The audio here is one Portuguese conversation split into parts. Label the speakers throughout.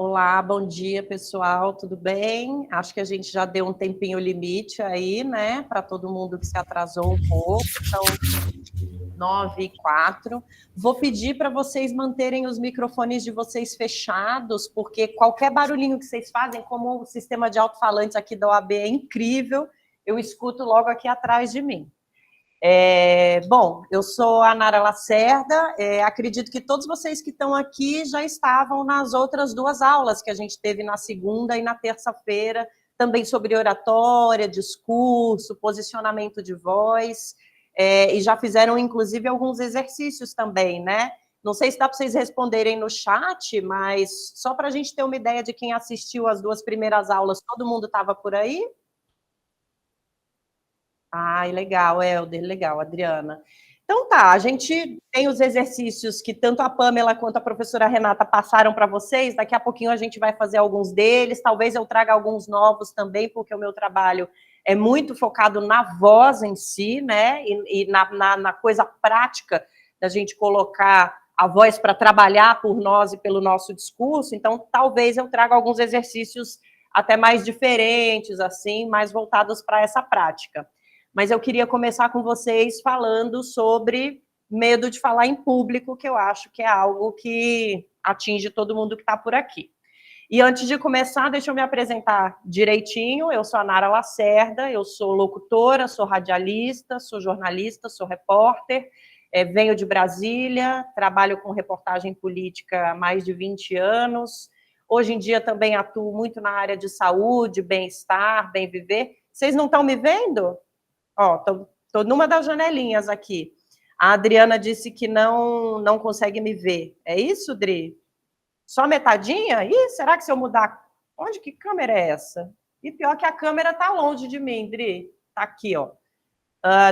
Speaker 1: Olá, bom dia, pessoal, tudo bem? Acho que a gente já deu um tempinho limite aí, né, para todo mundo que se atrasou um pouco, são 9h04. Vou pedir para vocês manterem os microfones de vocês fechados, porque qualquer barulhinho que vocês fazem, como o sistema de alto-falantes aqui da OAB é incrível, eu escuto logo aqui atrás de mim. Bom, eu sou a Nara Lacerda, acredito que todos vocês que estão aqui já estavam nas outras duas aulas que a gente teve na segunda e na terça-feira, também sobre oratória, discurso, posicionamento de voz, e já fizeram, inclusive, alguns exercícios também, né? Não sei se dá para vocês responderem no chat, mas só para a gente ter uma ideia de quem assistiu as duas primeiras aulas, todo mundo estava por aí? Ai, legal, Helder, legal, Adriana. Então tá, a gente tem os exercícios que tanto a Pamela quanto a professora Renata passaram para vocês, daqui a pouquinho a gente vai fazer alguns deles, talvez eu traga alguns novos também, porque o meu trabalho é muito focado na voz em si, né, e na coisa prática da gente colocar a voz para trabalhar por nós e pelo nosso discurso, então talvez eu traga alguns exercícios até mais diferentes, assim, mais voltados para essa prática. Mas eu queria começar com vocês falando sobre medo de falar em público, que eu acho que é algo que atinge todo mundo que está por aqui. E antes de começar, deixa eu me apresentar direitinho. Eu sou a Nara Lacerda, eu sou locutora, sou radialista, sou jornalista, sou repórter, venho de Brasília, trabalho com reportagem política há mais de 20 anos. Hoje em dia também atuo muito na área de saúde, bem-estar, bem viver. Vocês não estão me vendo? Ó, tô numa das janelinhas aqui. A Adriana disse que não consegue me ver. É isso, Dri? Só metadinha? Ih, será que se eu mudar... Onde que câmera é essa? E pior que a câmera tá longe de mim, Dri. Tá aqui, ó.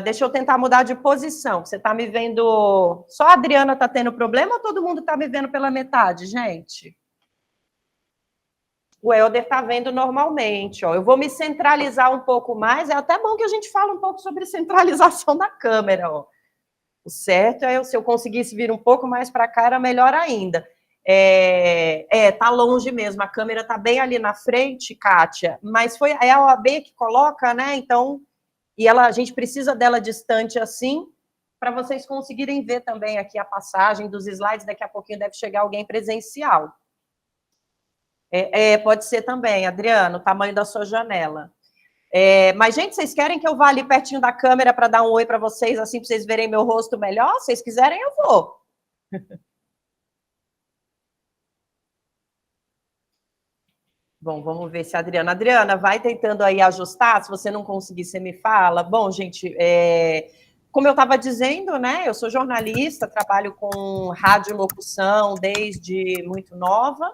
Speaker 1: Deixa eu tentar mudar de posição. Você tá me vendo... Só a Adriana tá tendo problema ou todo mundo tá me vendo pela metade, gente? O Helder está vendo normalmente. Ó. Eu vou me centralizar um pouco mais. É até bom que a gente fale um pouco sobre centralização da câmera. Ó. O certo é, se eu conseguisse vir um pouco mais para cá, era melhor ainda. Tá longe mesmo. A câmera está bem ali na frente, Kátia. Mas é a OAB que coloca, né? Então, a gente precisa dela distante assim, para vocês conseguirem ver também aqui a passagem dos slides. Daqui a pouquinho deve chegar alguém presencial. Pode ser também, Adriano, o tamanho da sua janela. Mas, gente, vocês querem que eu vá ali pertinho da câmera para dar um oi para vocês, assim, para vocês verem meu rosto melhor? Se vocês quiserem, eu vou. Bom, vamos ver se a Adriana... Adriana, vai tentando aí ajustar, se você não conseguir, você me fala. Bom, gente, como eu estava dizendo, né, eu sou jornalista, trabalho com radiolocução desde muito nova.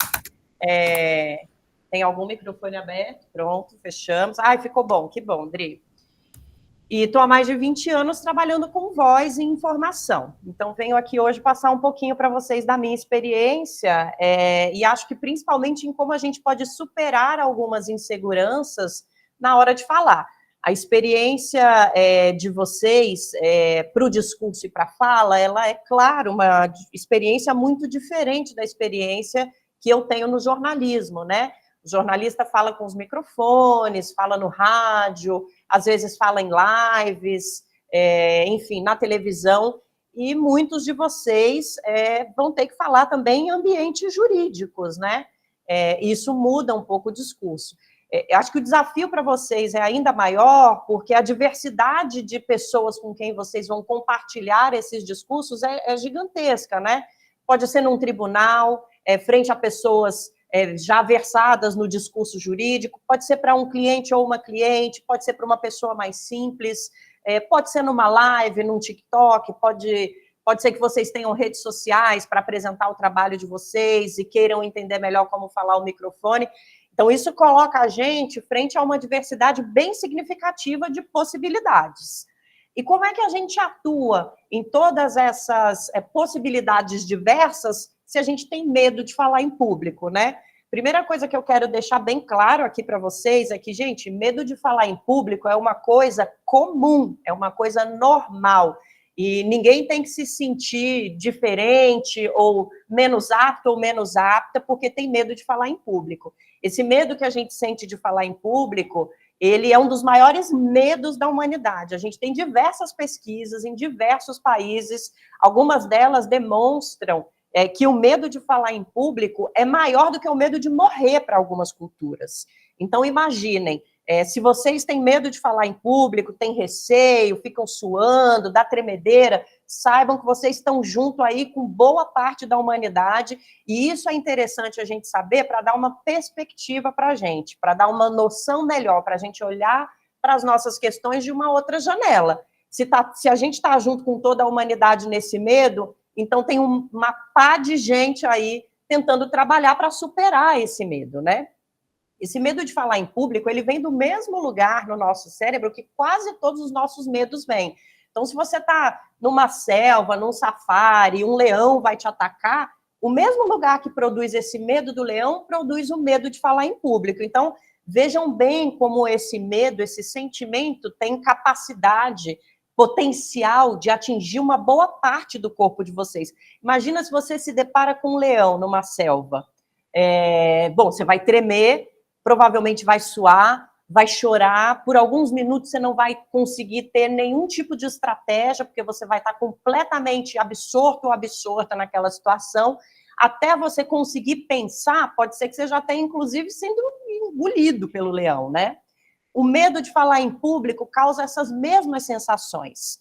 Speaker 1: Tem algum microfone aberto? Pronto, fechamos. Ai, ficou bom, que bom, Dri. E estou há mais de 20 anos trabalhando com voz e informação. Então, venho aqui hoje passar um pouquinho para vocês da minha experiência, e acho que principalmente em como a gente pode superar algumas inseguranças na hora de falar. A experiência de vocês para o discurso e para a fala, ela é, claro, uma experiência muito diferente da experiência que eu tenho no jornalismo, né? O jornalista fala com os microfones, fala no rádio, às vezes fala em lives, enfim, na televisão, e muitos de vocês vão ter que falar também em ambientes jurídicos, né? Isso muda um pouco o discurso. Acho que o desafio para vocês é ainda maior, porque a diversidade de pessoas com quem vocês vão compartilhar esses discursos é gigantesca, né? Pode ser num tribunal, frente a pessoas já versadas no discurso jurídico, pode ser para um cliente ou uma cliente, pode ser para uma pessoa mais simples, pode ser numa live, num TikTok, pode ser que vocês tenham redes sociais para apresentar o trabalho de vocês e queiram entender melhor como falar o microfone. Então, isso coloca a gente frente a uma diversidade bem significativa de possibilidades. E como é que a gente atua em todas essas possibilidades diversas se a gente tem medo de falar em público, né? Primeira coisa que eu quero deixar bem claro aqui para vocês é que, gente, medo de falar em público é uma coisa comum, é uma coisa normal. E ninguém tem que se sentir diferente ou menos apto ou menos apta porque tem medo de falar em público. Esse medo que a gente sente de falar em público, ele é um dos maiores medos da humanidade. A gente tem diversas pesquisas em diversos países, algumas delas demonstram que o medo de falar em público é maior do que o medo de morrer para algumas culturas. Então, imaginem, se vocês têm medo de falar em público, têm receio, ficam suando, dá tremedeira, saibam que vocês estão junto aí com boa parte da humanidade, e isso é interessante a gente saber para dar uma perspectiva para a gente, para dar uma noção melhor, para a gente olhar para as nossas questões de uma outra janela. Se a gente está junto com toda a humanidade nesse medo, então tem uma pá de gente aí tentando trabalhar para superar esse medo, né? Esse medo de falar em público, ele vem do mesmo lugar no nosso cérebro que quase todos os nossos medos vêm. Então, se você está numa selva, num safari, um leão vai te atacar, o mesmo lugar que produz esse medo do leão produz o medo de falar em público. Então, vejam bem como esse medo, esse sentimento tem capacidade, potencial de atingir uma boa parte do corpo de vocês. Imagina se você se depara com um leão numa selva. Bom, você vai tremer, provavelmente vai suar, vai chorar, por alguns minutos você não vai conseguir ter nenhum tipo de estratégia, porque você vai estar completamente absorto ou absorta naquela situação, até você conseguir pensar, pode ser que você já tenha, inclusive, sendo engolido pelo leão, né? O medo de falar em público causa essas mesmas sensações.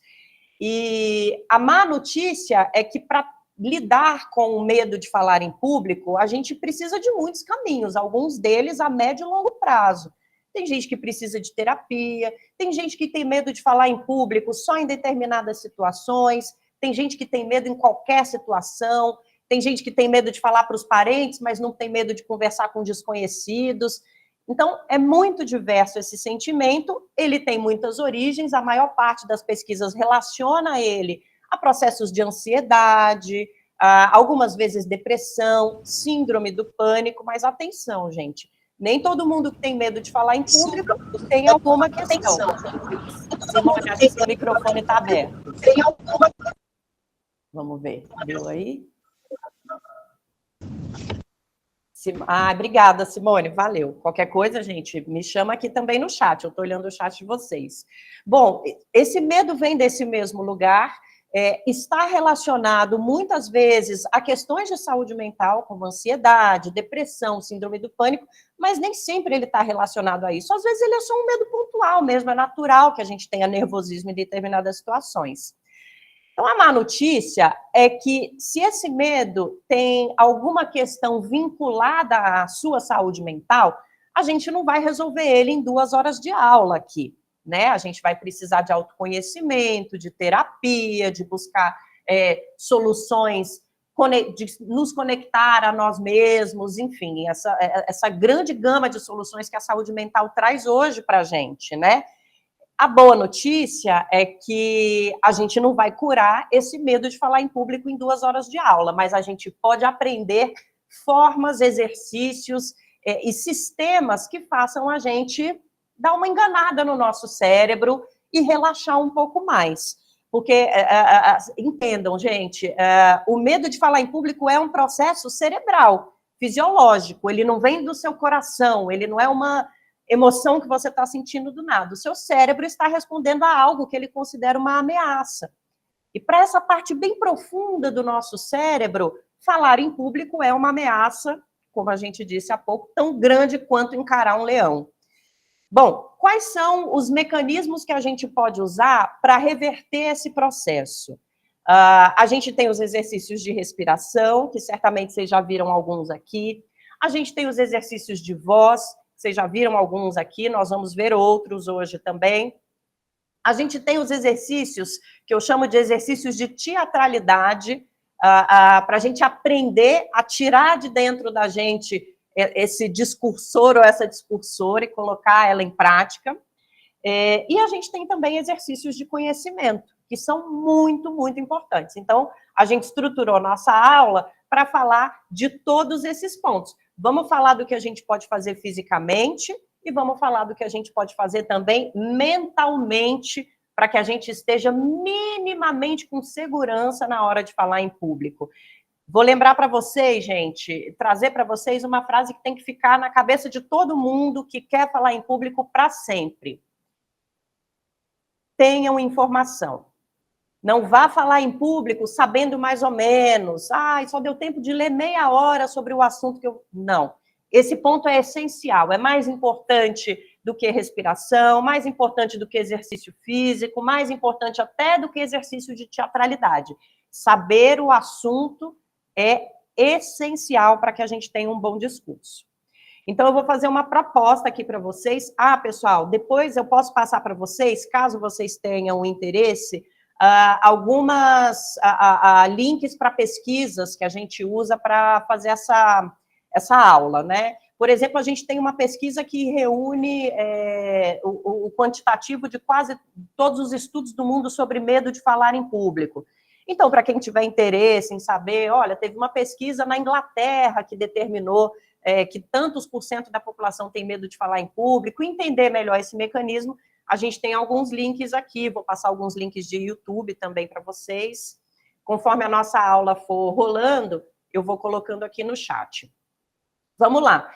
Speaker 1: E a má notícia é que, para lidar com o medo de falar em público, a gente precisa de muitos caminhos, alguns deles a médio e longo prazo. Tem gente que precisa de terapia, tem gente que tem medo de falar em público só em determinadas situações, tem gente que tem medo em qualquer situação, tem gente que tem medo de falar para os parentes, mas não tem medo de conversar com desconhecidos. Então, é muito diverso esse sentimento, ele tem muitas origens, a maior parte das pesquisas relaciona ele a processos de ansiedade, algumas vezes depressão, síndrome do pânico, mas atenção, gente, nem todo mundo que tem medo de falar em público tem alguma questão. Simone, acho que seu microfone está aberto. Vamos ver, viu aí? Obrigada, Simone, valeu. Qualquer coisa, gente, me chama aqui também no chat, eu estou olhando o chat de vocês. Bom, esse medo vem desse mesmo lugar, está relacionado muitas vezes a questões de saúde mental, como ansiedade, depressão, síndrome do pânico, mas nem sempre ele está relacionado a isso. Às vezes ele é só um medo pontual mesmo, é natural que a gente tenha nervosismo em determinadas situações. Então, a má notícia é que, se esse medo tem alguma questão vinculada à sua saúde mental, a gente não vai resolver ele em 2 horas de aula aqui, né? A gente vai precisar de autoconhecimento, de terapia, de buscar soluções, de nos conectar a nós mesmos, enfim, essa grande gama de soluções que a saúde mental traz hoje para a gente, né? A boa notícia é que a gente não vai curar esse medo de falar em público em 2 horas de aula, mas a gente pode aprender formas, exercícios e sistemas que façam a gente dar uma enganada no nosso cérebro e relaxar um pouco mais. Porque, entendam, gente, o medo de falar em público é um processo cerebral, fisiológico, ele não vem do seu coração, ele não é uma emoção que você está sentindo do nada. O seu cérebro está respondendo a algo que ele considera uma ameaça. E para essa parte bem profunda do nosso cérebro, falar em público é uma ameaça, como a gente disse há pouco, tão grande quanto encarar um leão. Bom, quais são os mecanismos que a gente pode usar para reverter esse processo? A gente tem os exercícios de respiração, que certamente vocês já viram alguns aqui. A gente tem os exercícios de voz, vocês já viram alguns aqui, nós vamos ver outros hoje também. A gente tem os exercícios, que eu chamo de exercícios de teatralidade, para a gente aprender a tirar de dentro da gente esse discursor ou essa discursora e colocar ela em prática. E a gente tem também exercícios de conhecimento, que são muito, muito importantes. Então, a gente estruturou nossa aula para falar de todos esses pontos. Vamos falar do que a gente pode fazer fisicamente e vamos falar do que a gente pode fazer também mentalmente para que a gente esteja minimamente com segurança na hora de falar em público. Vou lembrar para vocês, gente, trazer para vocês uma frase que tem que ficar na cabeça de todo mundo que quer falar em público para sempre. Tenham informação. Não vá falar em público sabendo mais ou menos. Só deu tempo de ler meia hora sobre o assunto que eu... Não. Esse ponto é essencial. É mais importante do que respiração, mais importante do que exercício físico, mais importante até do que exercício de teatralidade. Saber o assunto é essencial para que a gente tenha um bom discurso. Então, eu vou fazer uma proposta aqui para vocês. Pessoal, depois eu posso passar para vocês, caso vocês tenham interesse, algumas links para pesquisas que a gente usa para fazer essa aula, né? Por exemplo, a gente tem uma pesquisa que reúne o quantitativo de quase todos os estudos do mundo sobre medo de falar em público. Então, para quem tiver interesse em saber, olha, teve uma pesquisa na Inglaterra que determinou que tantos por cento da população tem medo de falar em público, entender melhor esse mecanismo, a gente tem alguns links aqui, vou passar alguns links de YouTube também para vocês. Conforme a nossa aula for rolando, eu vou colocando aqui no chat. Vamos lá.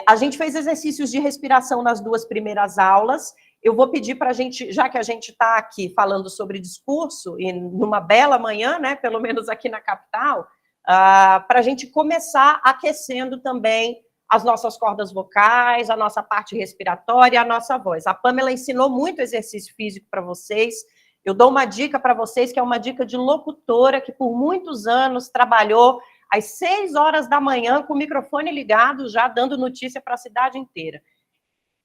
Speaker 1: A gente fez exercícios de respiração nas 2 primeiras aulas. Eu vou pedir para a gente, já que a gente está aqui falando sobre discurso, e numa bela manhã, né, pelo menos aqui na capital, para a gente começar aquecendo também as nossas cordas vocais, a nossa parte respiratória, a nossa voz. A Pamela ensinou muito exercício físico para vocês. Eu dou uma dica para vocês, que é uma dica de locutora, que por muitos anos trabalhou às 6 horas da manhã com o microfone ligado, já dando notícia para a cidade inteira.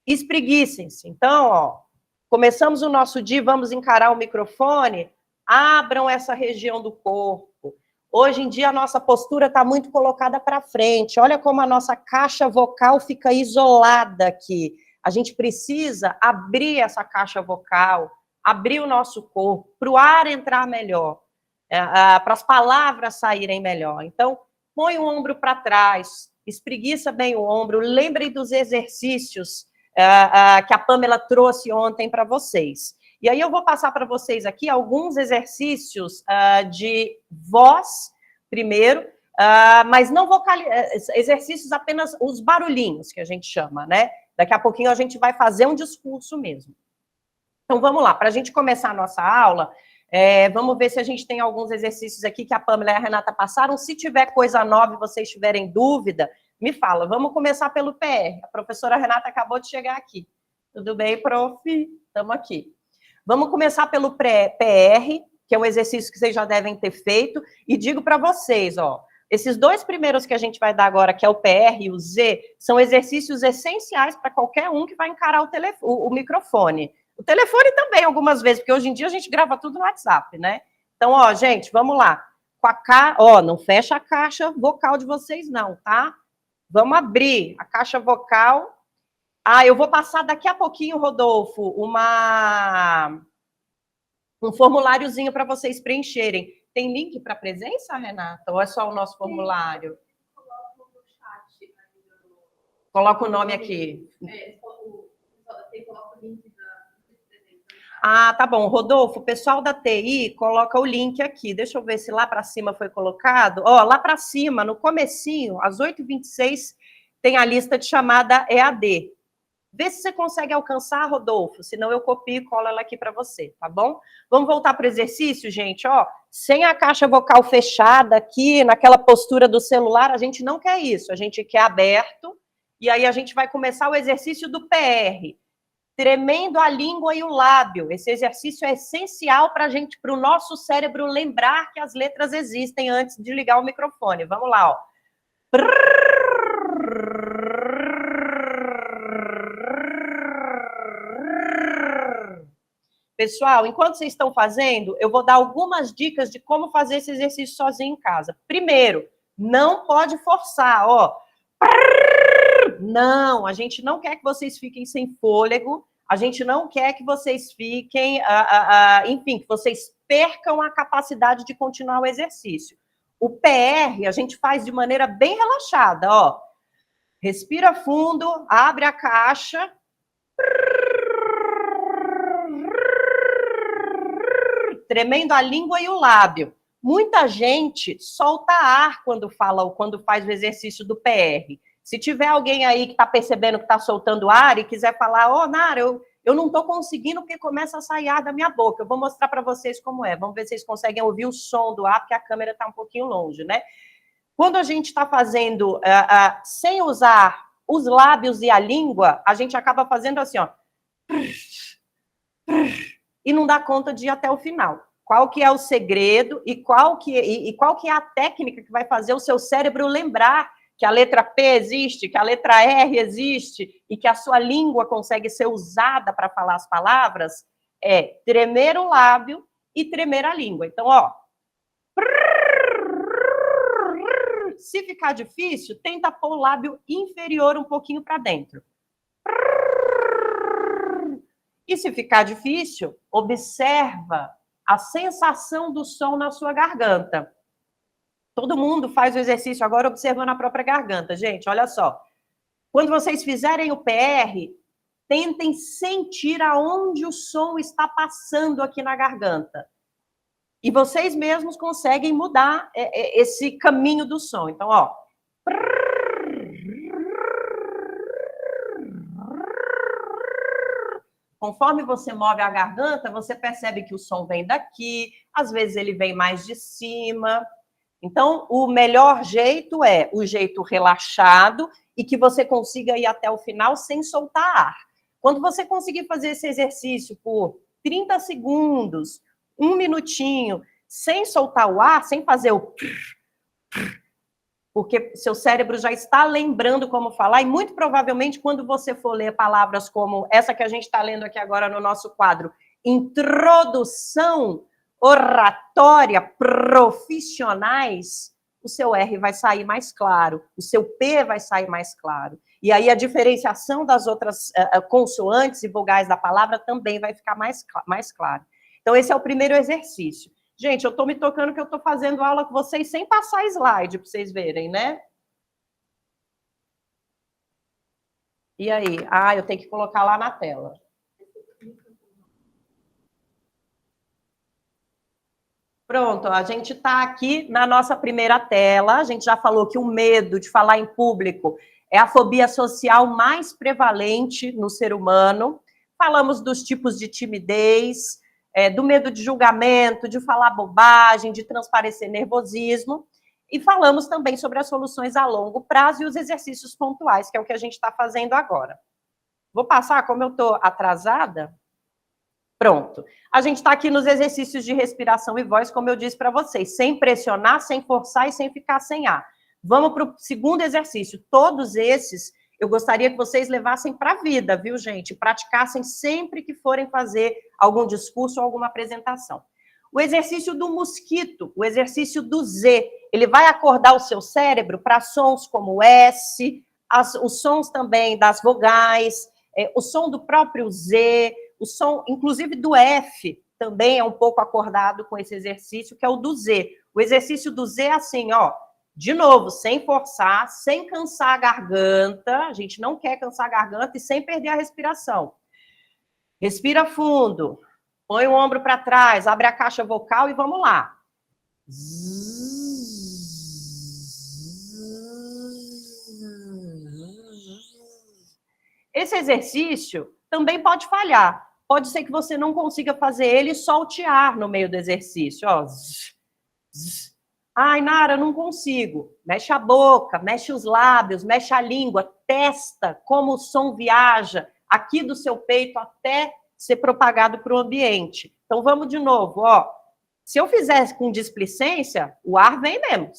Speaker 1: Espreguicem-se. Então, começamos o nosso dia, vamos encarar o microfone, abram essa região do corpo. Hoje em dia, a nossa postura está muito colocada para frente. Olha como a nossa caixa vocal fica isolada aqui. A gente precisa abrir essa caixa vocal, abrir o nosso corpo, para o ar entrar melhor, para as palavras saírem melhor. Então, põe o ombro para trás, espreguiça bem o ombro, lembrem dos exercícios que a Pamela trouxe ontem para vocês. E aí eu vou passar para vocês aqui alguns exercícios de voz, primeiro, mas não exercícios apenas os barulhinhos, que a gente chama, né? Daqui a pouquinho a gente vai fazer um discurso mesmo. Então, vamos lá. Para a gente começar a nossa aula, vamos ver se a gente tem alguns exercícios aqui que a Pamela e a Renata passaram. Se tiver coisa nova e vocês tiverem dúvida, me fala. Vamos começar pelo PR. A professora Renata acabou de chegar aqui. Tudo bem, prof? Estamos aqui. Vamos começar pelo PR, que é um exercício que vocês já devem ter feito. E digo para vocês, esses 2 primeiros que a gente vai dar agora, que é o PR e o Z, são exercícios essenciais para qualquer um que vai encarar o microfone. O telefone também, algumas vezes, porque hoje em dia a gente grava tudo no WhatsApp, né? Então, gente, vamos lá. Não fecha a caixa vocal de vocês, não, tá? Vamos abrir a caixa vocal. Eu vou passar daqui a pouquinho, Rodolfo, um formuláriozinho para vocês preencherem. Tem link para presença, Renata? Ou é só o nosso formulário? Coloca o nome aqui. Coloca o link da... tá bom. Rodolfo, o pessoal da TI coloca o link aqui. Deixa eu ver se lá para cima foi colocado. Lá para cima, no comecinho, às 8h26, tem a lista de chamada EAD. Vê se você consegue alcançar, Rodolfo, senão eu copio e colo ela aqui para você, tá bom? Vamos voltar para o exercício, gente, sem a caixa vocal fechada aqui, naquela postura do celular, a gente não quer isso, a gente quer aberto, e aí a gente vai começar o exercício do PR, tremendo a língua e o lábio. Esse exercício é essencial para o nosso cérebro lembrar que as letras existem antes de ligar o microfone. Vamos lá, Pessoal, enquanto vocês estão fazendo, eu vou dar algumas dicas de como fazer esse exercício sozinho em casa. Primeiro, não pode forçar, Não, a gente não quer que vocês fiquem sem fôlego, a gente não quer que vocês fiquem, enfim, que vocês percam a capacidade de continuar o exercício. O PR a gente faz de maneira bem relaxada, Respira fundo, abre a caixa. tremendo a língua e o lábio. Muita gente solta ar quando fala ou quando faz o exercício do PR. Se tiver alguém aí que está percebendo que está soltando ar e quiser falar, Nara, eu não estou conseguindo porque começa a sair ar da minha boca. Eu vou mostrar para vocês como é. Vamos ver se vocês conseguem ouvir o som do ar, porque a câmera está um pouquinho longe, né? Quando a gente está fazendo sem usar os lábios e a língua, a gente acaba fazendo assim, ó. E não dá conta de ir até o final. Qual que é o segredo e qual que é a técnica que vai fazer o seu cérebro lembrar que a letra P existe, que a letra R existe e que a sua língua consegue ser usada para falar as palavras? É tremer o lábio e tremer a língua. Então, ó. Se ficar difícil, tenta pôr o lábio inferior um pouquinho para dentro. E se ficar difícil, observa a sensação do som na sua garganta. Todo mundo faz o exercício agora observando a própria garganta. Gente, olha só. Quando vocês fizerem o PR, tentem sentir aonde o som está passando aqui na garganta. E vocês mesmos conseguem mudar esse caminho do som. Então, ó. Conforme você move a garganta, você percebe que o som vem daqui, às vezes ele vem mais de cima. Então, o melhor jeito é o jeito relaxado e que você consiga ir até o final sem soltar ar. Quando você conseguir fazer esse exercício por 30 segundos, 1 minutinho, sem soltar o ar, sem fazer o... Porque seu cérebro já está lembrando como falar, e muito provavelmente quando você for ler palavras como essa que a gente está lendo aqui agora no nosso quadro, introdução oratória profissionais, o seu R vai sair mais claro, o seu P vai sair mais claro. E aí a diferenciação das outras consoantes e vogais da palavra também vai ficar mais clara. Então, esse é o primeiro exercício. Gente, eu estou me tocando que eu estou fazendo aula com vocês sem passar slide, para vocês verem, né? E aí? Eu tenho que colocar lá na tela. Pronto, a gente está aqui na nossa primeira tela. A gente já falou que o medo de falar em público é a fobia social mais prevalente no ser humano. Falamos dos tipos de timidez, do medo de julgamento, de falar bobagem, de transparecer nervosismo. E falamos também sobre as soluções a longo prazo e os exercícios pontuais, que é o que a gente está fazendo agora. Vou passar, como eu estou atrasada. Pronto. A gente está aqui nos exercícios de respiração e voz, como eu disse para vocês, sem pressionar, sem forçar e sem ficar sem ar. Vamos para o segundo exercício. Todos esses eu gostaria que vocês levassem para a vida, viu, gente? Praticassem sempre que forem fazer algum discurso ou alguma apresentação. O exercício do mosquito, o exercício do Z, ele vai acordar o seu cérebro para sons como o S, os sons também das vogais, o som do próprio Z, o som, inclusive, do F, também é um pouco acordado com esse exercício, que é o do Z. O exercício do Z é assim, ó, de novo, sem forçar, sem cansar a garganta, a gente não quer cansar a garganta e sem perder a respiração. Respira fundo, põe o ombro para trás, abre a caixa vocal e vamos lá. Esse exercício também pode falhar. Pode ser que você não consiga fazer ele e solte ar no meio do exercício. Ó. Ai, Nara, não consigo. Mexe a boca, mexe os lábios, mexe a língua, testa como o som viaja aqui do seu peito até ser propagado para o ambiente. Então, vamos de novo, ó. Se eu fizesse com displicência, o ar vem mesmo.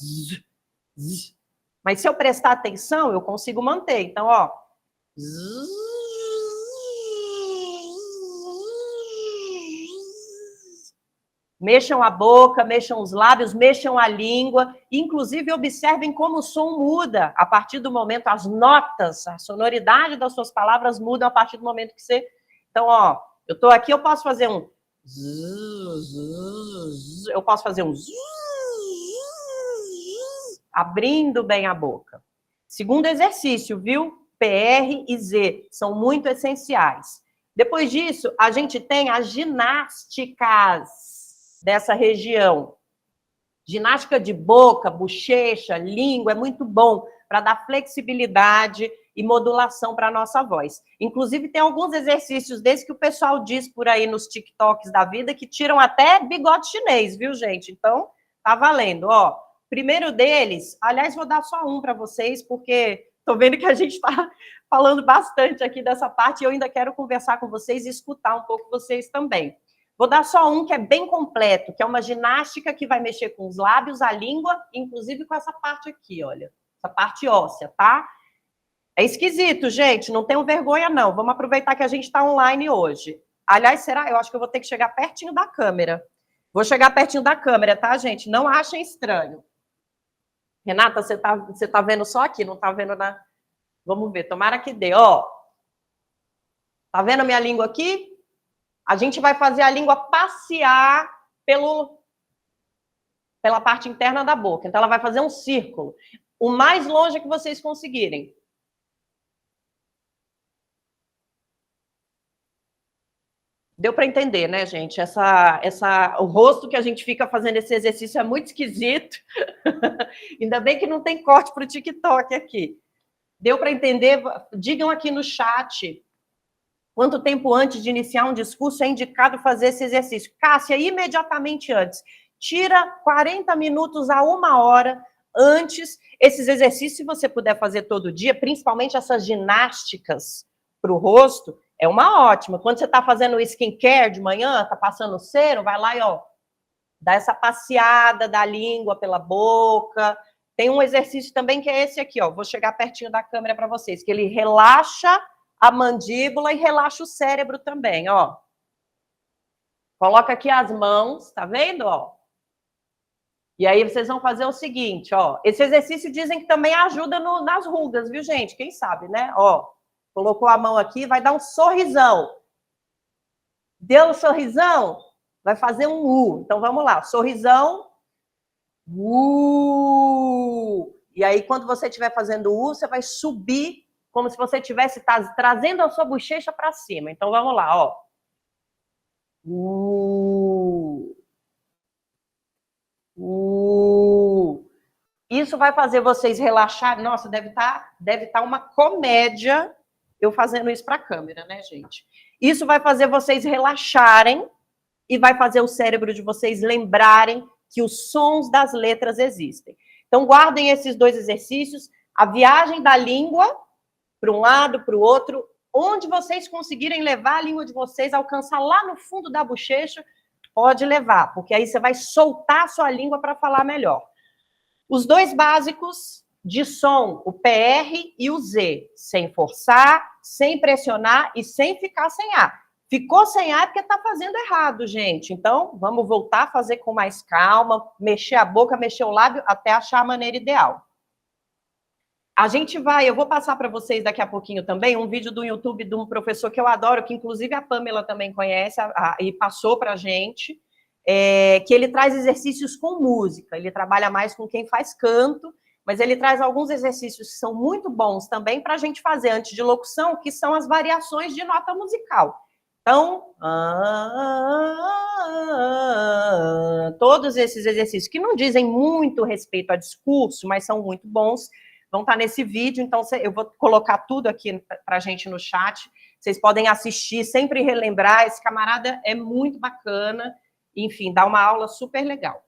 Speaker 1: Mas se eu prestar atenção, eu consigo manter. Então, ó. Mexam a boca, mexam os lábios, mexam a língua, inclusive observem como o som muda a partir do momento, as notas, a sonoridade das suas palavras mudam a partir do momento que você... Então, ó, eu estou aqui, eu posso fazer um... Eu posso fazer um... Abrindo bem a boca. Segundo exercício, viu? PR e Z são muito essenciais. Depois disso, a gente tem as ginásticas. dessa região. Ginástica de boca, bochecha, língua, é muito bom para dar flexibilidade e modulação para a nossa voz. Inclusive, tem alguns exercícios desses que o pessoal diz por aí nos TikToks da vida que tiram até bigode chinês, viu, gente? Então, tá valendo. Ó, primeiro deles, aliás, vou dar só um para vocês, porque tô vendo que a gente está falando bastante aqui dessa parte e eu ainda quero conversar com vocês e escutar um pouco vocês também. Vou dar só um que é bem completo, que é uma ginástica que vai mexer com os lábios, a língua, inclusive com essa parte aqui, olha. Essa parte óssea, tá? É esquisito, gente, não tenham vergonha, não. Vamos aproveitar que a gente está online hoje. Aliás, será? Eu acho que eu vou ter que chegar pertinho da câmera. Vou chegar pertinho da câmera, tá, gente? Não achem estranho. Renata, você tá vendo só aqui, não tá vendo na... Vamos ver, tomara que dê, ó. Tá vendo a minha língua aqui? A gente vai fazer a língua passear pela parte interna da boca. Então, ela vai fazer um círculo. O mais longe que vocês conseguirem. Deu para entender, né, gente? O rosto que a gente fica fazendo esse exercício é muito esquisito. Ainda bem que não tem corte para o TikTok aqui. Deu para entender? Digam aqui no chat quanto tempo antes de iniciar um discurso é indicado fazer esse exercício. Cássia, imediatamente antes. Tira 40 minutos a 1 hora antes. Esses exercícios, se você puder fazer todo dia, principalmente essas ginásticas para o rosto, é uma ótima. Quando você está fazendo o skincare de manhã, está passando cera, vai lá e ó, dá essa passeada da língua pela boca. Tem um exercício também que é esse aqui, ó. Vou chegar pertinho da câmera para vocês, que ele relaxa a mandíbula e relaxa o cérebro também, ó. Coloca aqui as mãos, tá vendo, ó? E aí vocês vão fazer o seguinte, ó. Esse exercício dizem que também ajuda nas rugas, viu, gente? Quem sabe, né? Ó, colocou a mão aqui, vai dar um sorrisão. Deu um sorrisão? Vai fazer um U. Então, vamos lá. Sorrisão. E aí, quando você estiver fazendo U, você vai subir como se você estivesse trazendo a sua bochecha para cima. Então, vamos lá, ó. Isso vai fazer vocês relaxar. Nossa, deve tá uma comédia eu fazendo isso para a câmera, né, gente? Isso vai fazer vocês relaxarem e vai fazer o cérebro de vocês lembrarem que os sons das letras existem. Então, guardem esses dois exercícios. A viagem da língua para um lado, para o outro, onde vocês conseguirem levar a língua de vocês, alcançar lá no fundo da bochecha, pode levar, porque aí você vai soltar a sua língua para falar melhor. Os dois básicos de som, o PR e o Z, sem forçar, sem pressionar e sem ficar sem ar. Ficou sem ar porque está fazendo errado, gente. Então, vamos voltar a fazer com mais calma, mexer a boca, mexer o lábio, até achar a maneira ideal. Eu vou passar para vocês daqui a pouquinho também um vídeo do YouTube de um professor que eu adoro, que inclusive a Pamela também conhece e passou para a gente, que ele traz exercícios com música. Ele trabalha mais com quem faz canto, mas ele traz alguns exercícios que são muito bons também para a gente fazer antes de locução, que são as variações de nota musical. Então, todos esses exercícios que não dizem muito respeito a discurso, mas são muito bons, vão estar nesse vídeo. Então, eu vou colocar tudo aqui para a gente no chat. Vocês podem assistir, sempre relembrar. Esse camarada é muito bacana. Enfim, dá uma aula super legal.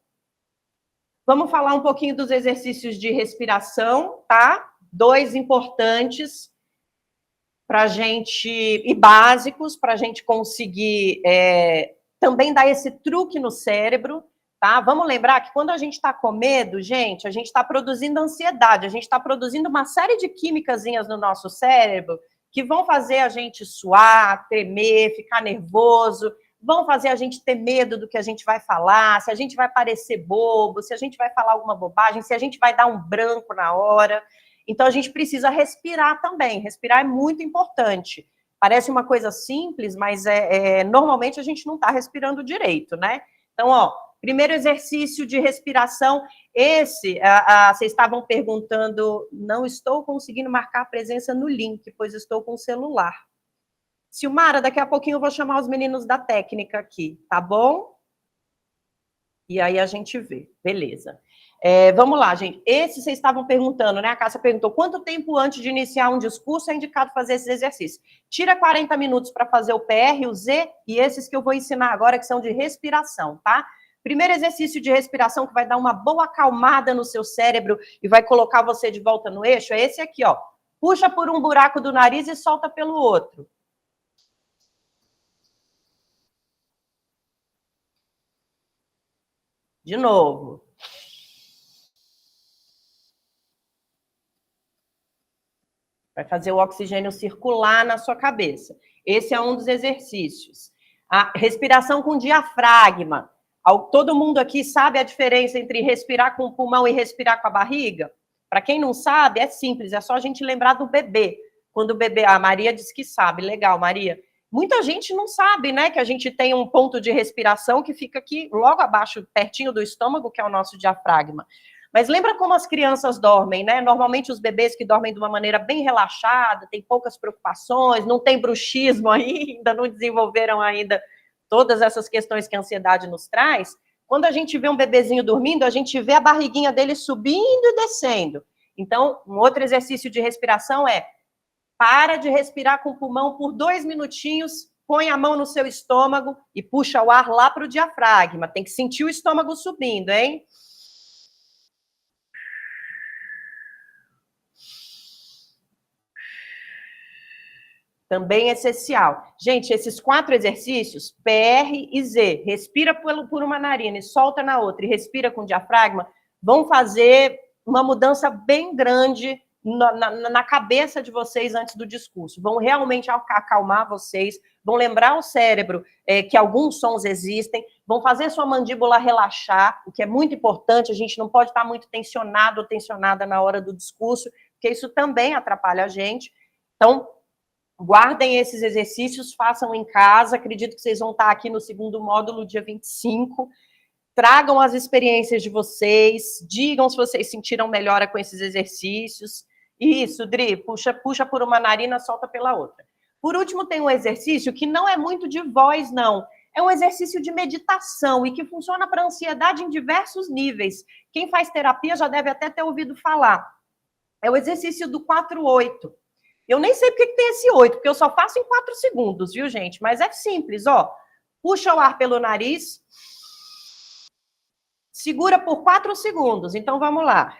Speaker 1: Vamos falar um pouquinho dos exercícios de respiração, tá? 2 importantes para a gente, e básicos, para a gente conseguir também dar esse truque no cérebro, tá? Vamos lembrar que quando a gente está com medo, gente, a gente está produzindo ansiedade, a gente está produzindo uma série de químicazinhas no nosso cérebro que vão fazer a gente suar, tremer, ficar nervoso, vão fazer a gente ter medo do que a gente vai falar, se a gente vai parecer bobo, se a gente vai falar alguma bobagem, se a gente vai dar um branco na hora. Então, a gente precisa respirar também. Respirar é muito importante. Parece uma coisa simples, mas normalmente a gente não está respirando direito, né? Então, ó, primeiro exercício de respiração, vocês estavam perguntando, não estou conseguindo marcar a presença no link, pois estou com o celular. Silmara, daqui a pouquinho eu vou chamar os meninos da técnica aqui, tá bom? E aí a gente vê, beleza. Vamos lá, gente. Esse vocês estavam perguntando, né? A Cássia perguntou quanto tempo antes de iniciar um discurso é indicado fazer esses exercícios. Tira 40 minutos para fazer o PR, o Z e esses que eu vou ensinar agora, que são de respiração, tá? Primeiro exercício de respiração que vai dar uma boa acalmada no seu cérebro e vai colocar você de volta no eixo é esse aqui, ó. Puxa por um buraco do nariz e solta pelo outro. De novo. Vai fazer o oxigênio circular na sua cabeça. Esse é um dos exercícios. A respiração com diafragma. Todo mundo aqui sabe a diferença entre respirar com o pulmão e respirar com a barriga? Para quem não sabe, é simples, é só a gente lembrar do bebê. Quando o bebê... A Maria disse que sabe. Legal, Maria. Muita gente não sabe, né, que a gente tem um ponto de respiração que fica aqui logo abaixo, pertinho do estômago, que é o nosso diafragma. Mas lembra como as crianças dormem, né? Normalmente os bebês que dormem de uma maneira bem relaxada, tem poucas preocupações, não tem bruxismo ainda, não desenvolveram ainda todas essas questões que a ansiedade nos traz. Quando a gente vê um bebezinho dormindo, a gente vê a barriguinha dele subindo e descendo. Então, um outro exercício de respiração é para de respirar com o pulmão por 2 minutinhos, põe a mão no seu estômago e puxa o ar lá para o diafragma. Tem que sentir o estômago subindo, hein? Também é essencial. Gente, esses 4 exercícios, PR e Z, respira por uma narina e solta na outra, e respira com o diafragma, vão fazer uma mudança bem grande na cabeça de vocês antes do discurso. Vão realmente acalmar vocês, vão lembrar o cérebro que alguns sons existem, vão fazer sua mandíbula relaxar, o que é muito importante, a gente não pode estar muito tensionado ou tensionada na hora do discurso, porque isso também atrapalha a gente. Então, guardem esses exercícios, façam em casa, acredito que vocês vão estar aqui no segundo módulo, dia 25. Tragam as experiências de vocês, digam se vocês sentiram melhora com esses exercícios. Isso, Dri, puxa por uma narina, solta pela outra. Por último, tem um exercício que não é muito de voz, não. É um exercício de meditação e que funciona para ansiedade em diversos níveis. Quem faz terapia já deve até ter ouvido falar. É o exercício do 4-8. Eu nem sei porque que tem esse 8, porque eu só faço em 4 segundos, viu, gente? Mas é simples, ó. Puxa o ar pelo nariz, segura por 4 segundos. Então, vamos lá.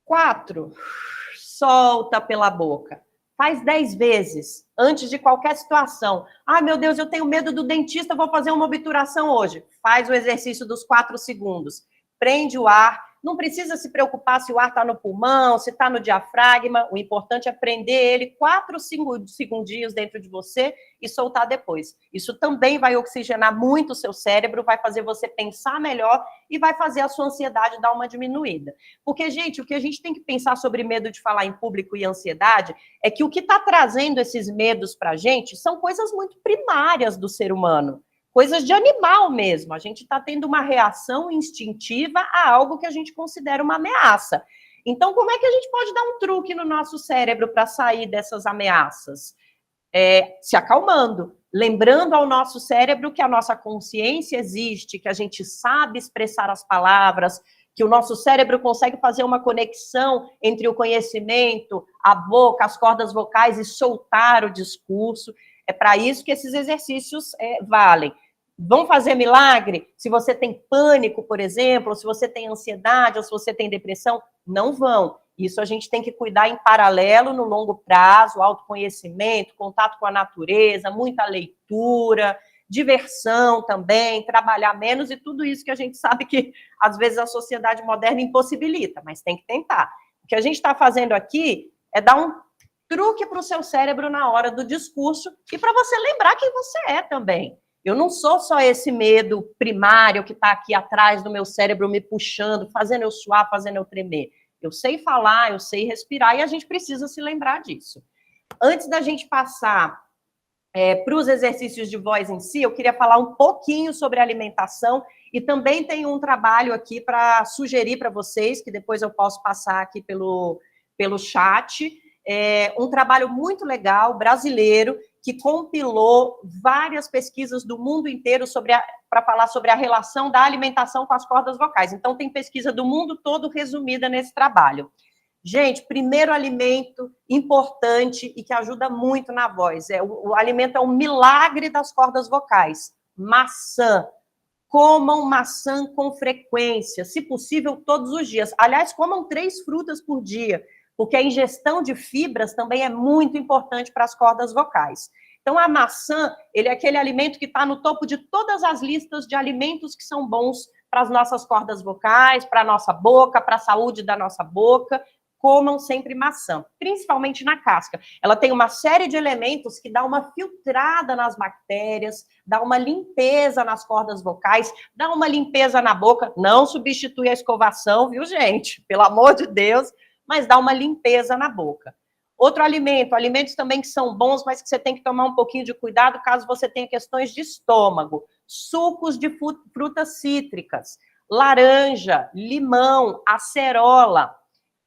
Speaker 1: 4, solta pela boca. Faz 10 vezes, antes de qualquer situação. Ai, meu Deus, eu tenho medo do dentista, vou fazer uma obturação hoje. Faz o exercício dos 4 segundos. Prende o ar. Não precisa se preocupar se o ar está no pulmão, se está no diafragma. O importante é prender ele 4 segundinhos dentro de você e soltar depois. Isso também vai oxigenar muito o seu cérebro, vai fazer você pensar melhor e vai fazer a sua ansiedade dar uma diminuída. Porque, gente, o que a gente tem que pensar sobre medo de falar em público e ansiedade é que o que está trazendo esses medos para a gente são coisas muito primárias do ser humano. Coisas de animal mesmo. A gente está tendo uma reação instintiva a algo que a gente considera uma ameaça. Então, como é que a gente pode dar um truque no nosso cérebro para sair dessas ameaças? Se acalmando, lembrando ao nosso cérebro que a nossa consciência existe, que a gente sabe expressar as palavras, que o nosso cérebro consegue fazer uma conexão entre o conhecimento, a boca, as cordas vocais e soltar o discurso. É para isso que esses exercícios valem. Vão fazer milagre? Se você tem pânico, por exemplo, ou se você tem ansiedade, ou se você tem depressão, não vão. Isso a gente tem que cuidar em paralelo, no longo prazo, autoconhecimento, contato com a natureza, muita leitura, diversão também, trabalhar menos e tudo isso que a gente sabe que, às vezes, a sociedade moderna impossibilita, mas tem que tentar. O que a gente está fazendo aqui é dar um truque para o seu cérebro na hora do discurso e para você lembrar quem você é também. Eu não sou só esse medo primário que está aqui atrás do meu cérebro me puxando, fazendo eu suar, fazendo eu tremer. Eu sei falar, eu sei respirar e a gente precisa se lembrar disso. Antes da gente passar para os exercícios de voz em si, eu queria falar um pouquinho sobre alimentação e também tem um trabalho aqui para sugerir para vocês, que depois eu posso passar aqui pelo chat, um trabalho muito legal, brasileiro, que compilou várias pesquisas do mundo inteiro para falar sobre a relação da alimentação com as cordas vocais. Então, tem pesquisa do mundo todo resumida nesse trabalho. Gente, primeiro alimento importante e que ajuda muito na voz, o alimento é um milagre das cordas vocais, maçã. Comam maçã com frequência, se possível, todos os dias. Aliás, comam 3 frutas por dia, porque a ingestão de fibras também é muito importante para as cordas vocais. Então, a maçã, ele é aquele alimento que está no topo de todas as listas de alimentos que são bons para as nossas cordas vocais, para a nossa boca, para a saúde da nossa boca. Comam sempre maçã, principalmente na casca. Ela tem uma série de elementos que dá uma filtrada nas bactérias, dá uma limpeza nas cordas vocais, dá uma limpeza na boca, não substitui a escovação, viu, gente? Pelo amor de Deus, mas dá uma limpeza na boca. Outro alimento, alimentos também que são bons, mas que você tem que tomar um pouquinho de cuidado caso você tenha questões de estômago. Sucos de frutas cítricas, laranja, limão, acerola.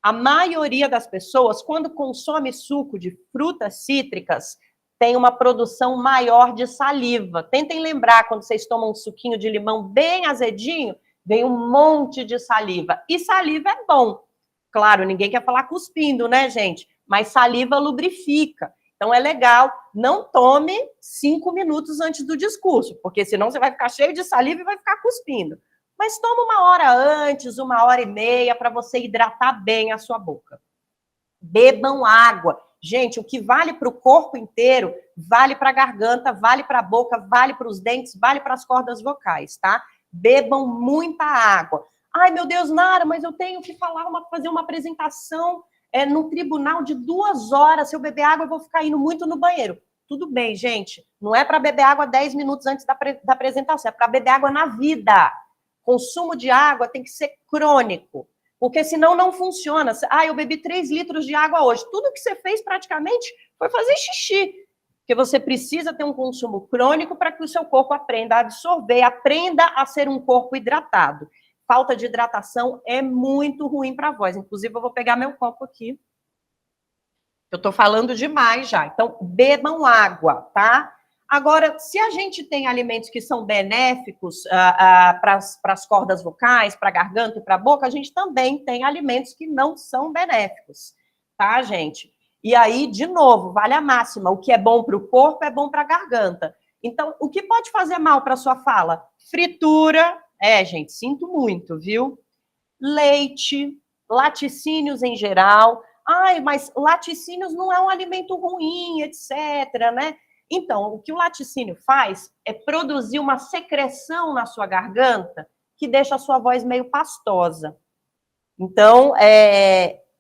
Speaker 1: A maioria das pessoas, quando consome suco de frutas cítricas, tem uma produção maior de saliva. Tentem lembrar, quando vocês tomam um suquinho de limão bem azedinho, vem um monte de saliva. E saliva é bom. Claro, ninguém quer falar cuspindo, né, gente? Mas saliva lubrifica. Então, é legal, não tome 5 minutos antes do discurso, porque senão você vai ficar cheio de saliva e vai ficar cuspindo. Mas toma 1 hora antes, 1h30, para você hidratar bem a sua boca. Bebam água. Gente, o que vale para o corpo inteiro, vale para a garganta, vale para a boca, vale para os dentes, vale para as cordas vocais, tá? Bebam muita água. Ai, meu Deus, Nara, mas eu tenho que fazer uma apresentação no tribunal de 2 horas. Se eu beber água, eu vou ficar indo muito no banheiro. Tudo bem, gente. Não é para beber água 10 minutos antes da apresentação, é para beber água na vida. Consumo de água tem que ser crônico, porque senão não funciona. Ah, eu bebi 3 litros de água hoje. Tudo que você fez praticamente foi fazer xixi, porque você precisa ter um consumo crônico para que o seu corpo aprenda a absorver, aprenda a ser um corpo hidratado. Falta de hidratação é muito ruim para a voz. Inclusive, eu vou pegar meu copo aqui. Eu estou falando demais já. Então, bebam água, tá? Agora, se a gente tem alimentos que são benéficos para as cordas vocais, para a garganta e para a boca, a gente também tem alimentos que não são benéficos, tá, gente? E aí, de novo, vale a máxima, o que é bom para o corpo é bom para a garganta. Então, o que pode fazer mal para a sua fala? Fritura, gente, sinto muito, viu? Leite, laticínios em geral. Ai, mas laticínios não é um alimento ruim, etc, né? Então, o que o laticínio faz é produzir uma secreção na sua garganta que deixa a sua voz meio pastosa. Então,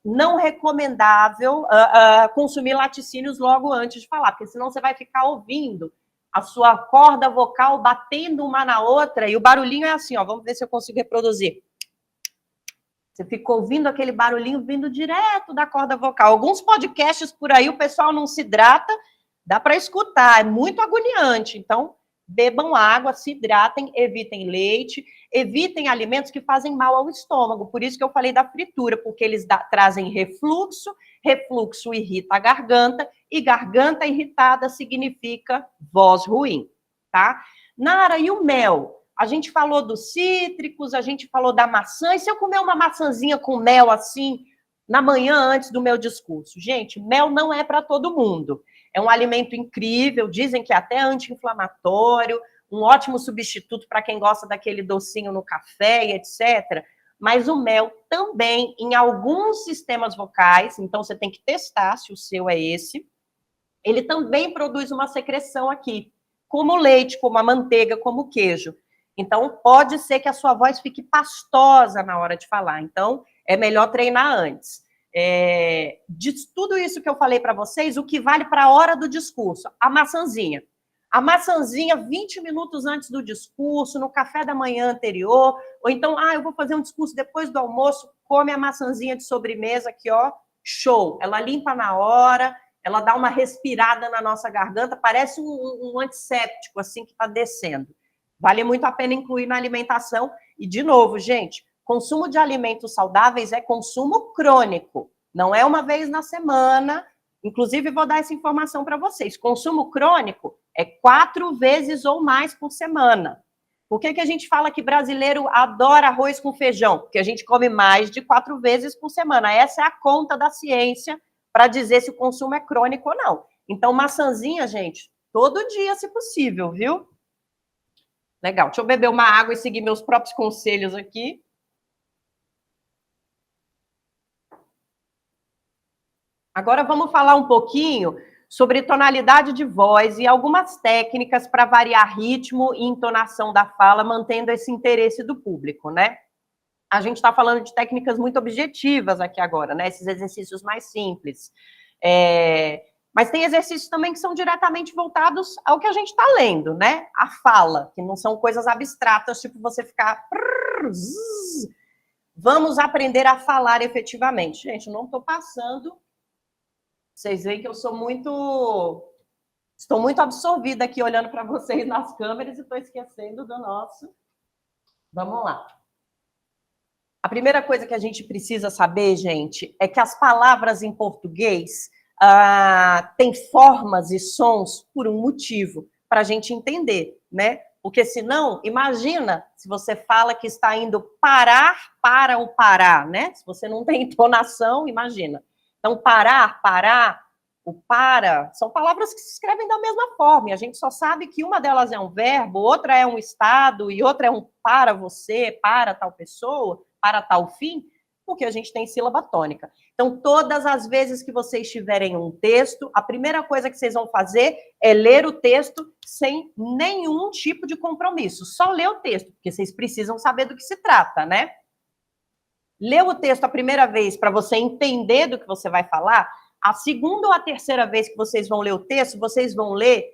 Speaker 1: não recomendável consumir laticínios logo antes de falar, porque senão você vai ficar ouvindo a sua corda vocal batendo uma na outra e o barulhinho é assim, ó, vamos ver se eu consigo reproduzir. Você fica ouvindo aquele barulhinho vindo direto da corda vocal. Alguns podcasts por aí o pessoal não se hidrata, dá para escutar, é muito agoniante. Então, bebam água, se hidratem, evitem leite, evitem alimentos que fazem mal ao estômago. Por isso que eu falei da fritura, porque eles trazem refluxo, refluxo irrita a garganta, e garganta irritada significa voz ruim, tá? Nara, e o mel? A gente falou dos cítricos, a gente falou da maçã, e se eu comer uma maçãzinha com mel assim, na manhã antes do meu discurso? Gente, mel não é para todo mundo. É um alimento incrível, dizem que é até anti-inflamatório, um ótimo substituto para quem gosta daquele docinho no café e etc. Mas o mel também, em alguns sistemas vocais, então você tem que testar se o seu é esse, ele também produz uma secreção aqui, como o leite, como a manteiga, como o queijo. Então, pode ser que a sua voz fique pastosa na hora de falar. Então, é melhor treinar antes. De tudo isso que eu falei para vocês, o que vale para a hora do discurso? A maçãzinha. A maçãzinha 20 minutos antes do discurso, no café da manhã anterior, ou então, eu vou fazer um discurso depois do almoço, come a maçãzinha de sobremesa aqui, ó, show. Ela limpa na hora, ela dá uma respirada na nossa garganta, parece um antisséptico, assim, que está descendo. Vale muito a pena incluir na alimentação. E, de novo, gente, consumo de alimentos saudáveis é consumo crônico. Não é uma vez na semana, Inclusive, vou dar essa informação para vocês. Consumo crônico é 4 vezes ou mais por semana. Por que a gente fala que brasileiro adora arroz com feijão? Porque a gente come mais de 4 vezes por semana. Essa é a conta da ciência para dizer se o consumo é crônico ou não. Então, maçãzinha, gente, todo dia, se possível, viu? Legal. Deixa eu beber uma água e seguir meus próprios conselhos aqui. Agora vamos falar um pouquinho sobre tonalidade de voz e algumas técnicas para variar ritmo e entonação da fala, mantendo esse interesse do público, né? A gente está falando de técnicas muito objetivas aqui agora, né? Esses exercícios mais simples. Mas tem exercícios também que são diretamente voltados ao que a gente está lendo, né? A fala, que não são coisas abstratas, tipo você ficar... Vamos aprender a falar efetivamente. Gente, eu não estou passando... Vocês veem que eu sou muito... Estou muito absorvida aqui, olhando para vocês nas câmeras e estou esquecendo do nosso... Vamos lá. A primeira coisa que a gente precisa saber, gente, é que as palavras em português têm formas e sons por um motivo, para a gente entender, né? Porque senão, imagina se você fala que está indo parar para o Pará, né? Se você não tem entonação, imagina. Então, parar, o para, são palavras que se escrevem da mesma forma, e a gente só sabe que uma delas é um verbo, outra é um estado, e outra é um para você, para tal pessoa, para tal fim, porque a gente tem sílaba tônica. Então, todas as vezes que vocês tiverem um texto, a primeira coisa que vocês vão fazer é ler o texto sem nenhum tipo de compromisso. Só ler o texto, porque vocês precisam saber do que se trata, né? Ler o texto a primeira vez para você entender do que você vai falar, a segunda ou a terceira vez que vocês vão ler o texto, vocês vão ler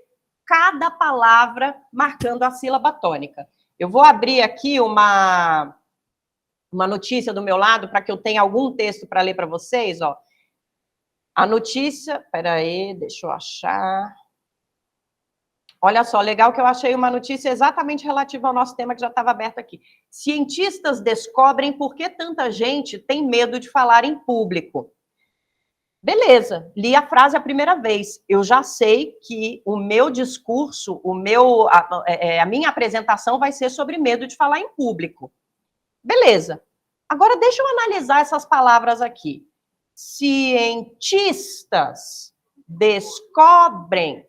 Speaker 1: cada palavra marcando a sílaba tônica. Eu vou abrir aqui uma notícia do meu lado para que eu tenha algum texto para ler para vocês, ó. A notícia, peraí, deixa eu achar. Olha só, legal que eu achei uma notícia exatamente relativa ao nosso tema que já estava aberto aqui. Cientistas descobrem por que tanta gente tem medo de falar em público. Beleza, li a frase a primeira vez. Eu já sei que o meu discurso, a minha apresentação vai ser sobre medo de falar em público. Beleza. Agora, deixa eu analisar essas palavras aqui. Cientistas descobrem...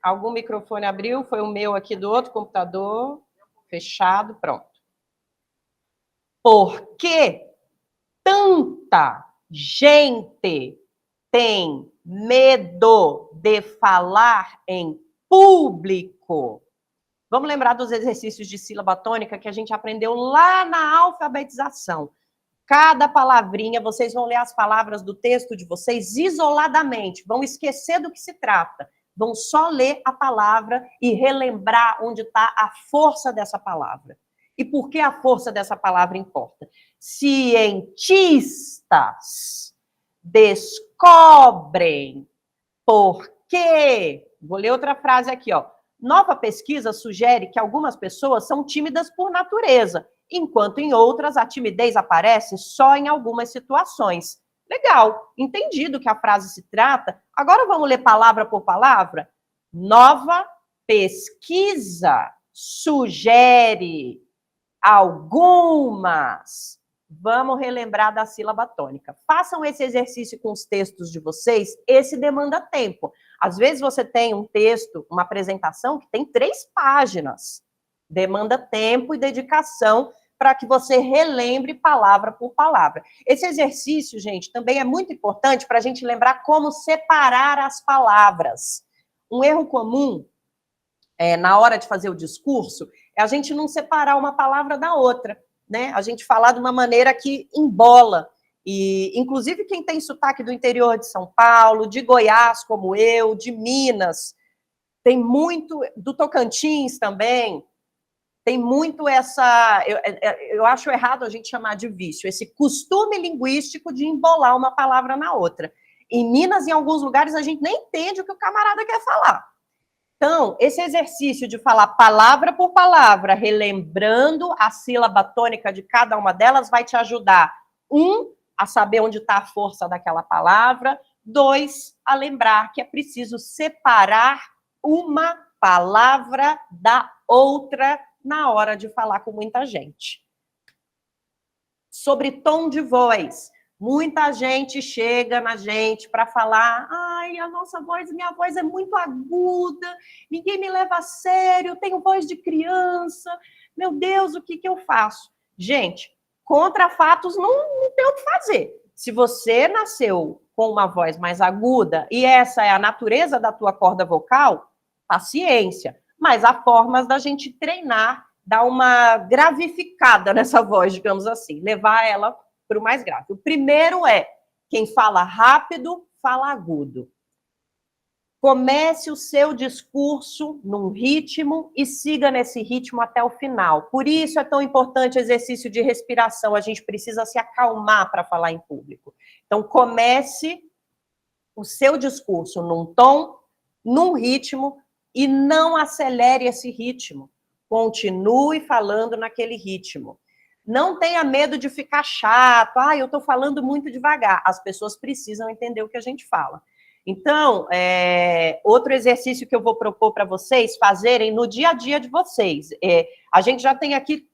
Speaker 1: Algum microfone abriu? Foi o meu aqui do outro computador. Fechado, pronto. Por que tanta gente tem medo de falar em público? Vamos lembrar dos exercícios de sílaba tônica que a gente aprendeu lá na alfabetização. Cada palavrinha, vocês vão ler as palavras do texto de vocês isoladamente, vão esquecer do que se trata, vão só ler a palavra e relembrar onde está a força dessa palavra. E por que a força dessa palavra importa? Cientistas descobrem por quê. Vou ler outra frase aqui, ó. Nova pesquisa sugere que algumas pessoas são tímidas por natureza, enquanto em outras a timidez aparece só em algumas situações. Legal, entendido que a frase se trata. Agora vamos ler palavra por palavra? Nova pesquisa sugere algumas. Vamos relembrar da sílaba tônica. Façam esse exercício com os textos de vocês, esse demanda tempo. Às vezes você tem um texto, uma apresentação que tem 3 páginas. Demanda tempo e dedicação para que você relembre palavra por palavra. Esse exercício, gente, também é muito importante para a gente lembrar como separar as palavras. Um erro comum na hora de fazer o discurso é a gente não separar uma palavra da outra, né? A gente falar de uma maneira que embola. E, inclusive, quem tem sotaque do interior de São Paulo, de Goiás, como eu, de Minas, tem muito, do Tocantins também, tem muito essa... Eu acho errado a gente chamar de vício, esse costume linguístico de embolar uma palavra na outra. Em Minas, em alguns lugares, a gente nem entende o que o camarada quer falar. Então, esse exercício de falar palavra por palavra, relembrando a sílaba tônica de cada uma delas, vai te ajudar, a saber onde está a força daquela palavra, 2, a lembrar que é preciso separar uma palavra da outra na hora de falar com muita gente. Sobre tom de voz. Muita gente chega na gente para falar: ai, a nossa voz, minha voz é muito aguda, ninguém me leva a sério, eu tenho voz de criança, meu Deus, o que eu faço? Gente, contra fatos não tem o que fazer. Se você nasceu com uma voz mais aguda e essa é a natureza da tua corda vocal, paciência. Mas há formas da gente treinar, dar uma gravificada nessa voz, digamos assim, levar ela para o mais grave. O primeiro é, quem fala rápido, fala agudo. Comece o seu discurso num ritmo e siga nesse ritmo até o final. Por isso é tão importante o exercício de respiração. A gente precisa se acalmar para falar em público. Então, comece o seu discurso num tom, num ritmo, e não acelere esse ritmo. Continue falando naquele ritmo. Não tenha medo de ficar chato. Ah, eu estou falando muito devagar. As pessoas precisam entender o que a gente fala. Então, outro exercício que eu vou propor para vocês fazerem no dia a dia de vocês. A gente já tem aqui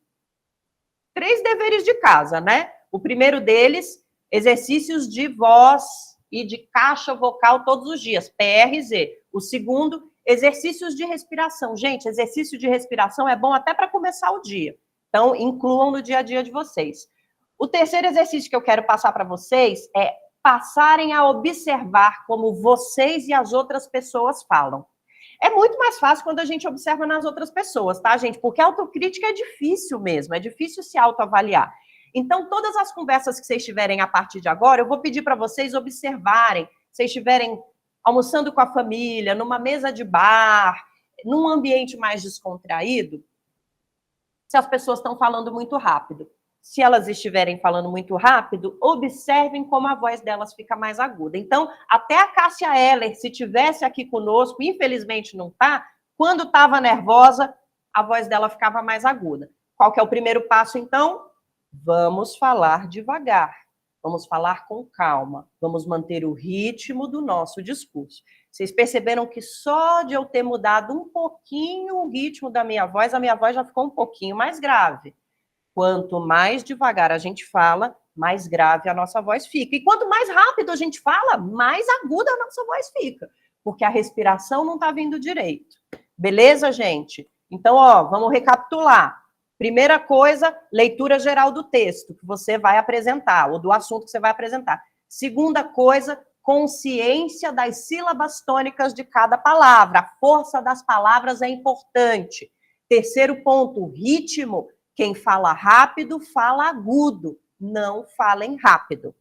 Speaker 1: 3 deveres de casa, né? O primeiro deles, exercícios de voz e de caixa vocal todos os dias, PRZ. O segundo, exercícios de respiração. Gente, exercício de respiração é bom até para começar o dia. Então, incluam no dia a dia de vocês. O terceiro exercício que eu quero passar para vocês é passarem a observar como vocês e as outras pessoas falam. É muito mais fácil quando a gente observa nas outras pessoas, tá, gente? Porque a autocrítica é difícil mesmo, é difícil se autoavaliar. Então, todas as conversas que vocês tiverem a partir de agora, eu vou pedir para vocês observarem. Se vocês estiverem almoçando com a família, numa mesa de bar, num ambiente mais descontraído, se as pessoas estão falando muito rápido. Se elas estiverem falando muito rápido, observem como a voz delas fica mais aguda. Então, até a Cássia Eller, se tivesse aqui conosco, infelizmente não está, quando estava nervosa, a voz dela ficava mais aguda. Qual que é o primeiro passo, então? Vamos falar devagar. Vamos falar com calma. Vamos manter o ritmo do nosso discurso. Vocês perceberam que só de eu ter mudado um pouquinho o ritmo da minha voz, a minha voz já ficou um pouquinho mais grave. Quanto mais devagar a gente fala, mais grave a nossa voz fica. E quanto mais rápido a gente fala, mais aguda a nossa voz fica. Porque a respiração não está vindo direito. Beleza, gente? Então, vamos recapitular. Primeira coisa, leitura geral do texto que você vai apresentar, ou do assunto que você vai apresentar. Segunda coisa, consciência das sílabas tônicas de cada palavra. A força das palavras é importante. Terceiro ponto, ritmo. Quem fala rápido, fala agudo. Não falem rápido.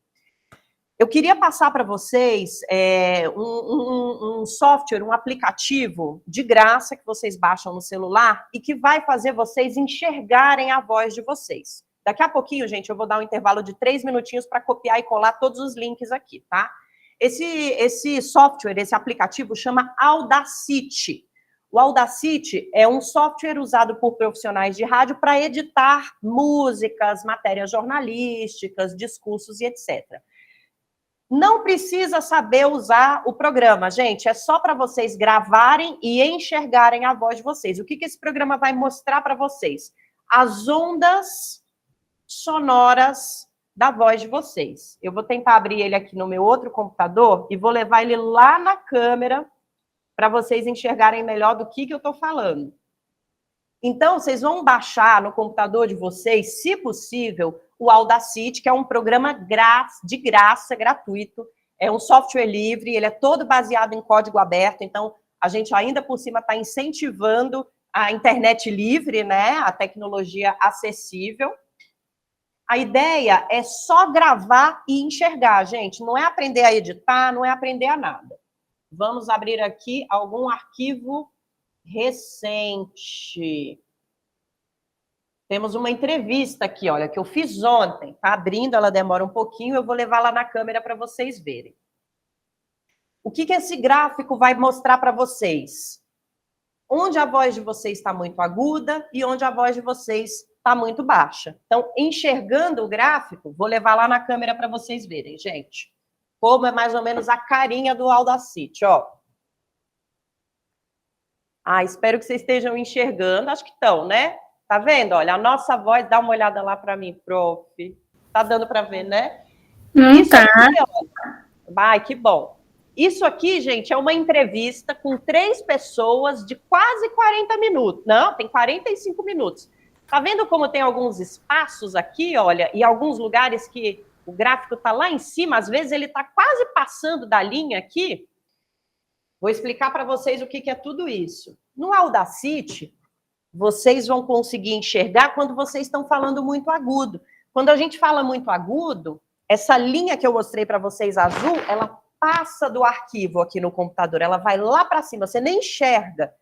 Speaker 1: Eu queria passar para vocês um software, um aplicativo de graça que vocês baixam no celular e que vai fazer vocês enxergarem a voz de vocês. Daqui a pouquinho, gente, eu vou dar um intervalo de 3 minutinhos para copiar e colar todos os links aqui, tá? Esse software, esse aplicativo chama Audacity. O Audacity é um software usado por profissionais de rádio para editar músicas, matérias jornalísticas, discursos e etc. Não precisa saber usar o programa, gente. É só para vocês gravarem e enxergarem a voz de vocês. O que esse programa vai mostrar para vocês? As ondas sonoras da voz de vocês. Eu vou tentar abrir ele aqui no meu outro computador e vou levar ele lá na câmera para vocês enxergarem melhor do que eu estou falando. Então, vocês vão baixar no computador de vocês, se possível, o Audacity, que é um programa de graça, gratuito. É um software livre, ele é todo baseado em código aberto, então a gente ainda por cima está incentivando a internet livre, né? A tecnologia acessível. A ideia é só gravar e enxergar, gente. Não é aprender a editar, não é aprender a nada. Vamos abrir aqui algum arquivo recente. Temos uma entrevista aqui, olha, que eu fiz ontem. Tá abrindo, ela demora um pouquinho, eu vou levar lá na câmera para vocês verem. O que esse gráfico vai mostrar para vocês? Onde a voz de vocês está muito aguda e onde a voz de vocês está muito baixa. Então, enxergando o gráfico, vou levar lá na câmera para vocês verem, gente. como é mais ou menos a carinha do Audacity, ó. Espero que vocês estejam enxergando, acho que estão, né? Tá vendo? Olha, a nossa voz, dá uma olhada lá para mim, prof. Tá dando para ver, né? Isso
Speaker 2: Tá.
Speaker 1: aqui, olha. Ai, que bom. Isso aqui, gente, é uma entrevista com 3 pessoas de quase 40 minutos. Não, tem 45 minutos. Tá vendo como tem alguns espaços aqui, olha, e alguns lugares que o gráfico tá lá em cima, às vezes ele tá quase passando da linha aqui. Vou explicar para vocês o que é tudo isso. No Audacity, vocês vão conseguir enxergar quando vocês estão falando muito agudo. Quando a gente fala muito agudo, essa linha que eu mostrei para vocês azul, ela passa do arquivo aqui no computador, ela vai lá para cima, você nem enxerga.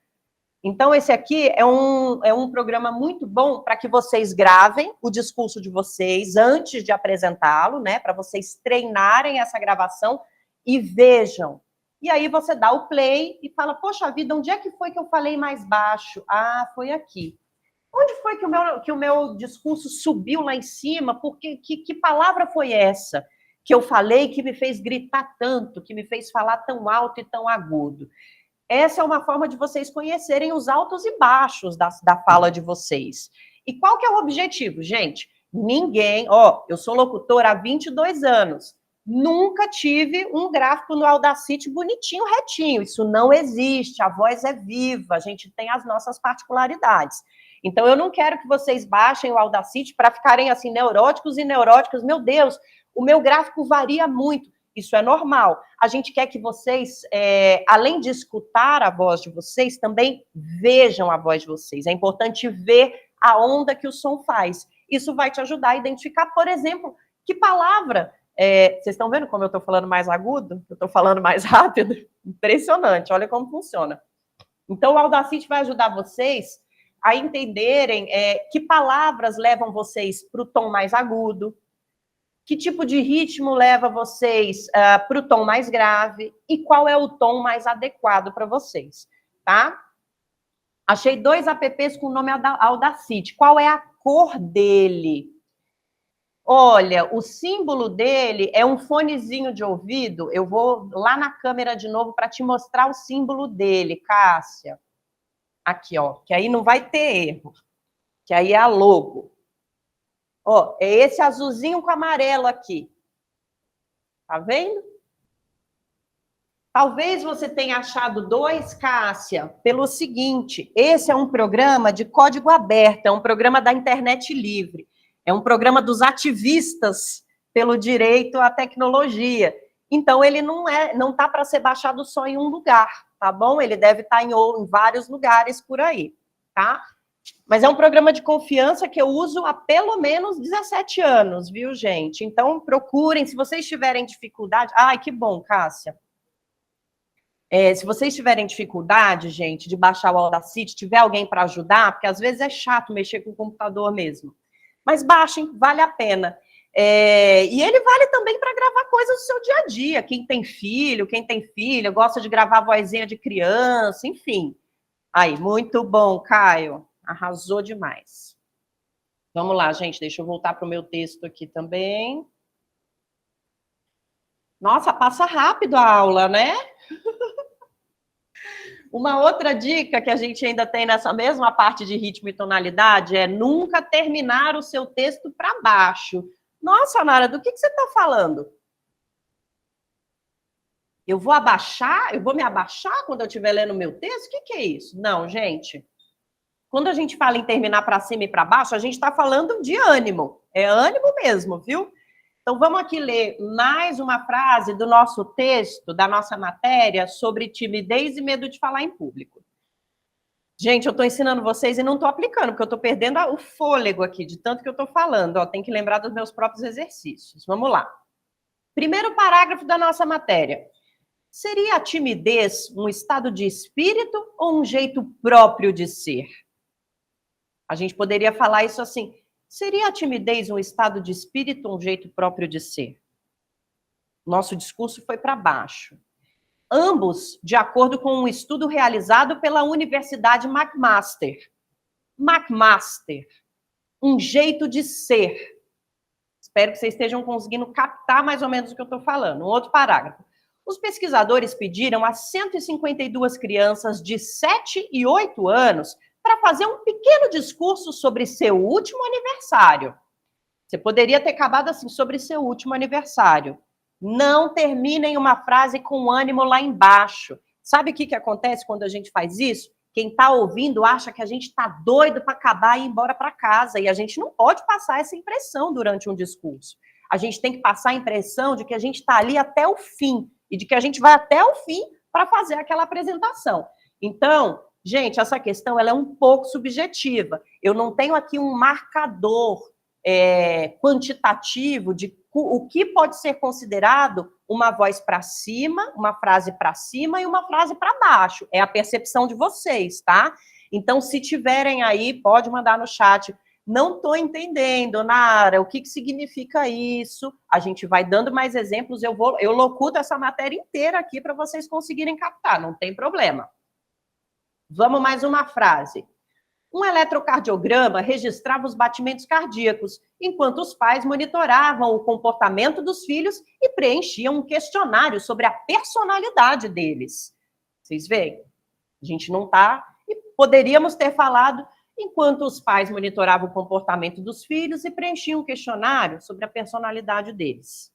Speaker 1: Então, esse aqui é um programa muito bom para que vocês gravem o discurso de vocês antes de apresentá-lo, né? Para vocês treinarem essa gravação e vejam. E aí você dá o play e fala, poxa vida, onde é que foi que eu falei mais baixo? Foi aqui. Onde foi que o meu discurso subiu lá em cima? Porque que palavra foi essa que eu falei que me fez gritar tanto, que me fez falar tão alto e tão agudo? Essa é uma forma de vocês conhecerem os altos e baixos da fala de vocês. E qual que é o objetivo, gente? Ninguém... eu sou locutora há 22 anos. Nunca tive um gráfico no Audacity bonitinho, retinho. Isso não existe. A voz é viva. A gente tem as nossas particularidades. Então, eu não quero que vocês baixem o Audacity para ficarem assim, neuróticos e neuróticos. Meu Deus, o meu gráfico varia muito. Isso é normal. A gente quer que vocês, além de escutar a voz de vocês, também vejam a voz de vocês. É importante ver a onda que o som faz. Isso vai te ajudar a identificar, por exemplo, que palavra... vocês estão vendo como eu estou falando mais agudo? Eu estou falando mais rápido? Impressionante, olha como funciona. Então, o Audacity vai ajudar vocês a entenderem que palavras levam vocês para o tom mais agudo, que tipo de ritmo leva vocês para o tom mais grave e qual é o tom mais adequado para vocês, tá? Achei 2 apps com o nome Audacity. Qual é a cor dele? Olha, o símbolo dele é um fonezinho de ouvido. Eu vou lá na câmera de novo para te mostrar o símbolo dele, Cássia. Aqui, ó, que aí não vai ter erro. Que aí é a logo. É esse azulzinho com amarelo aqui. Tá vendo? Talvez você tenha achado 2, Cássia, pelo seguinte, esse é um programa de código aberto, é um programa da internet livre, é um programa dos ativistas pelo direito à tecnologia. Então, ele não tá para ser baixado só em um lugar, tá bom? Ele deve estar em vários lugares por aí, tá? Mas é um programa de confiança que eu uso há pelo menos 17 anos, viu, gente? Então, procurem, se vocês tiverem dificuldade... Ai, que bom, Cássia. Se vocês tiverem dificuldade, gente, de baixar o Audacity, tiver alguém para ajudar, porque às vezes é chato mexer com o computador mesmo. Mas baixem, vale a pena. E ele vale também para gravar coisas do seu dia a dia. Quem tem filho, quem tem filha, gosta de gravar vozinha de criança, enfim. Aí, muito bom, Caio. Arrasou demais. Vamos lá, gente, deixa eu voltar para o meu texto aqui também. Nossa, passa rápido a aula, né? Uma outra dica que a gente ainda tem nessa mesma parte de ritmo e tonalidade é nunca terminar o seu texto para baixo. Nossa, Nara, do que você está falando? Eu vou abaixar? Eu vou me abaixar quando eu estiver lendo o meu texto? O que é isso? Não, gente. Quando a gente fala em terminar para cima e para baixo, a gente está falando de ânimo. É ânimo mesmo, viu? Então, vamos aqui ler mais uma frase do nosso texto, da nossa matéria, sobre timidez e medo de falar em público. Gente, eu estou ensinando vocês e não estou aplicando, porque eu estou perdendo o fôlego aqui, de tanto que eu estou falando. Tem que lembrar dos meus próprios exercícios. Vamos lá. Primeiro parágrafo da nossa matéria. Seria a timidez um estado de espírito ou um jeito próprio de ser? A gente poderia falar isso assim... Seria a timidez um estado de espírito, um jeito próprio de ser? Nosso discurso foi para baixo. Ambos, de acordo com um estudo realizado pela Universidade McMaster. McMaster, um jeito de ser. Espero que vocês estejam conseguindo captar mais ou menos o que eu estou falando. Um outro parágrafo. Os pesquisadores pediram a 152 crianças de 7 e 8 anos para fazer um pequeno discurso sobre seu último aniversário. Você poderia ter acabado assim, sobre seu último aniversário. Não terminem uma frase com ânimo lá embaixo. Sabe o que acontece quando a gente faz isso? Quem está ouvindo acha que a gente está doido para acabar e ir embora para casa. E a gente não pode passar essa impressão durante um discurso. A gente tem que passar a impressão de que a gente está ali até o fim. E de que a gente vai até o fim para fazer aquela apresentação. Então, gente, essa questão ela é um pouco subjetiva. Eu não tenho aqui um marcador quantitativo de o que pode ser considerado uma voz para cima, uma frase para cima e uma frase para baixo. É a percepção de vocês, tá? Então, se tiverem aí, pode mandar no chat. Não estou entendendo, Nara, o que significa isso? A gente vai dando mais exemplos, eu locuto essa matéria inteira aqui para vocês conseguirem captar, não tem problema. Vamos mais uma frase. Um eletrocardiograma registrava os batimentos cardíacos, enquanto os pais monitoravam o comportamento dos filhos e preenchiam um questionário sobre a personalidade deles. Vocês veem? A gente não está... E poderíamos ter falado, enquanto os pais monitoravam o comportamento dos filhos e preenchiam um questionário sobre a personalidade deles.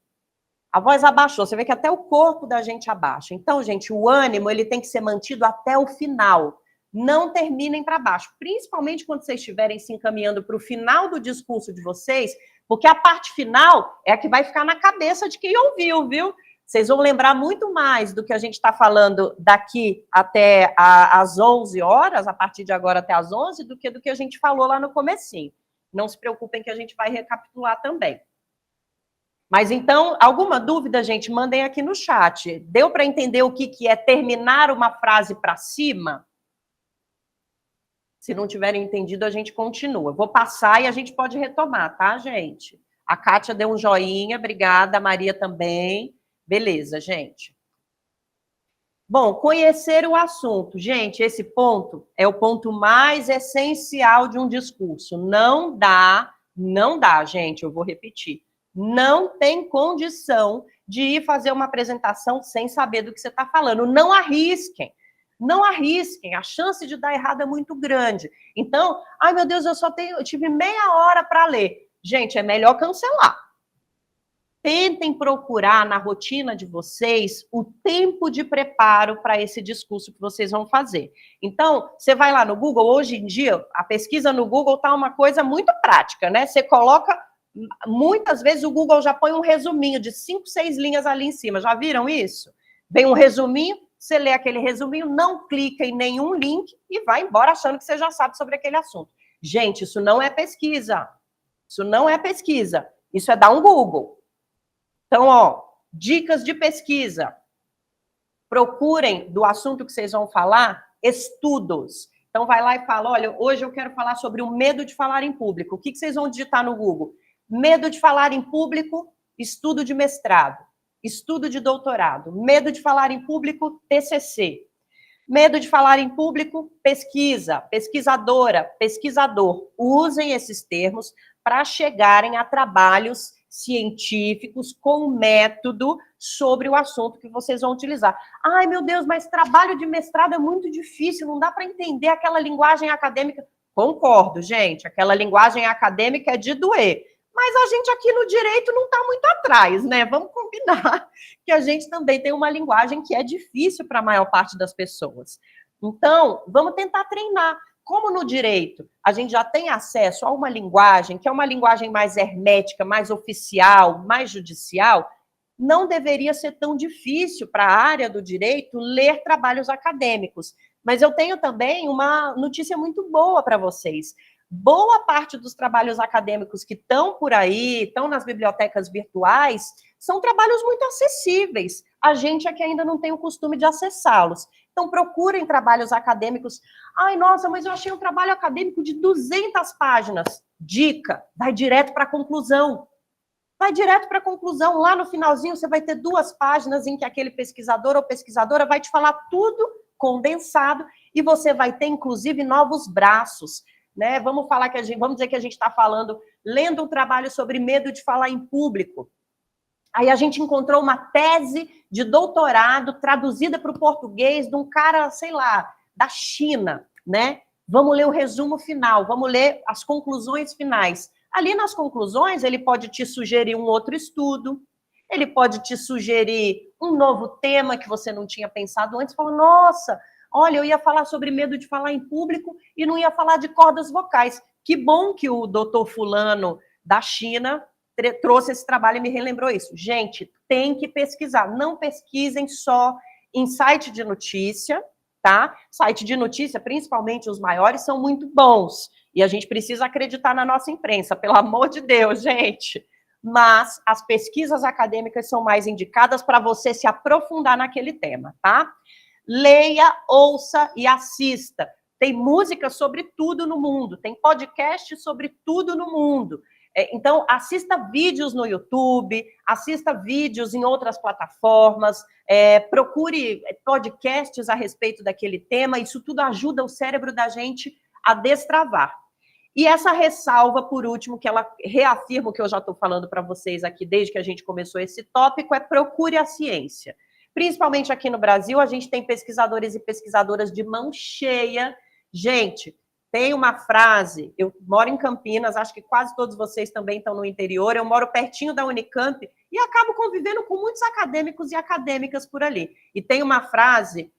Speaker 1: A voz abaixou, você vê que até o corpo da gente abaixa. Então, gente, o ânimo ele tem que ser mantido até o final. Não terminem para baixo, principalmente quando vocês estiverem se encaminhando para o final do discurso de vocês, porque a parte final é a que vai ficar na cabeça de quem ouviu, viu? Vocês vão lembrar muito mais do que a gente está falando daqui até às 11 horas, a partir de agora até às 11, do que a gente falou lá no comecinho. Não se preocupem que a gente vai recapitular também. Mas então, alguma dúvida, gente, mandem aqui no chat. Deu para entender o que é terminar uma frase para cima? Se não tiverem entendido, a gente continua. Vou passar e a gente pode retomar, tá, gente? A Kátia deu um joinha, obrigada. A Maria também. Beleza, gente. Bom, conhecer o assunto. Gente, esse ponto é o ponto mais essencial de um discurso. Não dá, gente, eu vou repetir. Não tem condição de ir fazer uma apresentação sem saber do que você está falando. Não arrisquem. Não arrisquem, a chance de dar errado é muito grande. Então, ai meu Deus, eu tive meia hora para ler. Gente, é melhor cancelar. Tentem procurar na rotina de vocês o tempo de preparo para esse discurso que vocês vão fazer. Então, você vai lá no Google, hoje em dia, a pesquisa no Google está uma coisa muito prática, né? Você coloca, muitas vezes o Google já põe um resuminho de 5, 6 linhas ali em cima. Já viram isso? Vem um resuminho, você lê aquele resuminho, não clica em nenhum link e vai embora achando que você já sabe sobre aquele assunto. Gente, isso não é pesquisa. Isso não é pesquisa. Isso é dar um Google. Então, ó, dicas de pesquisa. Procurem do assunto que vocês vão falar, estudos. Então, vai lá e fala, olha, hoje eu quero falar sobre o medo de falar em público. O que vocês vão digitar no Google? Medo de falar em público, estudo de mestrado. Estudo de doutorado, medo de falar em público, TCC. Medo de falar em público, pesquisa, pesquisadora, pesquisador. Usem esses termos para chegarem a trabalhos científicos com método sobre o assunto que vocês vão utilizar. Ai, meu Deus, mas trabalho de mestrado é muito difícil, não dá para entender aquela linguagem acadêmica. Concordo, gente, aquela linguagem acadêmica é de doer. Mas a gente aqui no direito não está muito atrás, né? Vamos combinar que a gente também tem uma linguagem que é difícil para a maior parte das pessoas. Então, vamos tentar treinar. Como no direito a gente já tem acesso a uma linguagem que é uma linguagem mais hermética, mais oficial, mais judicial, não deveria ser tão difícil para a área do direito ler trabalhos acadêmicos. Mas eu tenho também uma notícia muito boa para vocês. Boa parte dos trabalhos acadêmicos que estão por aí, estão nas bibliotecas virtuais, são trabalhos muito acessíveis. A gente aqui ainda não tem o costume de acessá-los. Então, procurem trabalhos acadêmicos. Ai, nossa, mas eu achei um trabalho acadêmico de 200 páginas. Dica, vai direto para a conclusão. Vai direto para a conclusão. Lá no finalzinho, você vai ter 2 páginas em que aquele pesquisador ou pesquisadora vai te falar tudo condensado e você vai ter, inclusive, novos braços. né? Vamos dizer que a gente está falando, lendo um trabalho sobre medo de falar em público. Aí a gente encontrou uma tese de doutorado traduzida para o português de um cara, sei lá, da China, né? Vamos ler o resumo final, vamos ler as conclusões finais. Ali nas conclusões, ele pode te sugerir um outro estudo, ele pode te sugerir um novo tema que você não tinha pensado antes. Fala, nossa, olha, eu ia falar sobre medo de falar em público e não ia falar de cordas vocais. Que bom que o doutor fulano da China trouxe esse trabalho e me relembrou isso. Gente, tem que pesquisar. Não pesquisem só em site de notícia, tá? Site de notícia, principalmente os maiores, são muito bons. E a gente precisa acreditar na nossa imprensa, pelo amor de Deus, gente. Mas as pesquisas acadêmicas são mais indicadas para você se aprofundar naquele tema, tá? Leia, ouça e assista. Tem música sobre tudo no mundo, tem podcast sobre tudo no mundo. Então, assista vídeos no YouTube, assista vídeos em outras plataformas, procure podcasts a respeito daquele tema, isso tudo ajuda o cérebro da gente a destravar. E essa ressalva, por último, que ela reafirma o que eu já estou falando para vocês aqui desde que a gente começou esse tópico, é procure a ciência. Principalmente aqui no Brasil, a gente tem pesquisadores e pesquisadoras de mão cheia. Gente, tem uma frase, eu moro em Campinas, acho que quase todos vocês também estão no interior, eu moro pertinho da Unicamp e acabo convivendo com muitos acadêmicos e acadêmicas por ali. E tem uma frase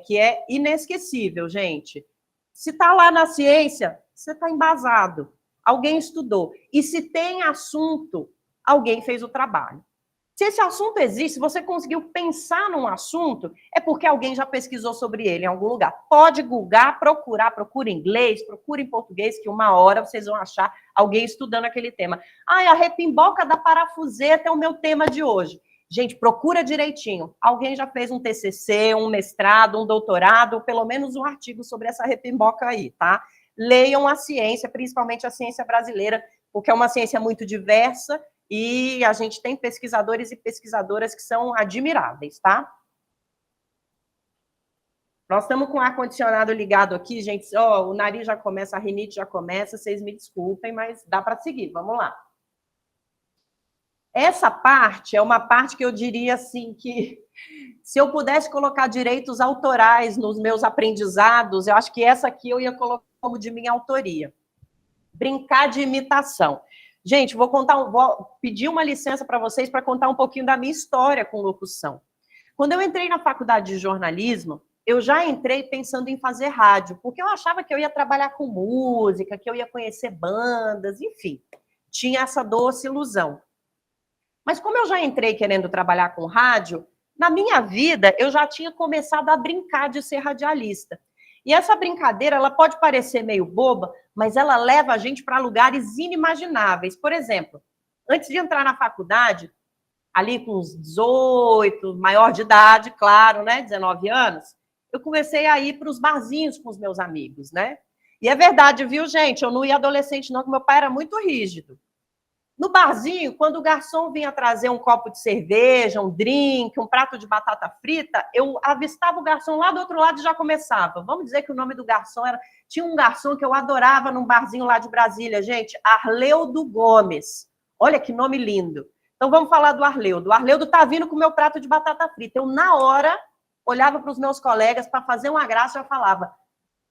Speaker 1: que é inesquecível, gente. Se está lá na ciência, você está embasado. Alguém estudou. E se tem assunto, alguém fez o trabalho. Se esse assunto existe, se você conseguiu pensar num assunto, é porque alguém já pesquisou sobre ele em algum lugar. Pode googar, procure em inglês, procure em português, que uma hora vocês vão achar alguém estudando aquele tema. A repimboca da parafuseta é o meu tema de hoje. Gente, procura direitinho. Alguém já fez um TCC, um mestrado, um doutorado, ou pelo menos um artigo sobre essa repimboca aí, tá? Leiam a ciência, principalmente a ciência brasileira, porque é uma ciência muito diversa, e a gente tem pesquisadores e pesquisadoras que são admiráveis, tá? Nós estamos com o ar-condicionado ligado aqui, gente. O nariz já começa, a rinite já começa, vocês me desculpem, mas dá para seguir, vamos lá. Essa parte é uma parte que eu diria assim que se eu pudesse colocar direitos autorais nos meus aprendizados, eu acho que essa aqui eu ia colocar como de minha autoria. Brincar de imitação. Gente, vou pedir uma licença para vocês para contar um pouquinho da minha história com locução. Quando eu entrei na faculdade de jornalismo, eu já entrei pensando em fazer rádio, porque eu achava que eu ia trabalhar com música, que eu ia conhecer bandas, enfim. Tinha essa doce ilusão. Mas como eu já entrei querendo trabalhar com rádio, na minha vida eu já tinha começado a brincar de ser radialista. E essa brincadeira, ela pode parecer meio boba, mas ela leva a gente para lugares inimagináveis. Por exemplo, antes de entrar na faculdade, ali com uns 18, maior de idade, claro, né, 19 anos, eu comecei a ir para os barzinhos com os meus amigos, né? E é verdade, viu, gente? Eu não ia adolescente não, porque meu pai era muito rígido. No barzinho, quando o garçom vinha trazer um copo de cerveja, um drink, um prato de batata frita, eu avistava o garçom lá do outro lado e já começava. Vamos dizer que o nome do garçom era... Tinha um garçom que eu adorava num barzinho lá de Brasília, gente, Arleudo Gomes. Olha que nome lindo. Então vamos falar do Arleudo. O Arleudo tá vindo com o meu prato de batata frita. Eu, na hora, olhava para os meus colegas para fazer uma graça e já falava: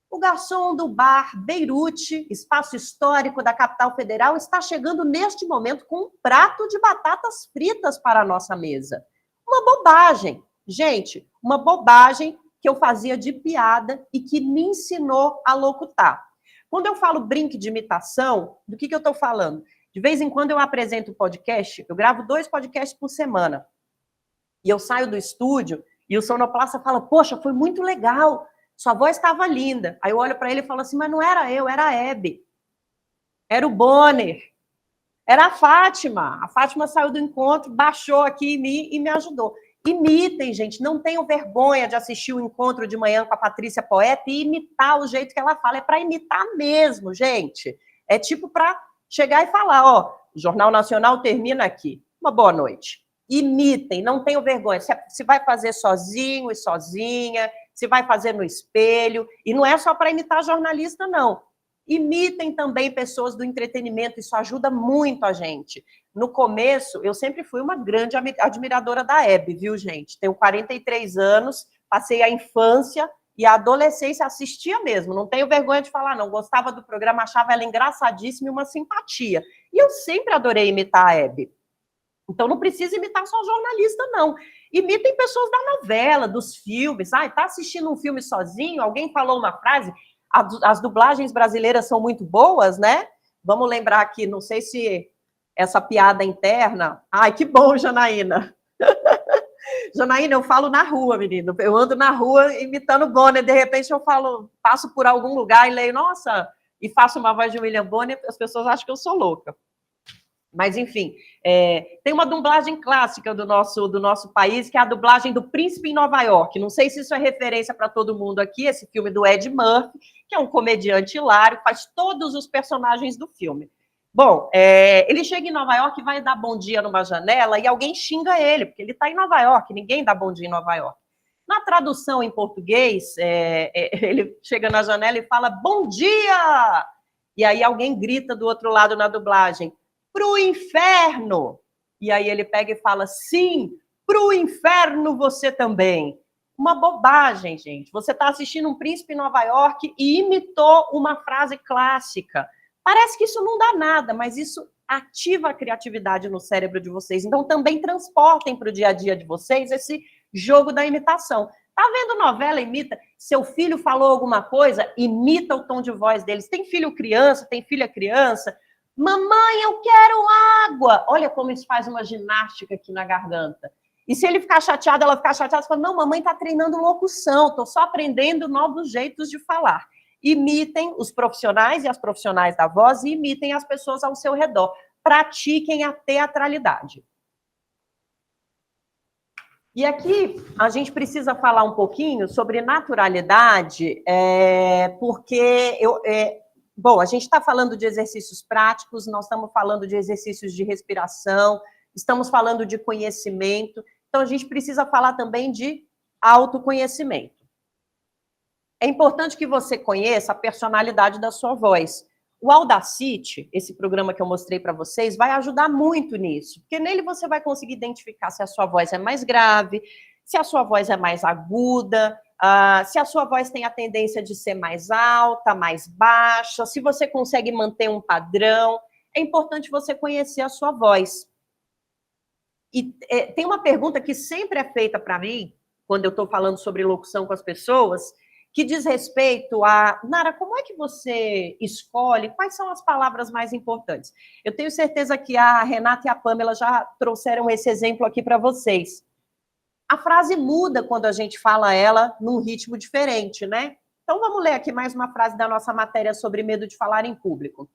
Speaker 1: o garçom do bar Beirute, espaço histórico da capital federal, está chegando neste momento com um prato de batatas fritas para a nossa mesa. Uma bobagem. Gente, uma bobagem que eu fazia de piada e que me ensinou a locutar. Quando eu falo brinque de imitação, do que eu estou falando? De vez em quando eu apresento podcast, eu gravo 2 podcasts por semana. E eu saio do estúdio e o sonoplasta fala: poxa, foi muito legal. Sua voz estava linda. Aí eu olho para ele e falo assim: mas não era eu, era a Hebe. Era o Bonner. Era a Fátima. A Fátima saiu do encontro, baixou aqui em mim e me ajudou. Imitem, gente. Não tenham vergonha de assistir o encontro de manhã com a Patrícia Poeta e imitar o jeito que ela fala. É para imitar mesmo, gente. É tipo para chegar e falar: ó, o Jornal Nacional termina aqui. Uma boa noite. Imitem, não tenham vergonha. Se vai fazer sozinho e sozinha, se vai fazer no espelho, e não é só para imitar jornalista, não. Imitem também pessoas do entretenimento, isso ajuda muito a gente. No começo, eu sempre fui uma grande admiradora da Hebe, viu, gente? Tenho 43 anos, passei a infância e a adolescência, assistia mesmo, não tenho vergonha de falar, não. Gostava do programa, achava ela engraçadíssima e uma simpatia. E eu sempre adorei imitar a Hebe. Então não precisa imitar só jornalista, não. Imitem pessoas da novela, dos filmes. Ah, tá assistindo um filme sozinho, alguém falou uma frase. As dublagens brasileiras são muito boas, né? Vamos lembrar aqui, não sei se essa piada interna. Ai, que bom, Janaína. Janaína, eu falo na rua, menino. Eu ando na rua imitando Bonner, de repente eu falo, passo por algum lugar e leio, nossa, e faço uma voz de William Bonner, as pessoas acham que eu sou louca. Mas, enfim, tem uma dublagem clássica do nosso país, que é a dublagem do Príncipe em Nova York. Não sei se isso é referência para todo mundo aqui, esse filme do Ed Murphy, que é um comediante hilário, faz todos os personagens do filme. Bom, ele chega em Nova York e vai dar bom dia numa janela e alguém xinga ele, porque ele está em Nova York, ninguém dá bom dia em Nova York. Na tradução em português, ele chega na janela e fala, bom dia! E aí alguém grita do outro lado na dublagem, pro inferno! E aí ele pega e fala, sim, pro inferno você também. Uma bobagem, gente. Você está assistindo Um Príncipe em Nova York e imitou uma frase clássica. Parece que isso não dá nada, mas isso ativa a criatividade no cérebro de vocês. Então, também transportem para o dia a dia de vocês esse jogo da imitação. Tá vendo novela, imita? Seu filho falou alguma coisa, imita o tom de voz deles. Tem filho criança, tem filha criança. Mamãe, eu quero água. Olha como isso faz uma ginástica aqui na garganta. E se ele ficar chateado, ela ficar chateada, você fala, não, mamãe está treinando locução, estou só aprendendo novos jeitos de falar. Imitem os profissionais e as profissionais da voz e imitem as pessoas ao seu redor. Pratiquem a teatralidade. E aqui a gente precisa falar um pouquinho sobre naturalidade, porque bom, a gente está falando de exercícios práticos, nós estamos falando de exercícios de respiração, estamos falando de conhecimento, então a gente precisa falar também de autoconhecimento. É importante que você conheça a personalidade da sua voz. O Audacity, esse programa que eu mostrei para vocês, vai ajudar muito nisso, porque nele você vai conseguir identificar se a sua voz é mais grave, se a sua voz é mais aguda, se a sua voz tem a tendência de ser mais alta, mais baixa, se você consegue manter um padrão. É importante você conhecer a sua voz. E tem uma pergunta que sempre é feita para mim, quando eu estou falando sobre locução com as pessoas, que diz respeito a, Nara, como é que você escolhe, quais são as palavras mais importantes? Eu tenho certeza que a Renata e a Pamela já trouxeram esse exemplo aqui para vocês. A frase muda quando a gente fala ela num ritmo diferente, né? Então vamos ler aqui mais uma frase da nossa matéria sobre medo de falar em público.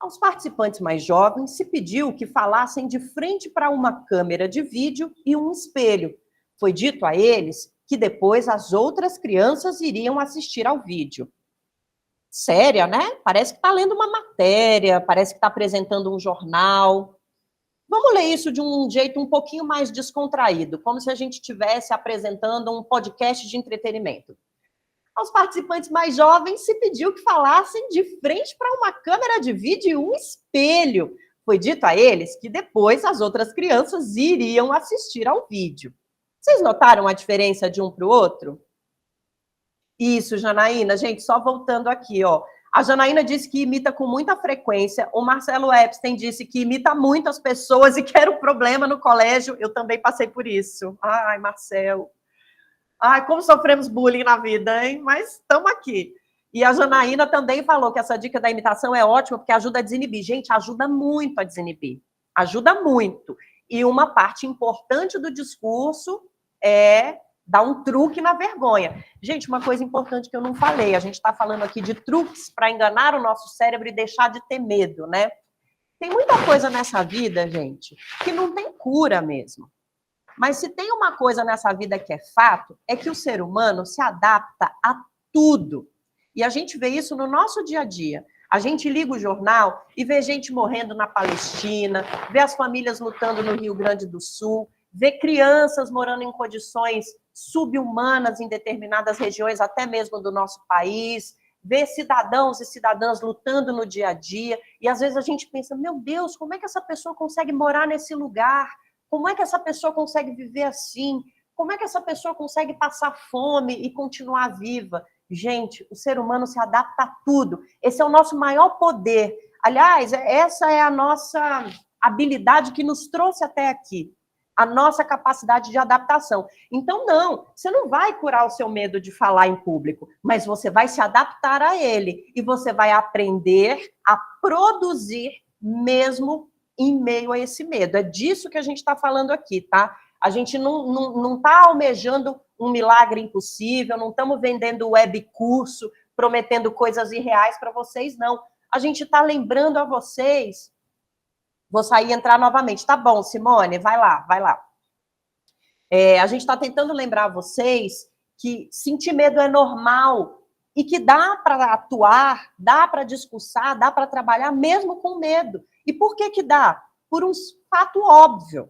Speaker 1: Aos participantes mais jovens se pediu que falassem de frente para uma câmera de vídeo e um espelho. Foi dito a eles que depois as outras crianças iriam assistir ao vídeo. Séria, né? Parece que está lendo uma matéria, parece que está apresentando um jornal. Vamos ler isso de um jeito um pouquinho mais descontraído, como se a gente estivesse apresentando um podcast de entretenimento. Aos participantes mais jovens se pediu que falassem de frente para uma câmera de vídeo e um espelho. Foi dito a eles que depois as outras crianças iriam assistir ao vídeo. Vocês notaram a diferença de um para o outro? Isso, Janaína. Gente, só voltando aqui, ó. A Janaína disse que imita com muita frequência. O Marcelo Epstein disse que imita muito as pessoas e que era um problema no colégio. Eu também passei por isso. Ai, Marcelo. Ai, como sofremos bullying na vida, hein? Mas estamos aqui. E a Janaína também falou que essa dica da imitação é ótima porque ajuda a desinibir. Gente, ajuda muito a desinibir. Ajuda muito. E uma parte importante do discurso é dar um truque na vergonha. Gente, uma coisa importante que eu não falei, a gente está falando aqui de truques para enganar o nosso cérebro e deixar de ter medo, né? Tem muita coisa nessa vida, gente, que não tem cura mesmo. Mas se tem uma coisa nessa vida que é fato, é que o ser humano se adapta a tudo. E a gente vê isso no nosso dia a dia. A gente liga o jornal e vê gente morrendo na Palestina, vê as famílias lutando no Rio Grande do Sul, vê crianças morando em condições subhumanas em determinadas regiões, até mesmo do nosso país, ver cidadãos e cidadãs lutando no dia a dia, e às vezes a gente pensa, meu Deus, como é que essa pessoa consegue morar nesse lugar? Como é que essa pessoa consegue viver assim? Como é que essa pessoa consegue passar fome e continuar viva? Gente, o ser humano se adapta a tudo. Esse é o nosso maior poder. Aliás, essa é a nossa habilidade que nos trouxe até aqui. A nossa capacidade de adaptação. Então, não, você não vai curar o seu medo de falar em público, mas você vai se adaptar a ele e você vai aprender a produzir mesmo em meio a esse medo. É disso que a gente está falando aqui, tá? A gente não está almejando um milagre impossível, não estamos vendendo web curso, prometendo coisas irreais para vocês, não. A gente está lembrando a vocês. Vou sair e entrar novamente. Tá bom, Simone, vai lá, vai lá. A gente está tentando lembrar a vocês que sentir medo é normal e que dá para atuar, dá para discursar, dá para trabalhar mesmo com medo. E por que que dá? Por um fato óbvio.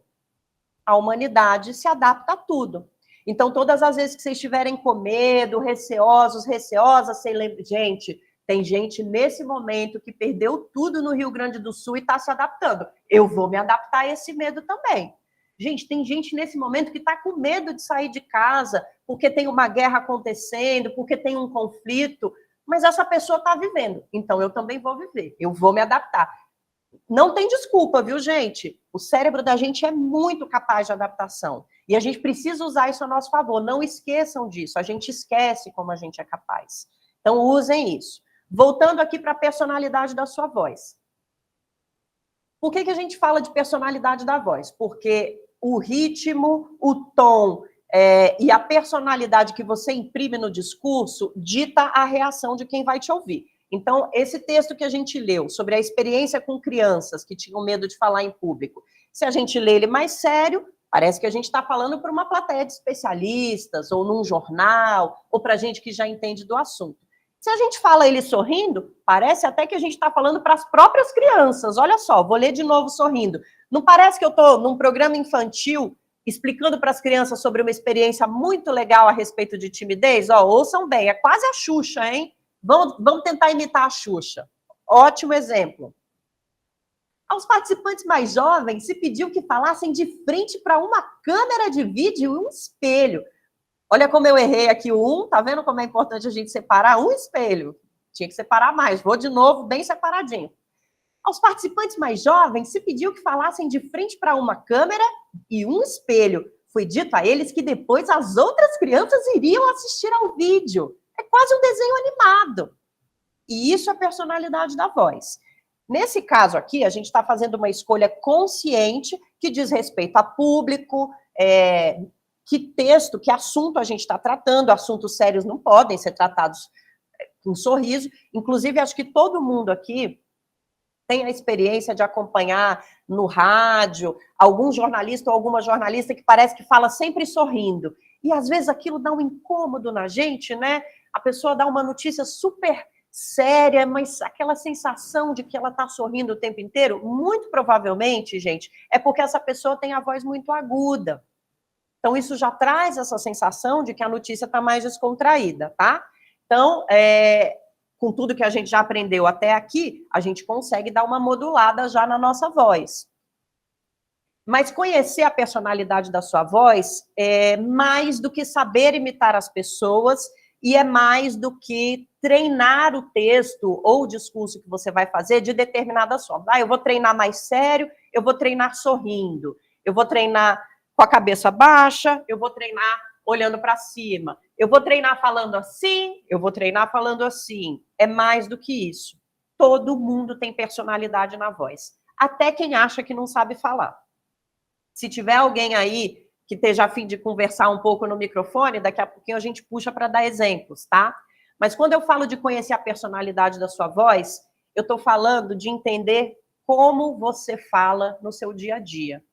Speaker 1: A humanidade se adapta a tudo. Então, todas as vezes que vocês estiverem com medo, receosos, receosas, gente, tem gente nesse momento que perdeu tudo no Rio Grande do Sul e está se adaptando. Eu vou me adaptar a esse medo também. Gente, tem gente nesse momento que está com medo de sair de casa, porque tem uma guerra acontecendo, porque tem um conflito, mas essa pessoa está vivendo. Então, eu também vou viver, eu vou me adaptar. Não tem desculpa, viu, gente? O cérebro da gente é muito capaz de adaptação. E a gente precisa usar isso a nosso favor. Não esqueçam disso. A gente esquece como a gente é capaz. Então, usem isso. Voltando aqui para a personalidade da sua voz. Por que a gente fala de personalidade da voz? Porque o ritmo, o tom e a personalidade que você imprime no discurso dita a reação de quem vai te ouvir. Então, esse texto que a gente leu sobre a experiência com crianças que tinham medo de falar em público, se a gente lê ele mais sério, parece que a gente está falando para uma plateia de especialistas, ou num jornal, ou para gente que já entende do assunto. Se a gente fala ele sorrindo, parece até que a gente está falando para as próprias crianças. Olha só, vou ler de novo sorrindo. Não parece que eu estou num programa infantil explicando para as crianças sobre uma experiência muito legal a respeito de timidez? Ó, ouçam bem, é quase a Xuxa, hein? Vamos tentar imitar a Xuxa. Ótimo exemplo. Aos participantes mais jovens, se pediu que falassem de frente para uma câmera de vídeo e um espelho. Olha como eu errei aqui o tá vendo como é importante a gente separar um espelho? Tinha que separar mais. Vou de novo, bem separadinho. Aos participantes mais jovens, se pediu que falassem de frente para uma câmera e um espelho. Foi dito a eles que depois as outras crianças iriam assistir ao vídeo. É quase um desenho animado. E isso é a personalidade da voz. Nesse caso aqui, a gente está fazendo uma escolha consciente que diz respeito a público, que texto, que assunto a gente está tratando. Assuntos sérios não podem ser tratados com sorriso. Inclusive, acho que todo mundo aqui tem a experiência de acompanhar no rádio algum jornalista ou alguma jornalista que parece que fala sempre sorrindo. E, às vezes, aquilo dá um incômodo na gente, né? A pessoa dá uma notícia super séria, mas aquela sensação de que ela está sorrindo o tempo inteiro, muito provavelmente, gente, é porque essa pessoa tem a voz muito aguda. Então, isso já traz essa sensação de que a notícia está mais descontraída, tá? Então, com tudo que a gente já aprendeu até aqui, a gente consegue dar uma modulada já na nossa voz. Mas conhecer a personalidade da sua voz é mais do que saber imitar as pessoas e é mais do que treinar o texto ou o discurso que você vai fazer de determinada forma. Eu vou treinar mais sério, eu vou treinar sorrindo, eu vou treinar com a cabeça baixa, eu vou treinar olhando para cima, eu vou treinar falando assim, eu vou treinar falando assim. É mais do que isso. Todo mundo tem personalidade na voz. Até quem acha que não sabe falar. Se tiver alguém aí que esteja a fim de conversar um pouco no microfone, daqui a pouquinho a gente puxa para dar exemplos, tá? Mas quando eu falo de conhecer a personalidade da sua voz, eu estou falando de entender como você fala no seu dia a dia.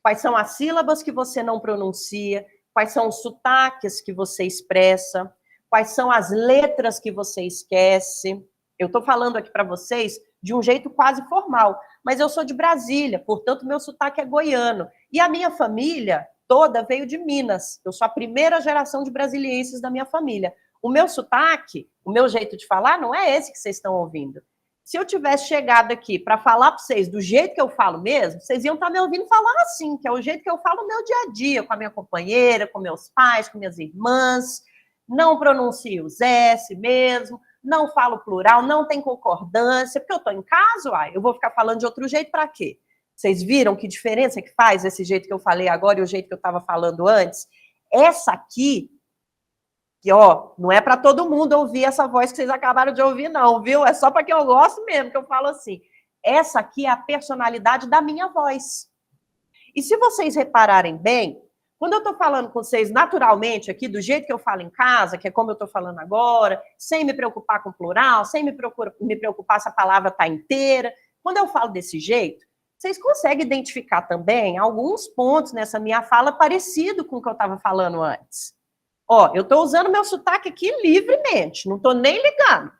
Speaker 1: Quais são as sílabas que você não pronuncia, quais são os sotaques que você expressa, quais são as letras que você esquece. Eu estou falando aqui para vocês de um jeito quase formal, mas eu sou de Brasília, portanto, meu sotaque é goiano. E a minha família toda veio de Minas. Eu sou a primeira geração de brasilienses da minha família. o meu sotaque, o meu jeito de falar, não é esse que vocês estão ouvindo. Se eu tivesse chegado aqui para falar para vocês do jeito que eu falo mesmo, vocês iam estar me ouvindo falar assim, que é o jeito que eu falo no meu dia a dia, com a minha companheira, com meus pais, com minhas irmãs. Não pronuncio os S mesmo, não falo plural, não tem concordância, porque eu estou em casa, eu vou ficar falando de outro jeito para quê? Vocês viram que diferença que faz esse jeito que eu falei agora e o jeito que eu estava falando antes? Essa aqui, que, não é para todo mundo ouvir essa voz que vocês acabaram de ouvir, não, viu? É só para quem eu gosto mesmo, que eu falo assim. Essa aqui é a personalidade da minha voz. E se vocês repararem bem, quando eu estou falando com vocês naturalmente aqui, do jeito que eu falo em casa, que é como eu estou falando agora, sem me preocupar com plural, sem me preocupar se a palavra está inteira, quando eu falo desse jeito, vocês conseguem identificar também alguns pontos nessa minha fala parecido com o que eu estava falando antes. Eu estou usando meu sotaque aqui livremente, não estou nem ligando.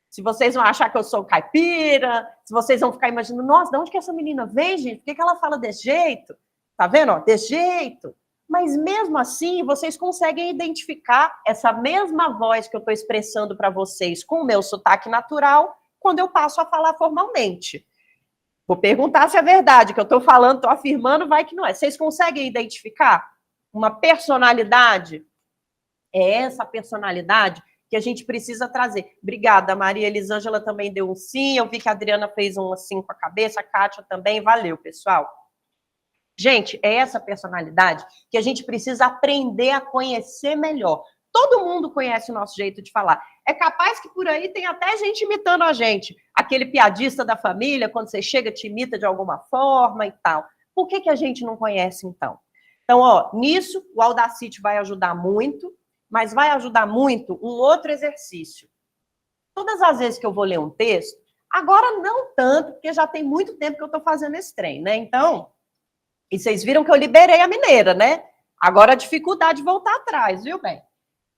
Speaker 1: Se vocês vão achar que eu sou caipira, se vocês vão ficar imaginando, nossa, de onde que essa menina vem, gente? Por que ela fala desse jeito? Tá vendo? Desse jeito. Mas mesmo assim, vocês conseguem identificar essa mesma voz que eu estou expressando para vocês com o meu sotaque natural quando eu passo a falar formalmente. Vou perguntar se é verdade, que eu estou falando, estou afirmando, vai que não é. Vocês conseguem identificar uma personalidade? É essa personalidade que a gente precisa trazer. Obrigada, Maria Elisângela também deu um sim, eu vi que a Adriana fez um assim com a cabeça, a Kátia também, valeu, pessoal. Gente, é essa personalidade que a gente precisa aprender a conhecer melhor. Todo mundo conhece o nosso jeito de falar. É capaz que por aí tem até gente imitando a gente. Aquele piadista da família, quando você chega, te imita de alguma forma e tal. Por que a gente não conhece, então? Então, nisso, o Audacity vai ajudar muito, mas vai ajudar muito um outro exercício. Todas as vezes que eu vou ler um texto, agora não tanto, porque já tem muito tempo que eu estou fazendo esse trem, né? Então, e vocês viram que eu liberei a mineira, né? Agora a dificuldade de voltar atrás, viu, bem?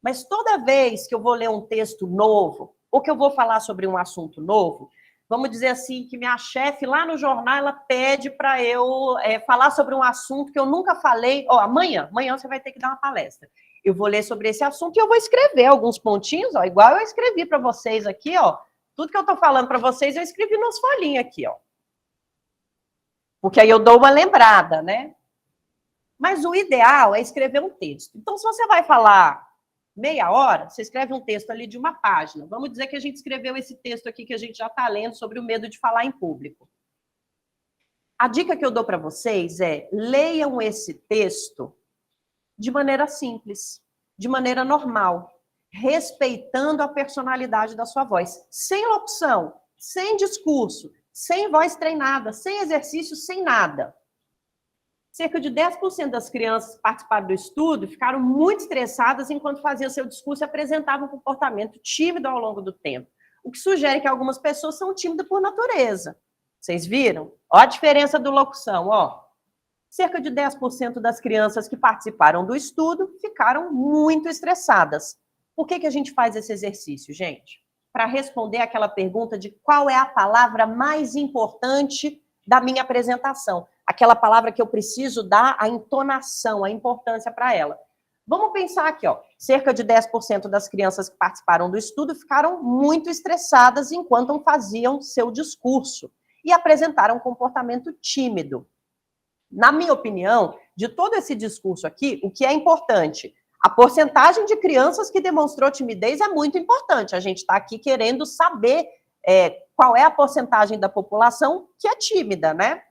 Speaker 1: Mas toda vez que eu vou ler um texto novo, ou que eu vou falar sobre um assunto novo, vamos dizer assim, que minha chefe lá no jornal, ela pede para eu falar sobre um assunto que eu nunca falei. Amanhã você vai ter que dar uma palestra. Eu vou ler sobre esse assunto e eu vou escrever alguns pontinhos, igual eu escrevi para vocês aqui, tudo que eu estou falando para vocês, eu escrevi nas folhinhas aqui, Porque aí eu dou uma lembrada, né? Mas o ideal é escrever um texto. Então, se você vai falar meia hora, você escreve um texto ali de uma página. Vamos dizer que a gente escreveu esse texto aqui que a gente já está lendo sobre o medo de falar em público. A dica que eu dou para vocês é: leiam esse texto de maneira simples, de maneira normal, respeitando a personalidade da sua voz, sem locução, sem discurso, sem voz treinada, sem exercício, sem nada. Cerca de 10% das crianças que participaram do estudo ficaram muito estressadas enquanto faziam seu discurso e apresentavam um comportamento tímido ao longo do tempo, o que sugere que algumas pessoas são tímidas por natureza. Vocês viram? A diferença do locução, Cerca de 10% das crianças que participaram do estudo ficaram muito estressadas. Por que a gente faz esse exercício, gente? Para responder aquela pergunta de qual é a palavra mais importante da minha apresentação. Aquela palavra que eu preciso dar a entonação, a importância para ela. Vamos pensar aqui, cerca de 10% das crianças que participaram do estudo ficaram muito estressadas enquanto faziam seu discurso e apresentaram um comportamento tímido. Na minha opinião, de todo esse discurso aqui, o que é importante? A porcentagem de crianças que demonstrou timidez é muito importante. A gente está aqui querendo saber qual é a porcentagem da população que é tímida, né?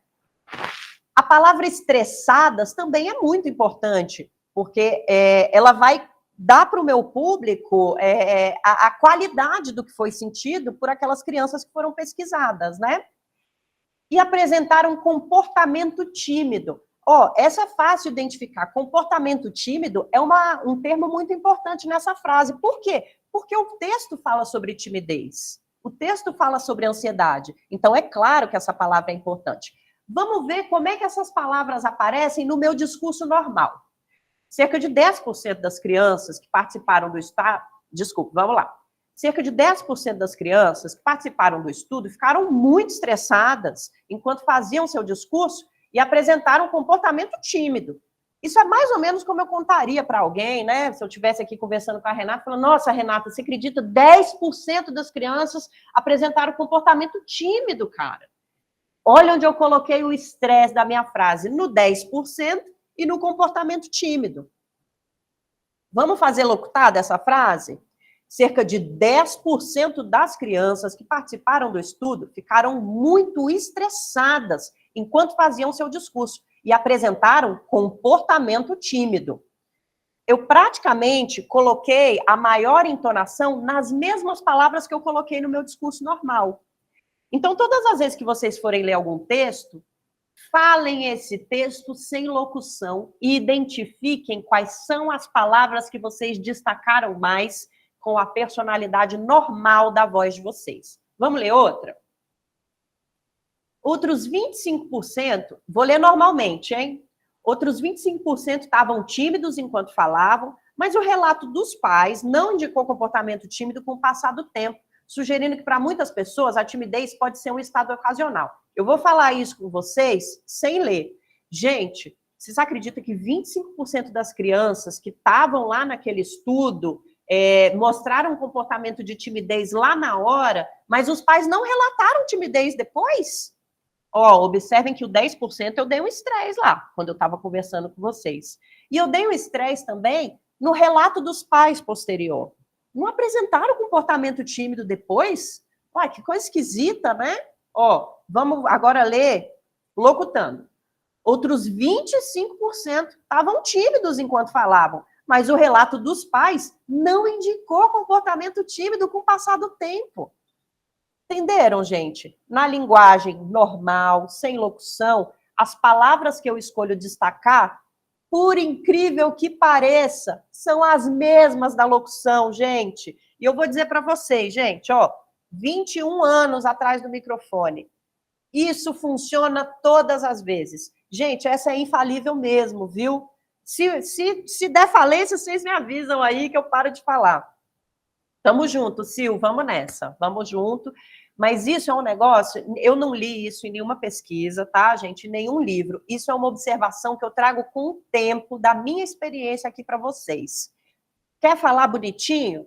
Speaker 1: A palavra estressadas também é muito importante, porque ela vai dar para o meu público a qualidade do que foi sentido por aquelas crianças que foram pesquisadas, né? E apresentar um comportamento tímido. Essa é fácil de identificar. Comportamento tímido é um termo muito importante nessa frase. Por quê? Porque o texto fala sobre timidez. O texto fala sobre ansiedade. Então, é claro que essa palavra é importante. Vamos ver como é que essas palavras aparecem no meu discurso normal. Cerca de 10% das crianças que participaram do estudo... Desculpa, vamos lá. Cerca de 10% das crianças que participaram do estudo ficaram muito estressadas enquanto faziam seu discurso e apresentaram um comportamento tímido. Isso é mais ou menos como eu contaria para alguém, né? Se eu estivesse aqui conversando com a Renata, falando, nossa, Renata, você acredita? 10% das crianças apresentaram comportamento tímido, cara. Olha onde eu coloquei o estresse da minha frase, no 10% e no comportamento tímido. Vamos fazer locutar dessa frase? Cerca de 10% das crianças que participaram do estudo ficaram muito estressadas enquanto faziam seu discurso e apresentaram comportamento tímido. Eu praticamente coloquei a maior entonação nas mesmas palavras que eu coloquei no meu discurso normal. Então, todas as vezes que vocês forem ler algum texto, falem esse texto sem locução e identifiquem quais são as palavras que vocês destacaram mais com a personalidade normal da voz de vocês. Vamos ler outra? Outros 25%, vou ler normalmente, hein? Outros 25% estavam tímidos enquanto falavam, mas o relato dos pais não indicou comportamento tímido com o passar do tempo, sugerindo que para muitas pessoas a timidez pode ser um estado ocasional. Eu vou falar isso com vocês sem ler. Gente, vocês acreditam que 25% das crianças que estavam lá naquele estudo mostraram um comportamento de timidez lá na hora, mas os pais não relataram timidez depois? Ó, observem que o 10% eu dei um estresse lá, quando eu estava conversando com vocês. E eu dei um estresse também no relato dos pais posterior. Não apresentaram comportamento tímido depois? Uai, que coisa esquisita, né? Ó, vamos agora ler locutando. Outros 25% estavam tímidos enquanto falavam, mas o relato dos pais não indicou comportamento tímido com o passar do tempo. Entenderam, gente? Na linguagem normal, sem locução, as palavras que eu escolho destacar, por incrível que pareça, são as mesmas da locução, gente. E eu vou dizer para vocês, gente, ó, 21 anos atrás do microfone. Isso funciona todas as vezes. Gente, essa é infalível mesmo, viu? Se der falência, vocês me avisam aí que eu paro de falar. Tamo junto, Sil, vamos nessa. Vamos junto. Mas isso é um negócio, eu não li isso em nenhuma pesquisa, tá, gente? Em nenhum livro. Isso é uma observação que eu trago com o tempo da minha experiência aqui para vocês. Quer falar bonitinho?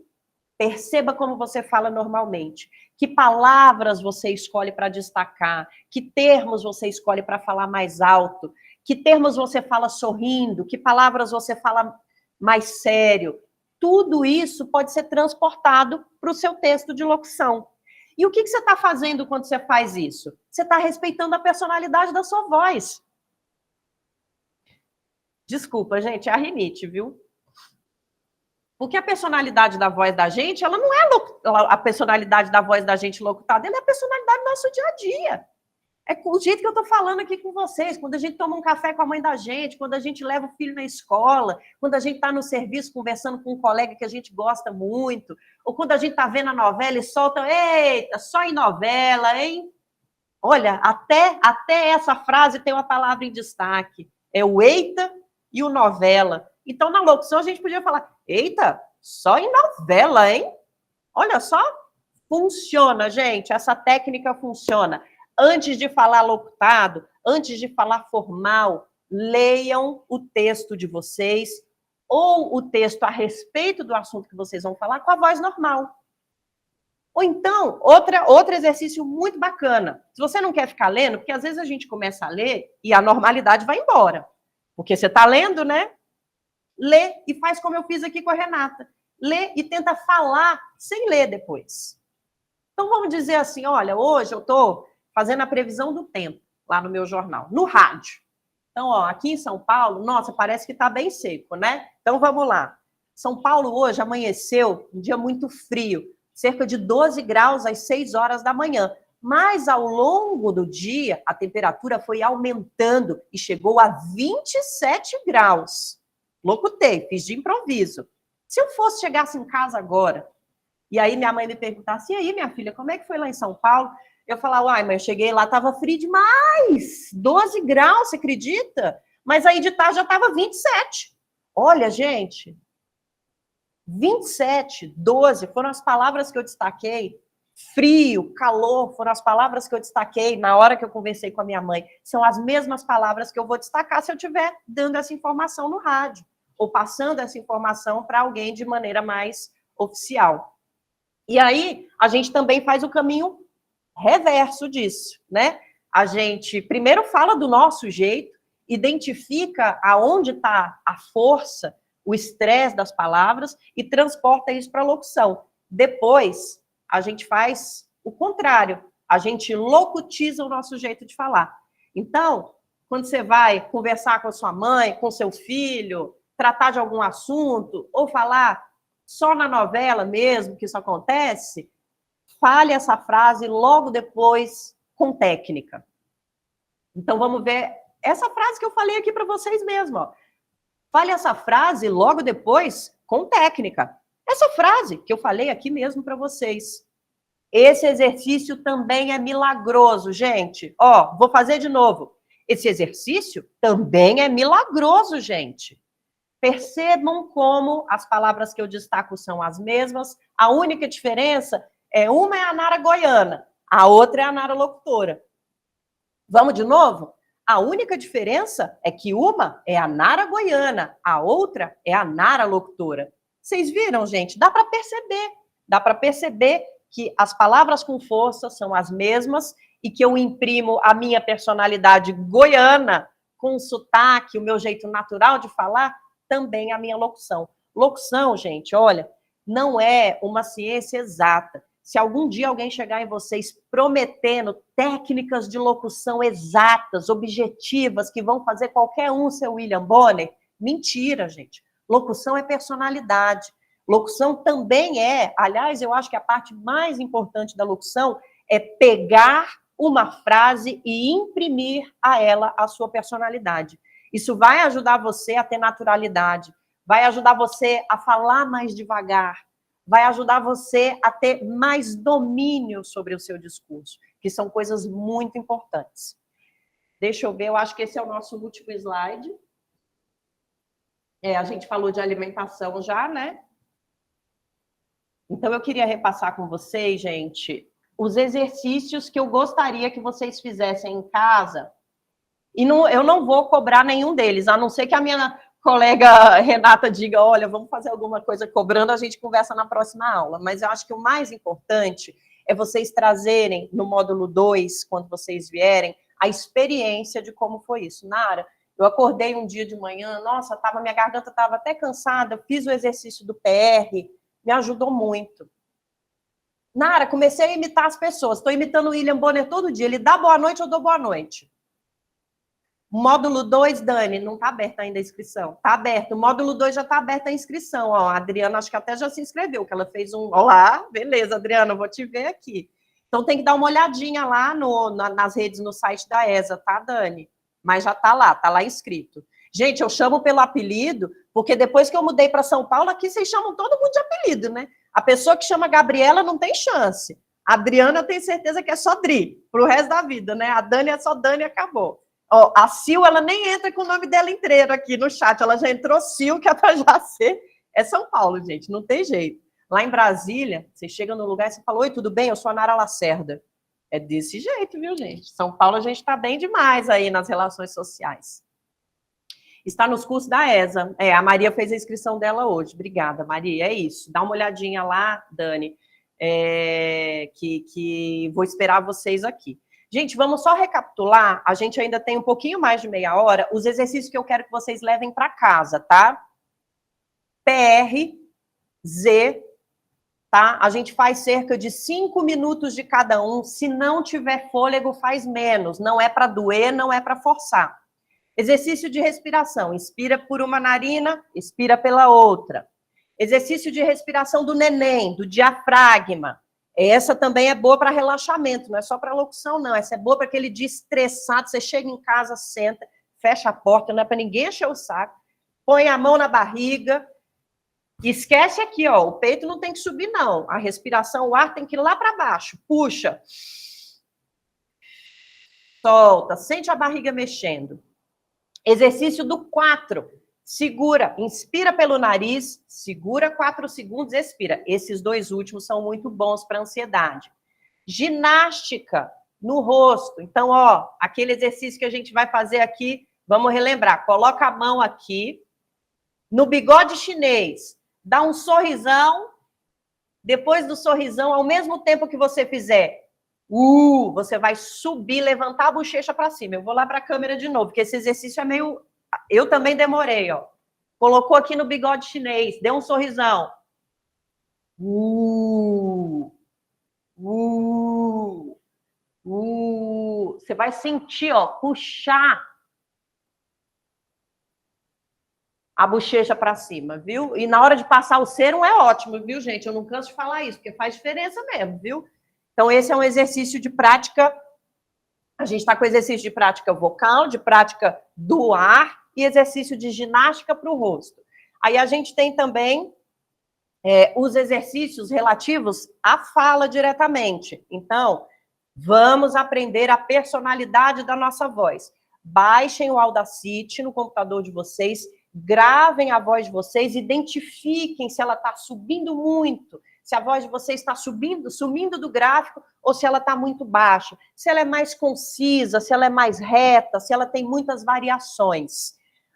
Speaker 1: Perceba como você fala normalmente. Que palavras você escolhe para destacar? Que termos você escolhe para falar mais alto? Que termos você fala sorrindo? Que palavras você fala mais sério? Tudo isso pode ser transportado para o seu texto de locução. E o que você está fazendo quando você faz isso? Você está respeitando a personalidade da sua voz. Desculpa, gente, é a rinite, viu? Porque a personalidade da voz da gente, ela não é a personalidade da voz da gente locutada, ela é a personalidade do nosso dia a dia. É o jeito que eu estou falando aqui com vocês, quando a gente toma um café com a mãe da gente, quando a gente leva o filho na escola, quando a gente está no serviço conversando com um colega que a gente gosta muito, ou quando a gente está vendo a novela e solta, eita, só em novela, hein? Olha, até essa frase tem uma palavra em destaque, é o eita e o novela. Então, na locução, a gente podia falar, eita, só em novela, hein? Olha só, funciona, gente, essa técnica funciona. Antes de falar locutado, antes de falar formal, leiam o texto de vocês ou o texto a respeito do assunto que vocês vão falar com a voz normal. Ou então, outro exercício muito bacana. Se você não quer ficar lendo, porque às vezes a gente começa a ler e a normalidade vai embora. Porque você está lendo, né? Lê e faz como eu fiz aqui com a Renata. Lê e tenta falar sem ler depois. Então, vamos dizer assim, olha, hoje eu estou fazendo a previsão do tempo lá no meu jornal, no rádio. Então, ó, aqui em São Paulo, nossa, parece que está bem seco, né? Então, vamos lá. São Paulo hoje amanheceu um dia muito frio, cerca de 12 graus às 6 horas da manhã. Mas, ao longo do dia, a temperatura foi aumentando e chegou a 27 graus. Locutei, fiz de improviso. Se eu chegasse em casa agora, e aí minha mãe me perguntasse, e aí, minha filha, como é que foi lá em São Paulo? Eu falava, uai, mas eu cheguei lá, estava frio demais, 12 graus, você acredita? Mas aí de tarde já estava 27. Olha, gente, 27, 12, foram as palavras que eu destaquei. frio, calor, foram as palavras que eu destaquei na hora que eu conversei com a minha mãe. São as mesmas palavras que eu vou destacar se eu estiver dando essa informação no rádio, ou passando essa informação para alguém de maneira mais oficial. E aí, a gente também faz o caminho reverso disso, né? A gente primeiro fala do nosso jeito, identifica aonde está a força, o estresse das palavras e transporta isso para a locução. Depois, a gente faz o contrário, a gente locutiza o nosso jeito de falar. Então, quando você vai conversar com a sua mãe, com seu filho, tratar de algum assunto, ou falar só na novela mesmo que isso acontece, fale essa frase logo depois com técnica. Então, vamos ver essa frase que eu falei aqui para vocês mesmo. Ó. Fale essa frase logo depois com técnica. Essa frase que eu falei aqui mesmo para vocês. Esse exercício também é milagroso, gente. Ó, vou fazer de novo. Esse exercício também é milagroso, gente. Percebam como as palavras que eu destaco são as mesmas. A única diferença é uma é a Nara goiana, a outra é a Nara locutora. Vamos de novo? A única diferença é que uma é a Nara goiana, a outra é a Nara locutora. Vocês viram, gente? Dá para perceber. Dá para perceber que as palavras com força são as mesmas e que eu imprimo a minha personalidade goiana com o sotaque, o meu jeito natural de falar, também a minha locução. Locução, gente, olha, não é uma ciência exata. Se algum dia alguém chegar em vocês prometendo técnicas de locução exatas, objetivas, que vão fazer qualquer um ser William Bonner, mentira, gente. Locução é personalidade. Locução também é, aliás, eu acho que a parte mais importante da locução é pegar uma frase e imprimir a ela a sua personalidade. Isso vai ajudar você a ter naturalidade, vai ajudar você a falar mais devagar, vai ajudar você a ter mais domínio sobre o seu discurso, que são coisas muito importantes. Deixa eu ver, eu acho que esse é o nosso último slide. A gente falou de alimentação já, né? Então, eu queria repassar com vocês, gente, os exercícios que eu gostaria que vocês fizessem em casa. E não, eu não vou cobrar nenhum deles, a não ser que a minha colega Renata diga, olha, vamos fazer alguma coisa cobrando, a gente conversa na próxima aula. Mas eu acho que o mais importante é vocês trazerem no módulo 2, quando vocês vierem, a experiência de como foi isso. Nara, eu acordei um dia de manhã, nossa, minha garganta estava até cansada, fiz o exercício do PR, me ajudou muito. Nara, comecei a imitar as pessoas, estou imitando o William Bonner todo dia, ele dá boa noite, eu dou boa noite. Módulo 2, Dani, não está aberta ainda a inscrição. Está aberto. O módulo 2 já está aberta a inscrição. Ó, a Adriana, acho que até já se inscreveu, que ela fez um... Olá, beleza, Adriana, eu vou te ver aqui. Então, tem que dar uma olhadinha lá nas redes, no site da ESA, tá, Dani? Mas já está lá inscrito. Gente, eu chamo pelo apelido, porque depois que eu mudei para São Paulo, aqui vocês chamam todo mundo de apelido, né? A pessoa que chama Gabriela não tem chance. A Adriana, eu tenho certeza que é só Dri, pro resto da vida, né? A Dani é só Dani e acabou. Ó, a Sil, ela nem entra com o nome dela inteiro aqui no chat, ela já entrou Sil, que é para já ser... É São Paulo, gente, não tem jeito. Lá em Brasília, você chega no lugar e você fala, oi, tudo bem? Eu sou a Nara Lacerda. É desse jeito, viu, gente? São Paulo, a gente está bem demais aí nas relações sociais. Está nos cursos da ESA. A Maria fez a inscrição dela hoje. Obrigada, Maria. É isso. Dá uma olhadinha lá, Dani, que vou esperar vocês aqui. Gente, vamos só recapitular. A gente ainda tem um pouquinho mais de meia hora. Os exercícios que eu quero que vocês levem para casa, tá? PR, Z, tá? A gente faz cerca de 5 minutos de cada um. Se não tiver fôlego, faz menos. Não é para doer, não é para forçar. Exercício de respiração. Inspira por uma narina, expira pela outra. Exercício de respiração do neném, do diafragma. Essa também é boa para relaxamento, não é só para locução, não. Essa é boa para aquele dia estressado. Você chega em casa, senta, fecha a porta, não é para ninguém encher o saco. Põe a mão na barriga. Esquece aqui, ó, o peito não tem que subir, não. A respiração, o ar tem que ir lá para baixo. Puxa. Solta, sente a barriga mexendo. Exercício do 4. Segura, inspira pelo nariz, segura 4 segundos, expira. Esses 2 últimos são muito bons para ansiedade. Ginástica no rosto. Então, ó, aquele exercício que a gente vai fazer aqui, vamos relembrar. Coloca a mão aqui no bigode chinês, dá um sorrisão. Depois do sorrisão, ao mesmo tempo que você fizer você vai subir, levantar a bochecha para cima. Eu vou lá para a câmera de novo, porque esse exercício é meio... Eu também demorei, ó. Colocou aqui no bigode chinês, deu um sorrisão. Você vai sentir, ó, puxar a bochecha para cima, viu? E na hora de passar o cero é ótimo, viu, gente? Eu não canso de falar isso, porque faz diferença mesmo, viu? Então, esse é um exercício de prática. A gente está com exercício de prática vocal, de prática do ar e exercício de ginástica para o rosto. Aí a gente tem também os exercícios relativos à fala diretamente. Então, vamos aprender a personalidade da nossa voz. Baixem o Audacity no computador de vocês, gravem a voz de vocês, identifiquem se ela está subindo muito, se a voz de vocês está sumindo do gráfico ou se ela está muito baixa, se ela é mais concisa, se ela é mais reta, se ela tem muitas variações.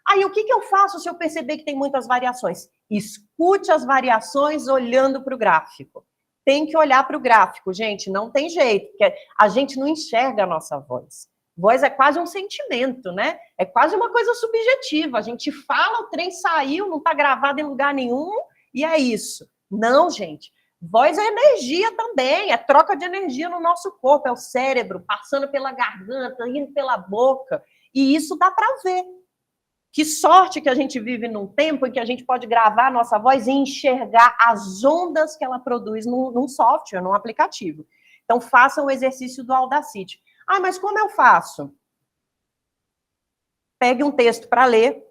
Speaker 1: Aí, o que eu faço se eu perceber que tem muitas variações? Escute as variações olhando para o gráfico. Tem que olhar para o gráfico, gente, não tem jeito, porque a gente não enxerga a nossa voz. Voz é quase um sentimento, né? É quase uma coisa subjetiva. A gente fala, o trem saiu, não está gravado em lugar nenhum, e é isso. Não, gente. Voz é energia também, é troca de energia no nosso corpo, é o cérebro passando pela garganta, indo pela boca, e isso dá para ver. Que sorte que a gente vive num tempo em que a gente pode gravar a nossa voz e enxergar as ondas que ela produz num software, num aplicativo. Então, façam o exercício do Audacity. Ah, mas como eu faço? Pegue um texto para ler.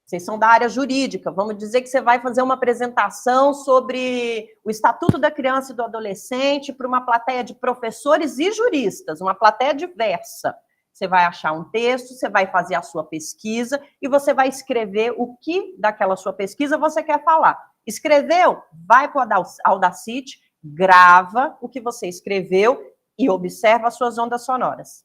Speaker 1: Vocês são da área jurídica. Vamos dizer que você vai fazer uma apresentação sobre o Estatuto da Criança e do Adolescente para uma plateia de professores e juristas, uma plateia diversa. Você vai achar um texto, você vai fazer a sua pesquisa e você vai escrever o que daquela sua pesquisa você quer falar. Escreveu? Vai para o Audacity, grava o que você escreveu e observa as suas ondas sonoras.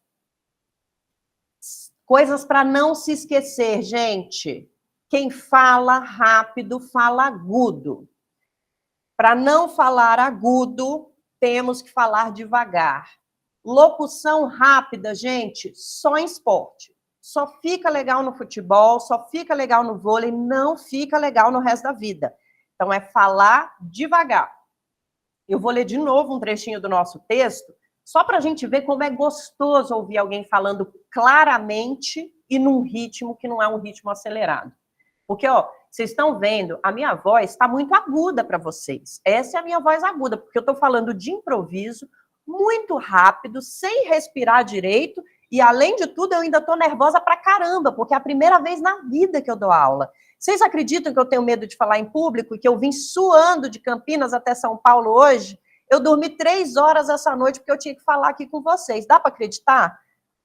Speaker 1: Coisas para não se esquecer, gente. Quem fala rápido, fala agudo. Para não falar agudo, temos que falar devagar. Locução rápida, gente, só em esporte. Só fica legal no futebol, só fica legal no vôlei, não fica legal no resto da vida. Então, é falar devagar. Eu vou ler de novo um trechinho do nosso texto, só para a gente ver como é gostoso ouvir alguém falando claramente e num ritmo que não é um ritmo acelerado. Porque, ó, vocês estão vendo, a minha voz está muito aguda para vocês. Essa é a minha voz aguda, porque eu estou falando de improviso, muito rápido, sem respirar direito, e além de tudo, eu ainda estou nervosa pra caramba, porque é a primeira vez na vida que eu dou aula. Vocês acreditam que eu tenho medo de falar em público e que eu vim suando de Campinas até São Paulo hoje? Eu dormi 3 horas essa noite porque eu tinha que falar aqui com vocês. Dá para acreditar?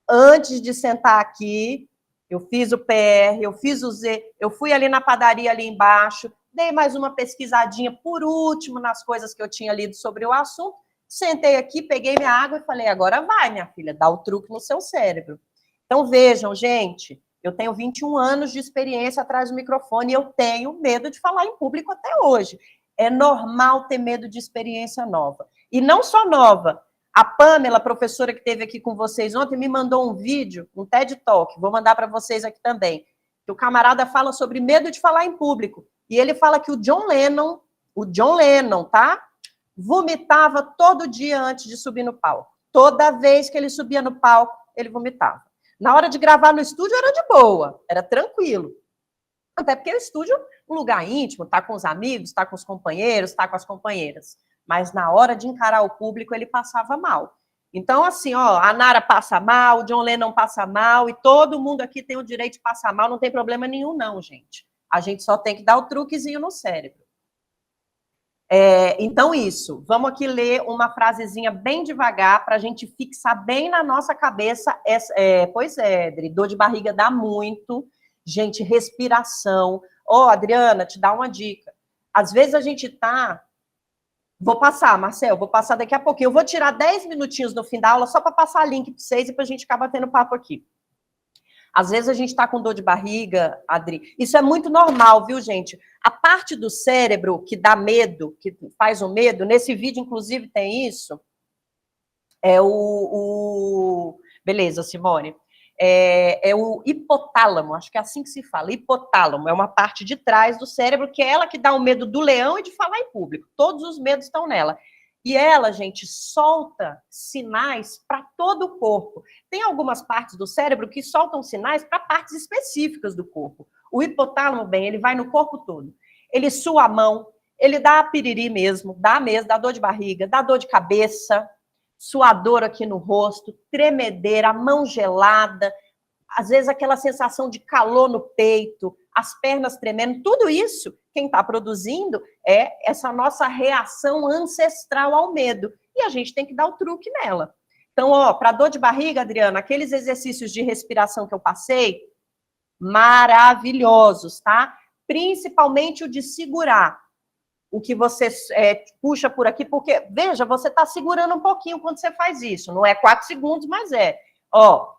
Speaker 1: Antes de sentar aqui, eu fiz o PR, eu fiz o Z, eu fui ali na padaria ali embaixo, dei mais uma pesquisadinha por último nas coisas que eu tinha lido sobre o assunto, sentei aqui, peguei minha água e falei, agora vai, minha filha, dá o truque no seu cérebro. Então, vejam, gente, eu tenho 21 anos de experiência atrás do microfone e eu tenho medo de falar em público até hoje. É normal ter medo de experiência nova. E não só nova. A Pamela, professora que esteve aqui com vocês ontem, me mandou um vídeo, um TED Talk, vou mandar para vocês aqui também, que o camarada fala sobre medo de falar em público. E ele fala que o John Lennon, tá? Vomitava todo dia antes de subir no palco. Toda vez que ele subia no palco, ele vomitava. Na hora de gravar no estúdio era de boa, era tranquilo. Até porque o estúdio é um lugar íntimo, tá com os amigos, tá com os companheiros, tá com as companheiras. Mas na hora de encarar o público, ele passava mal. Então, assim, ó, a Nara passa mal, o John Lennon passa mal, e todo mundo aqui tem o direito de passar mal, não tem problema nenhum, não, gente. A gente só tem que dar o truquezinho no cérebro. Então, isso. Vamos aqui ler uma frasezinha bem devagar para a gente fixar bem na nossa cabeça. Pois é, Adri, dor de barriga dá muito. Gente, respiração. Ó, Adriana, te dá uma dica. Às vezes a gente tá Vou passar, Marcel, vou passar daqui a pouquinho. Eu vou tirar 10 minutinhos no fim da aula só para passar link para vocês e para a gente ficar batendo papo aqui. Às vezes a gente está com dor de barriga, Adri. Isso é muito normal, viu, gente? A parte do cérebro que dá medo, que faz o medo, nesse vídeo, inclusive, tem isso. É Beleza, Simone. É o hipotálamo, acho que é assim que se fala. Hipotálamo é uma parte de trás do cérebro, que é ela que dá o medo do leão e de falar em público. Todos os medos estão nela. E ela, gente, solta sinais para todo o corpo. Tem algumas partes do cérebro que soltam sinais para partes específicas do corpo. O hipotálamo, bem, ele vai no corpo todo. Ele sua a mão, ele dá piriri mesmo, dá dor de barriga, dá dor de cabeça, suador aqui no rosto, tremedeira, mão gelada, às vezes aquela sensação de calor no peito, as pernas tremendo, tudo isso, quem está produzindo é essa nossa reação ancestral ao medo. E a gente tem que dar o truque nela. Então, ó, para dor de barriga, Adriana, aqueles exercícios de respiração que eu passei, maravilhosos, tá? Principalmente o de segurar. O que você puxa por aqui, porque, veja, você está segurando um pouquinho quando você faz isso. Não é 4 segundos, mas é. Ó,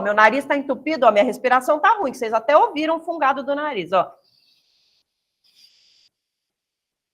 Speaker 1: meu nariz está entupido, ó, minha respiração está ruim, que vocês até ouviram o fungado do nariz, ó.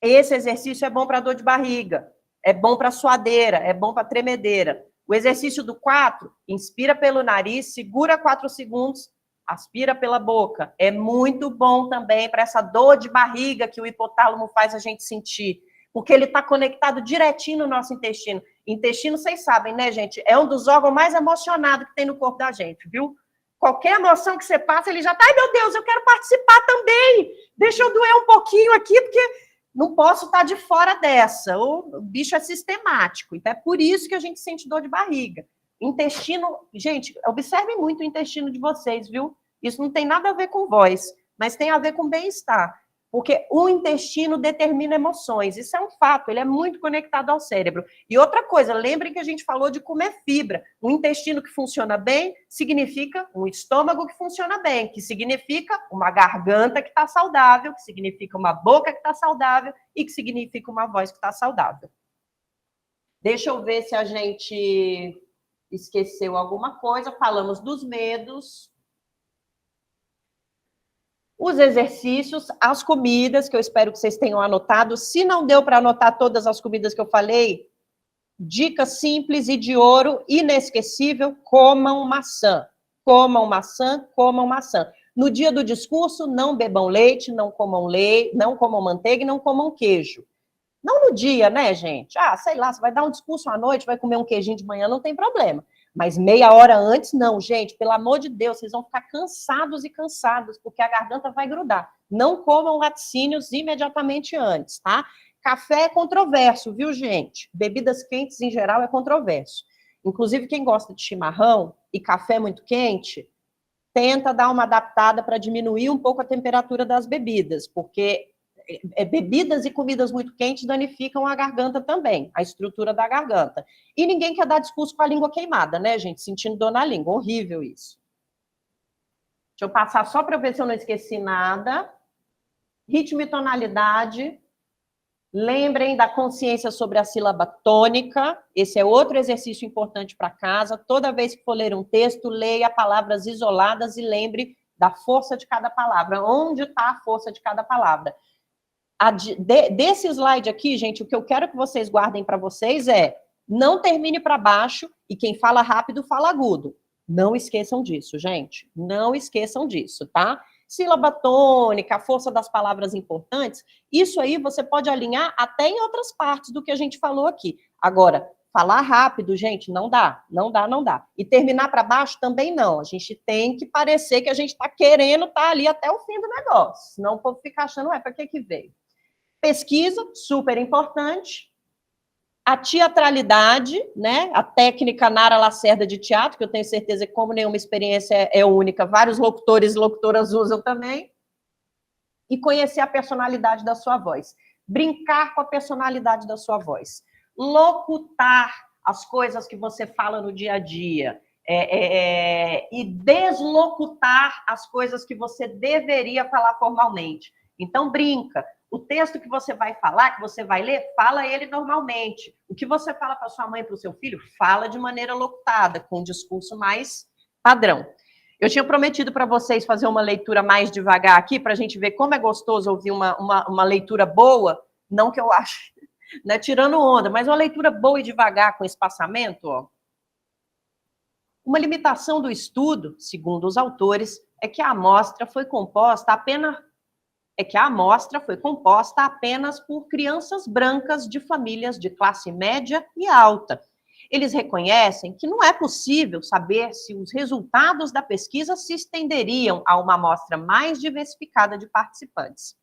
Speaker 1: Esse exercício é bom para dor de barriga, é bom para suadeira, é bom para tremedeira. O exercício do 4, inspira pelo nariz, segura 4 segundos, aspira pela boca. É muito bom também para essa dor de barriga que o hipotálamo faz a gente sentir, porque ele está conectado direitinho no nosso intestino. Intestino, vocês sabem, né, gente? É um dos órgãos mais emocionados que tem no corpo da gente, viu? Qualquer emoção que você passa, ele já tá, ai meu Deus, eu quero participar também. Deixa eu doer um pouquinho aqui, porque não posso estar de fora dessa. O bicho é sistemático. Então é por isso que a gente sente dor de barriga. Intestino, gente, observem muito o intestino de vocês, viu? Isso não tem nada a ver com voz, mas tem a ver com bem-estar. Porque o intestino determina emoções. Isso é um fato, ele é muito conectado ao cérebro. E outra coisa, lembrem que a gente falou de comer fibra. Um intestino que funciona bem significa um estômago que funciona bem, que significa uma garganta que está saudável, que significa uma boca que está saudável e que significa uma voz que está saudável. Deixa eu ver se a gente esqueceu alguma coisa. Falamos dos medos, os exercícios, as comidas, que eu espero que vocês tenham anotado. Se não deu para anotar todas as comidas que eu falei, dica simples e de ouro, inesquecível: comam maçã. Comam maçã, comam maçã. No dia do discurso, não bebam leite, não comam manteiga e não comam queijo. Não no dia, né, gente? Ah, sei lá, você vai dar um discurso à noite, vai comer um queijinho de manhã, não tem problema. Mas meia hora antes, não, gente, pelo amor de Deus, vocês vão ficar cansados e cansados, porque a garganta vai grudar. Não comam laticínios imediatamente antes, tá? Café é controverso, viu, gente? Bebidas quentes, em geral, é controverso. Inclusive, quem gosta de chimarrão e café muito quente, tenta dar uma adaptada para diminuir um pouco a temperatura das bebidas, porque bebidas e comidas muito quentes danificam a garganta também, a estrutura da garganta. E ninguém quer dar discurso com a língua queimada, né, gente? Sentindo dor na língua. Horrível isso. Deixa eu passar só para ver se eu não esqueci nada. Ritmo e tonalidade. Lembrem da consciência sobre a sílaba tônica. Esse é outro exercício importante para casa. Toda vez que for ler um texto, leia palavras isoladas e lembre da força de cada palavra. Onde está a força de cada palavra? Desse slide aqui, gente, o que eu quero que vocês guardem para vocês é: não termine para baixo e quem fala rápido fala agudo. Não esqueçam disso, gente. Não esqueçam disso, tá? Sílaba tônica, a força das palavras importantes, isso aí você pode alinhar até em outras partes do que a gente falou aqui. Agora, falar rápido, gente, não dá, não dá, não dá. E terminar para baixo também não. A gente tem que parecer que a gente está querendo estar ali até o fim do negócio. Senão o povo fica achando, para que veio? Pesquisa, super importante. A teatralidade, né? A técnica Nara Lacerda de teatro, que eu tenho certeza que, como nenhuma experiência é única, vários locutores e locutoras usam também. E conhecer a personalidade da sua voz. Brincar com a personalidade da sua voz. Locutar as coisas que você fala no dia a dia. E deslocutar as coisas que você deveria falar formalmente. Então, brinca. O texto que você vai falar, que você vai ler, fala ele normalmente. O que você fala para sua mãe e para o seu filho, fala de maneira locutada, com um discurso mais padrão. Eu tinha prometido para vocês fazer uma leitura mais devagar aqui, para a gente ver como é gostoso ouvir uma leitura boa, não que eu ache, né, tirando onda, mas uma leitura boa e devagar, com espaçamento, ó. Uma limitação do estudo, segundo os autores, é que a amostra foi composta apenas por crianças brancas de famílias de classe média e alta. Eles reconhecem que não é possível saber se os resultados da pesquisa se estenderiam a uma amostra mais diversificada de participantes.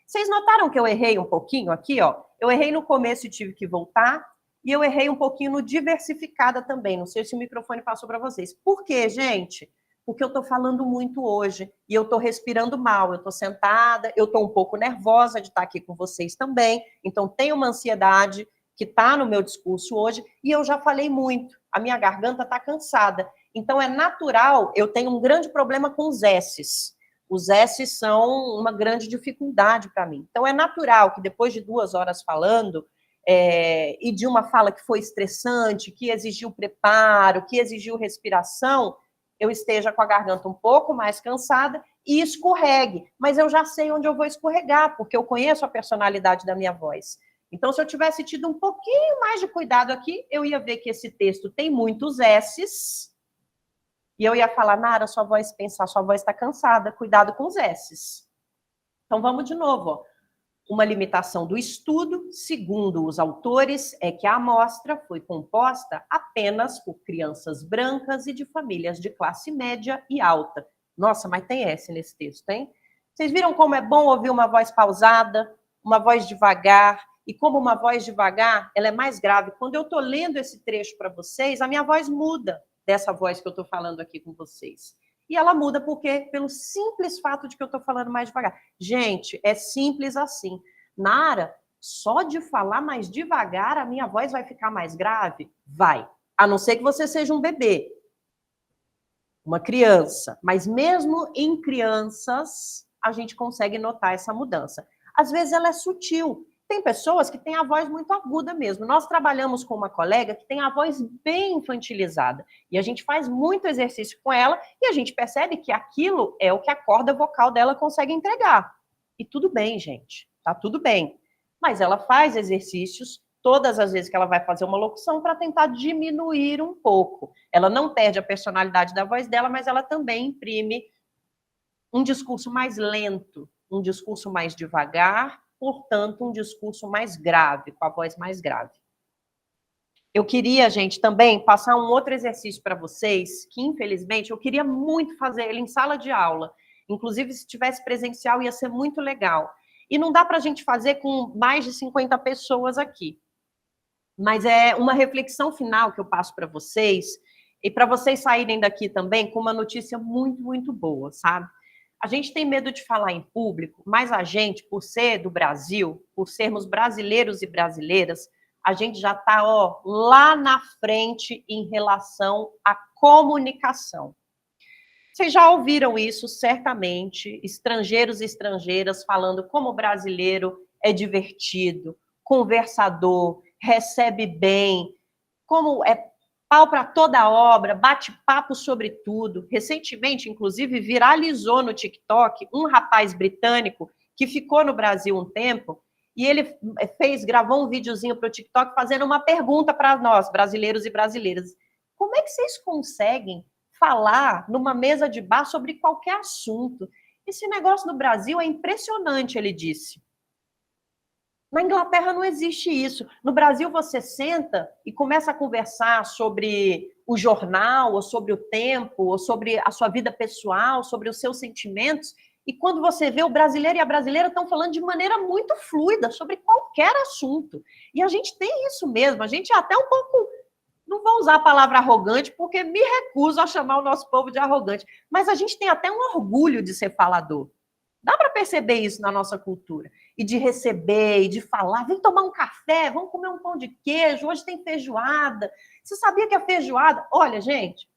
Speaker 1: Vocês notaram que eu errei um pouquinho aqui, ó? Eu errei no começo e tive que voltar, e eu errei um pouquinho no diversificada também. Não sei se o microfone passou para vocês. Por quê, gente? Porque eu estou falando muito hoje e eu estou respirando mal, eu estou sentada, eu estou um pouco nervosa de estar aqui com vocês também, então tem uma ansiedade que está no meu discurso hoje e eu já falei muito, a minha garganta está cansada, então é natural, eu tenho um grande problema com os S's. Os S's são uma grande dificuldade para mim, então é natural que depois de 2 horas falando, e de uma fala que foi estressante, que exigiu preparo, que exigiu respiração, eu esteja com a garganta um pouco mais cansada e escorregue. Mas eu já sei onde eu vou escorregar, porque eu conheço a personalidade da minha voz. Então, se eu tivesse tido um pouquinho mais de cuidado aqui, eu ia ver que esse texto tem muitos S's, e eu ia falar, Nara, sua voz está cansada, cuidado com os S's. Então, vamos de novo, ó. Uma limitação do estudo, segundo os autores, é que a amostra foi composta apenas por crianças brancas e de famílias de classe média e alta. Nossa, mas tem S nesse texto, hein? Vocês viram como é bom ouvir uma voz pausada, uma voz devagar, e como uma voz devagar, ela é mais grave. Quando eu estou lendo esse trecho para vocês, a minha voz muda dessa voz que eu estou falando aqui com vocês. E ela muda porque pelo simples fato de que eu estou falando mais devagar. Gente, é simples assim. Nara, só de falar mais devagar a minha voz vai ficar mais grave? Vai. A não ser que você seja um bebê, uma criança. Mas mesmo em crianças, a gente consegue notar essa mudança. Às vezes ela é sutil. Tem pessoas que têm a voz muito aguda mesmo. Nós trabalhamos com uma colega que tem a voz bem infantilizada. E a gente faz muito exercício com ela e a gente percebe que aquilo é o que a corda vocal dela consegue entregar. E tudo bem, gente. Tá tudo bem. Mas ela faz exercícios todas as vezes que ela vai fazer uma locução para tentar diminuir um pouco. Ela não perde a personalidade da voz dela, mas ela também imprime um discurso mais lento, um discurso mais devagar, portanto, um discurso mais grave, com a voz mais grave. Eu queria, gente, também passar um outro exercício para vocês, que infelizmente eu queria muito fazer ele em sala de aula. Inclusive, se tivesse presencial, ia ser muito legal. E não dá para a gente fazer com mais de 50 pessoas aqui. Mas é uma reflexão final que eu passo para vocês, e para vocês saírem daqui também com uma notícia muito, muito boa, sabe? A gente tem medo de falar em público, mas a gente, por ser do Brasil, por sermos brasileiros e brasileiras, a gente já está lá na frente em relação à comunicação. Vocês já ouviram isso, certamente, estrangeiros e estrangeiras falando como o brasileiro é divertido, conversador, recebe bem, como é pau para toda obra, bate papo sobre tudo. Recentemente, inclusive, viralizou no TikTok um rapaz britânico que ficou no Brasil um tempo e ele gravou um videozinho para o TikTok fazendo uma pergunta para nós, brasileiros e brasileiras. Como é que vocês conseguem falar numa mesa de bar sobre qualquer assunto? Esse negócio no Brasil é impressionante, ele disse. Na Inglaterra não existe isso. No Brasil, você senta e começa a conversar sobre o jornal, ou sobre o tempo, ou sobre a sua vida pessoal, sobre os seus sentimentos. E quando você vê, o brasileiro e a brasileira estão falando de maneira muito fluida sobre qualquer assunto. E a gente tem isso mesmo. A gente é até um pouco... Não vou usar a palavra arrogante, porque me recuso a chamar o nosso povo de arrogante. Mas a gente tem até um orgulho de ser falador. Dá para perceber isso na nossa cultura. E de receber, e de falar, vem tomar um café, vamos comer um pão de queijo, hoje tem feijoada. Você sabia que a feijoada... Olha, gente,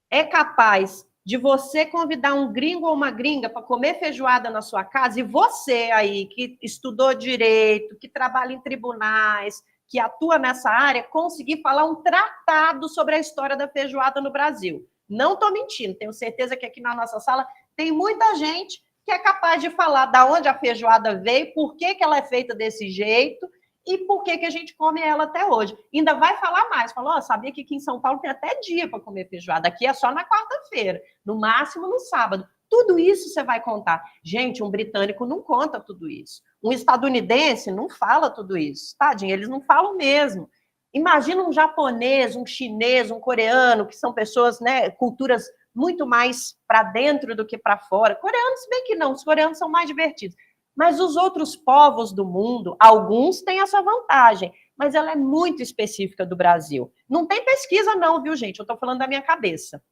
Speaker 1: é capaz de você convidar um gringo ou uma gringa para comer feijoada na sua casa, e você aí, que estudou direito, que trabalha em tribunais, que atua nessa área, conseguir falar um tratado sobre a história da feijoada no Brasil. Não estou mentindo, tenho certeza que aqui na nossa sala tem muita gente que é capaz de falar da onde a feijoada veio, por que ela é feita desse jeito e por que a gente come ela até hoje. Ainda vai falar mais, falou, sabia que aqui em São Paulo tem até dia para comer feijoada, aqui é só na quarta-feira, no máximo no sábado. Tudo isso você vai contar. Gente, um britânico não conta tudo isso. Um estadunidense não fala tudo isso, tadinho, eles não falam mesmo. Imagina um japonês, um chinês, um coreano, que são pessoas, né, culturas muito mais para dentro do que para fora. Coreanos, se bem que não, os coreanos são mais divertidos. Mas os outros povos do mundo, alguns têm essa vantagem, mas ela é muito específica do Brasil. Não tem pesquisa não, viu, gente? Eu estou falando da minha cabeça.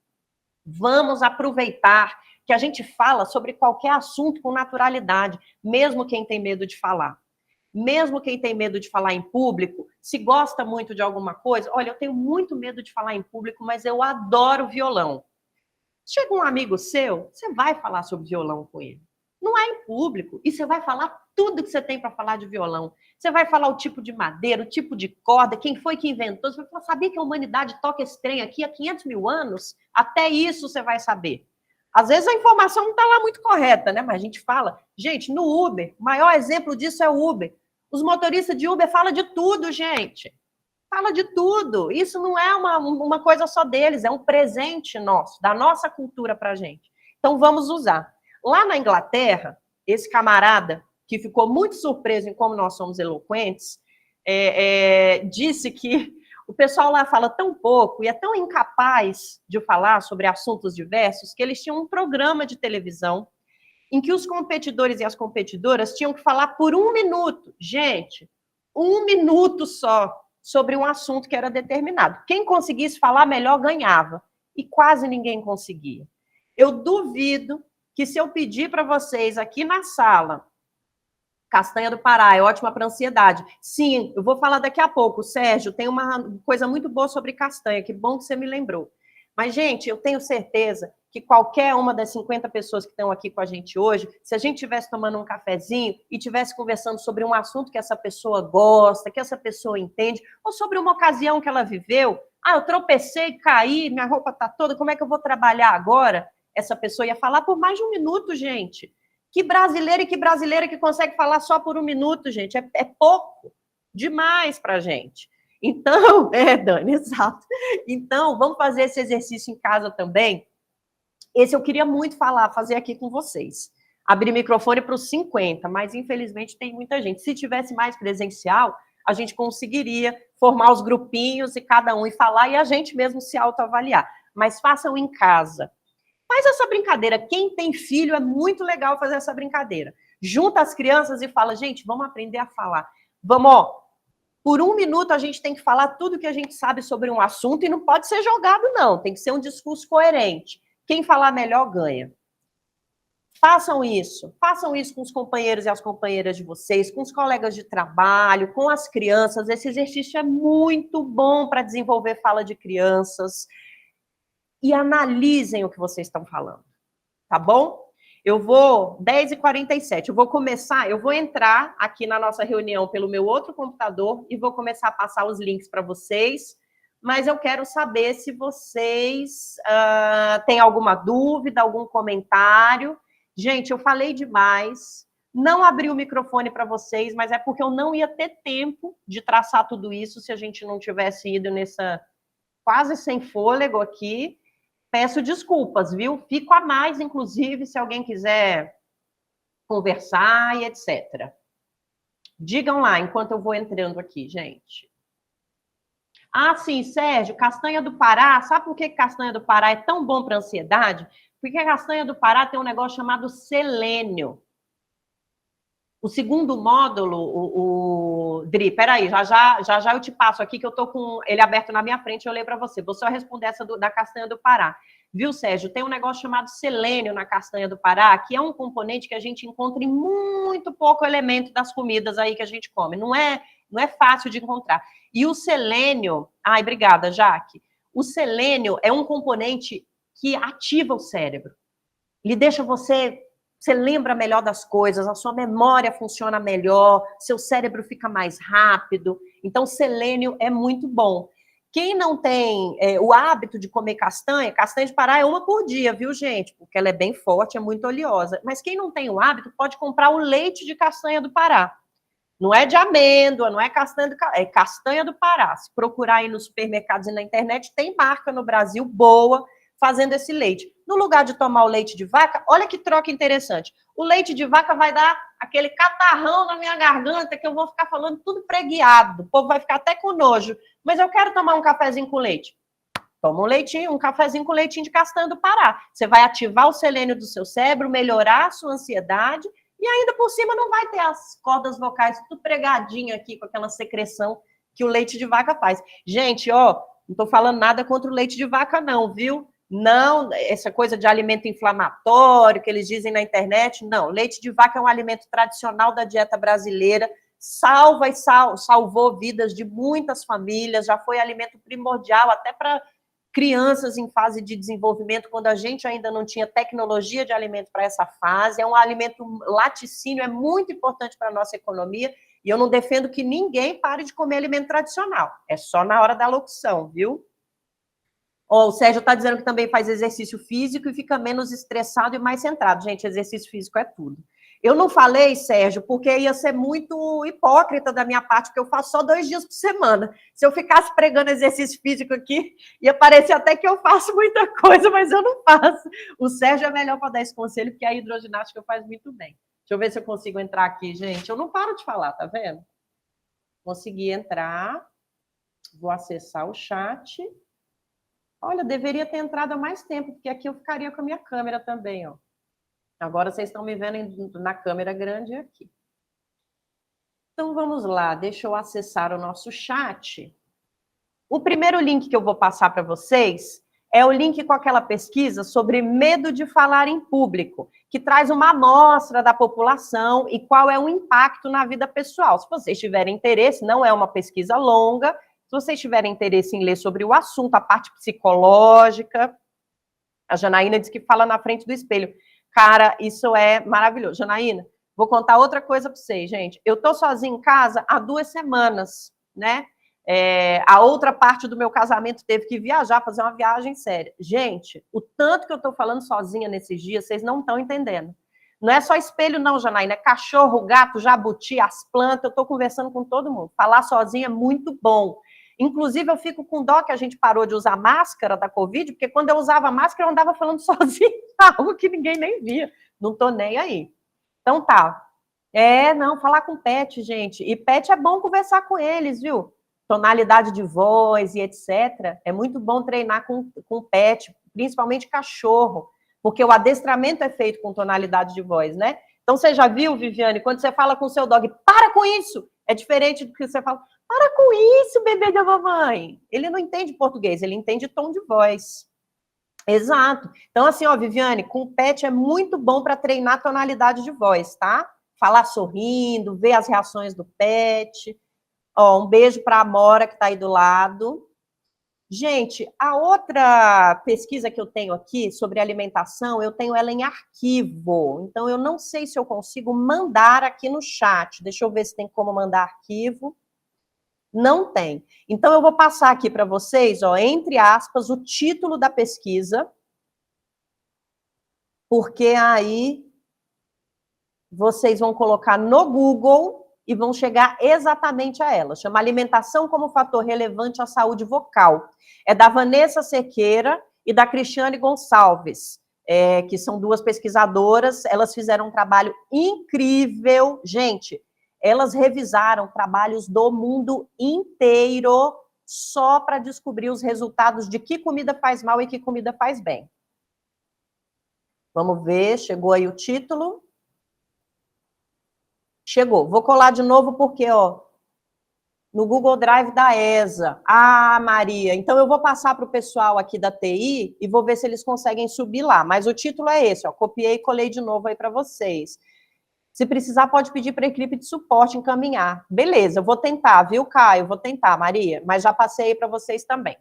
Speaker 1: Vamos aproveitar que a gente fala sobre qualquer assunto com naturalidade, mesmo quem tem medo de falar. Mesmo quem tem medo de falar em público, se gosta muito de alguma coisa, olha, eu tenho muito medo de falar em público, mas eu adoro violão. Chega um amigo seu, você vai falar sobre violão com ele. Não é em público. E você vai falar tudo que você tem para falar de violão. Você vai falar o tipo de madeira, o tipo de corda, quem foi que inventou. Você vai falar, sabia que a humanidade toca esse trem aqui há 500 mil anos? Até isso você vai saber. Às vezes a informação não está lá muito correta, né? Mas a gente fala. Gente, no Uber, o maior exemplo disso é o Uber. Os motoristas de Uber falam de tudo, gente. Fala de tudo. Isso não é uma coisa só deles, é um presente nosso, da nossa cultura para a gente. Então, vamos usar. Lá na Inglaterra, esse camarada, que ficou muito surpreso em como nós somos eloquentes, disse que o pessoal lá fala tão pouco e é tão incapaz de falar sobre assuntos diversos que eles tinham um programa de televisão em que os competidores e as competidoras tinham que falar por 1 minuto. Gente, 1 minuto só sobre um assunto que era determinado. Quem conseguisse falar melhor ganhava. E quase ninguém conseguia. Eu duvido que se eu pedir para vocês aqui na sala, castanha do Pará é ótima para ansiedade. Sim, eu vou falar daqui a pouco. Sérgio, tem uma coisa muito boa sobre castanha, que bom que você me lembrou. Mas, gente, eu tenho certeza que qualquer uma das 50 pessoas que estão aqui com a gente hoje, se a gente estivesse tomando um cafezinho e estivesse conversando sobre um assunto que essa pessoa gosta, que essa pessoa entende, ou sobre uma ocasião que ela viveu, eu tropecei, caí, minha roupa está toda, como é que eu vou trabalhar agora? Essa pessoa ia falar por mais de 1 minuto, gente. Que brasileiro e que brasileira que consegue falar só por 1 minuto, gente? É pouco demais para a gente. Então, Dani, exato. Então, vamos fazer esse exercício em casa também. Esse eu queria muito fazer aqui com vocês. Abrir microfone para os 50, mas infelizmente tem muita gente. Se tivesse mais presencial, a gente conseguiria formar os grupinhos e cada um ir falar e a gente mesmo se autoavaliar. Mas façam em casa. Faz essa brincadeira. Quem tem filho é muito legal fazer essa brincadeira. Junta as crianças e fala, gente, vamos aprender a falar. Vamos, por 1 minuto a gente tem que falar tudo que a gente sabe sobre um assunto e não pode ser jogado, não. Tem que ser um discurso coerente. Quem falar melhor ganha. Façam isso com os companheiros e as companheiras de vocês, com os colegas de trabalho, com as crianças. Esse exercício é muito bom para desenvolver fala de crianças. E analisem o que vocês estão falando, tá bom? Eu vou, 10h47, eu vou entrar aqui na nossa reunião pelo meu outro computador e vou começar a passar os links para vocês, mas eu quero saber se vocês têm alguma dúvida, algum comentário. Gente, eu falei demais, não abri o microfone para vocês, mas é porque eu não ia ter tempo de traçar tudo isso se a gente não tivesse ido nessa quase sem fôlego aqui. Peço desculpas, viu? Fico a mais, inclusive, se alguém quiser conversar e etc. Digam lá, enquanto eu vou entrando aqui, gente. Sim, Sérgio, castanha do Pará. Sabe por que castanha do Pará é tão bom para ansiedade? Porque a castanha do Pará tem um negócio chamado selênio. O segundo módulo, Dri, peraí, já eu te passo aqui, que eu tô com ele aberto na minha frente, eu leio para você. Vou só responder essa da castanha do Pará. Viu, Sérgio? Tem um negócio chamado selênio na castanha do Pará, que é um componente que a gente encontra em muito pouco elemento das comidas aí que a gente come. Não é fácil de encontrar. E o selênio... obrigada, Jaque. O selênio é um componente que ativa o cérebro. Ele deixa você lembra melhor das coisas, a sua memória funciona melhor, seu cérebro fica mais rápido. Então, selênio é muito bom. Quem não tem o hábito de comer castanha de Pará é uma por dia, viu, gente? Porque ela é bem forte, é muito oleosa. Mas quem não tem o hábito pode comprar o leite de castanha do Pará. Não é de amêndoa, não é é castanha do Pará. Se procurar aí nos supermercados e na internet, tem marca no Brasil boa fazendo esse leite. No lugar de tomar o leite de vaca, olha que troca interessante. O leite de vaca vai dar aquele catarrão na minha garganta que eu vou ficar falando tudo preguiado. O povo vai ficar até com nojo. Mas eu quero tomar um cafezinho com leite. Toma um leitinho, um cafezinho com leitinho de castanha do Pará. Você vai ativar o selênio do seu cérebro, melhorar a sua ansiedade e ainda por cima não vai ter as cordas vocais tudo pregadinho aqui com aquela secreção que o leite de vaca faz. Gente, ó, não tô falando nada contra o leite de vaca não, viu? Não, essa coisa de alimento inflamatório que eles dizem na internet, não. Leite de vaca é um alimento tradicional da dieta brasileira, salvou vidas de muitas famílias, já foi alimento primordial até para crianças em fase de desenvolvimento, quando a gente ainda não tinha tecnologia de alimento para essa fase. É um alimento laticínio, é muito importante para a nossa economia, e eu não defendo que ninguém pare de comer alimento tradicional. É só na hora da locução, viu? O Sérgio está dizendo que também faz exercício físico e fica menos estressado e mais centrado. Gente, exercício físico é tudo. Eu não falei, Sérgio, porque ia ser muito hipócrita da minha parte, porque eu faço só 2 dias por semana. Se eu ficasse pregando exercício físico aqui, ia parecer até que eu faço muita coisa, mas eu não faço. O Sérgio é melhor para dar esse conselho, porque a hidroginástica faz muito bem. Deixa eu ver se eu consigo entrar aqui, gente. Eu não paro de falar, tá vendo? Consegui entrar. Vou acessar o chat. Olha, deveria ter entrado há mais tempo, porque aqui eu ficaria com a minha câmera também, ó. Agora vocês estão me vendo na câmera grande aqui. Então, vamos lá. Deixa eu acessar o nosso chat. O primeiro link que eu vou passar para vocês é o link com aquela pesquisa sobre medo de falar em público, que traz uma amostra da população e qual é o impacto na vida pessoal. Se vocês tiverem interesse, não é uma pesquisa longa, se vocês tiverem interesse em ler sobre o assunto, a parte psicológica, a Janaína diz que fala na frente do espelho. Cara, isso é maravilhoso. Janaína, vou contar outra coisa para vocês, gente. Eu tô sozinha em casa há 2 semanas, né? A outra parte do meu casamento teve que viajar, fazer uma viagem séria. Gente, o tanto que eu tô falando sozinha nesses dias, vocês não estão entendendo. Não é só espelho não, Janaína, é cachorro, gato, jabuti, as plantas, eu tô conversando com todo mundo. Falar sozinha é muito bom. Inclusive, eu fico com dó que a gente parou de usar máscara da Covid, porque quando eu usava máscara, eu andava falando sozinha, algo que ninguém nem via. Não tô nem aí. Então tá. Não, falar com pet, gente. E pet é bom conversar com eles, viu? Tonalidade de voz e etc. É muito bom treinar com pet, principalmente cachorro, porque o adestramento é feito com tonalidade de voz, né? Então, você já viu, Viviane, quando você fala com o seu dog, para com isso! É diferente do que você fala, para com isso, bebê da mamãe. Ele não entende português, ele entende tom de voz. Exato. Então, assim, ó, Viviane, com o pet é muito bom para treinar tonalidade de voz, tá? Falar sorrindo, ver as reações do pet. Ó, um beijo para a Amora, que está aí do lado. Gente, a outra pesquisa que eu tenho aqui sobre alimentação, eu tenho ela em arquivo. Então, eu não sei se eu consigo mandar aqui no chat. Deixa eu ver se tem como mandar arquivo. Não tem. Então, eu vou passar aqui para vocês, ó, entre aspas, o título da pesquisa, porque aí vocês vão colocar no Google e vão chegar exatamente a ela. Chama Alimentação como Fator Relevante à Saúde Vocal. É da Vanessa Cerqueira e da Cristiane Gonçalves, que são 2 pesquisadoras. Elas fizeram um trabalho incrível. Gente, elas revisaram trabalhos do mundo inteiro só para descobrir os resultados de que comida faz mal e que comida faz bem. Vamos ver, chegou aí o título. Chegou. Vou colar de novo porque, ó, no Google Drive da ESA. Ah, Maria, então eu vou passar para o pessoal aqui da TI e vou ver se eles conseguem subir lá. Mas o título é esse, ó, copiei e colei de novo aí para vocês. Se precisar, pode pedir para a equipe de suporte encaminhar. Beleza, eu vou tentar, viu, Caio? Vou tentar, Maria, mas já passei aí para vocês também.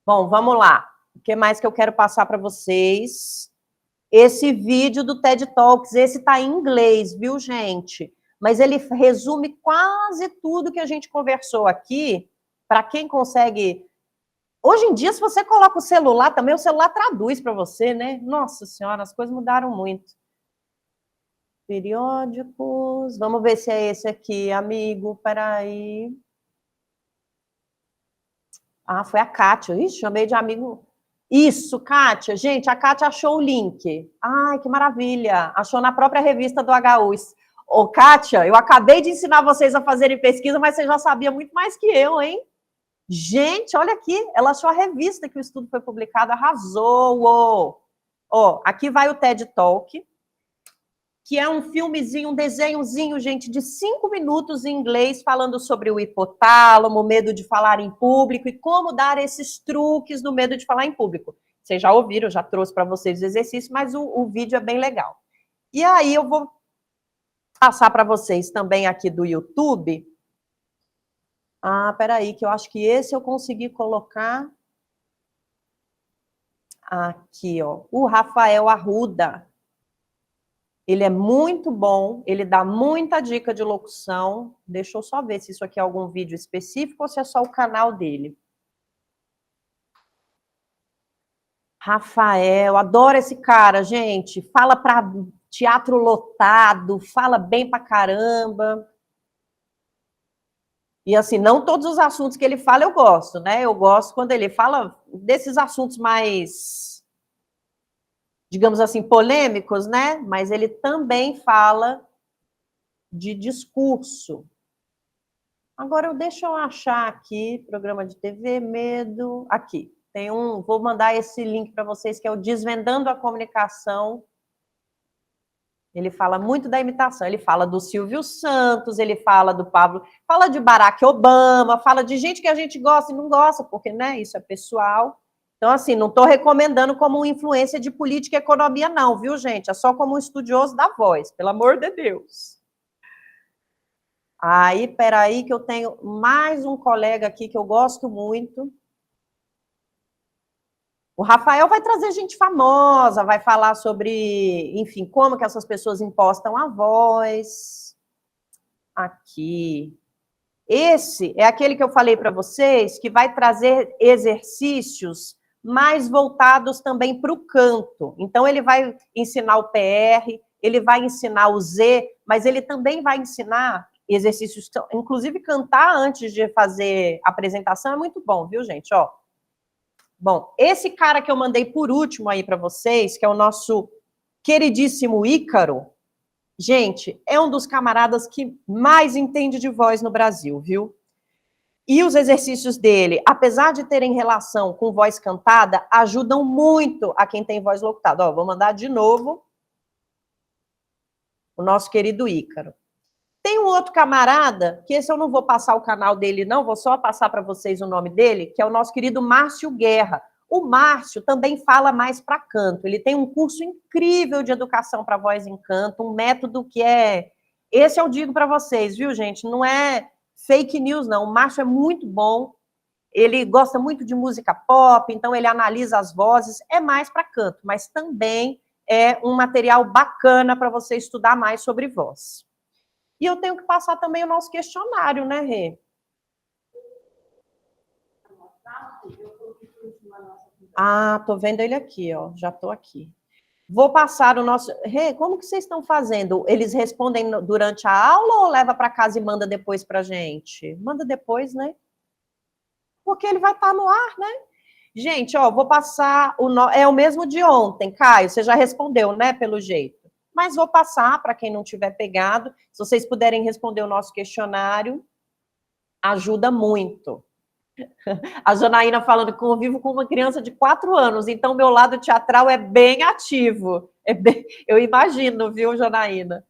Speaker 1: Bom, vamos lá. O que mais que eu quero passar para vocês? Esse vídeo do TED Talks, esse está em inglês, viu, gente? Mas ele resume quase tudo que a gente conversou aqui, para quem consegue... Hoje em dia, se você coloca o celular também, o celular traduz para você, né? Nossa Senhora, as coisas mudaram muito. Periódicos, vamos ver se é esse aqui, amigo, peraí. Ah, foi a Kátia. Ixi, chamei de amigo. Isso, Kátia. Gente, a Kátia achou o link. Ai, que maravilha. Achou na própria revista do HU. Ô, Kátia, eu acabei de ensinar vocês a fazerem pesquisa, mas você já sabia muito mais que eu, hein? Gente, olha aqui. Ela achou a revista que o estudo foi publicado. Arrasou! Ó, aqui vai o TED Talk, que é um filmezinho, um desenhozinho, gente, de 5 minutos em inglês, falando sobre o hipotálamo, medo de falar em público e como dar esses truques no medo de falar em público. Vocês já ouviram, eu já trouxe para vocês o exercício, mas o vídeo é bem legal. E aí eu vou passar para vocês também aqui do YouTube. Ah, peraí, que eu acho que esse eu consegui colocar aqui, ó. O Rafael Arruda. Ele é muito bom, ele dá muita dica de locução. Deixa eu só ver se isso aqui é algum vídeo específico ou se é só o canal dele. Rafael, adoro esse cara, gente. Fala para teatro lotado, fala bem pra caramba. E assim, não todos os assuntos que ele fala eu gosto, né? Eu gosto quando ele fala desses assuntos mais, digamos assim, polêmicos, né? Mas ele também fala de discurso. Agora, deixa eu achar aqui, programa de TV, medo, aqui. Tem vou mandar esse link para vocês, que é o Desvendando a Comunicação. Ele fala muito da imitação, ele fala do Silvio Santos, ele fala do Pablo, fala de Barack Obama, fala de gente que a gente gosta e não gosta, porque, né, isso é pessoal. Então, assim, não estou recomendando como influência de política e economia, não, viu, gente? É só como um estudioso da voz, pelo amor de Deus. Aí, peraí, que eu tenho mais um colega aqui que eu gosto muito. O Rafael vai trazer gente famosa, vai falar sobre, enfim, como que essas pessoas impostam a voz. Aqui. Esse é aquele que eu falei para vocês, que vai trazer exercícios mais voltados também para o canto. Então, ele vai ensinar o PR, ele vai ensinar o Z, mas ele também vai ensinar exercícios, inclusive cantar antes de fazer a apresentação é muito bom, viu, gente? Ó. Bom, esse cara que eu mandei por último aí para vocês, que é o nosso queridíssimo Ícaro, gente, é um dos camaradas que mais entende de voz no Brasil, viu? E os exercícios dele, apesar de terem relação com voz cantada, ajudam muito a quem tem voz locutada. Ó, vou mandar de novo o nosso querido Ícaro. Tem um outro camarada, que esse eu não vou passar o canal dele, não, vou só passar para vocês o nome dele, que é o nosso querido Márcio Guerra. O Márcio também fala mais para canto. Ele tem um curso incrível de educação para voz em canto, um método que é... Esse eu digo para vocês, viu, gente? Não é fake news, não. O Márcio é muito bom. Ele gosta muito de música pop, então ele analisa as vozes. É mais para canto, mas também é um material bacana para você estudar mais sobre voz. E eu tenho que passar também o nosso questionário, né, Rê? Ah, tô vendo ele aqui, ó. Já tô aqui. Vou passar o nosso... Rê, como que vocês estão fazendo? Eles respondem durante a aula ou leva para casa e manda depois pra gente? Manda depois, né? Porque ele vai estar no ar, né? Gente, ó, vou passar é o mesmo de ontem, Caio, você já respondeu, né, pelo jeito. Mas vou passar para quem não tiver pegado. Se vocês puderem responder o nosso questionário, ajuda muito. A Janaína falando que convivo com uma criança de 4 anos, então meu lado teatral é bem ativo. Eu imagino, viu, Janaína?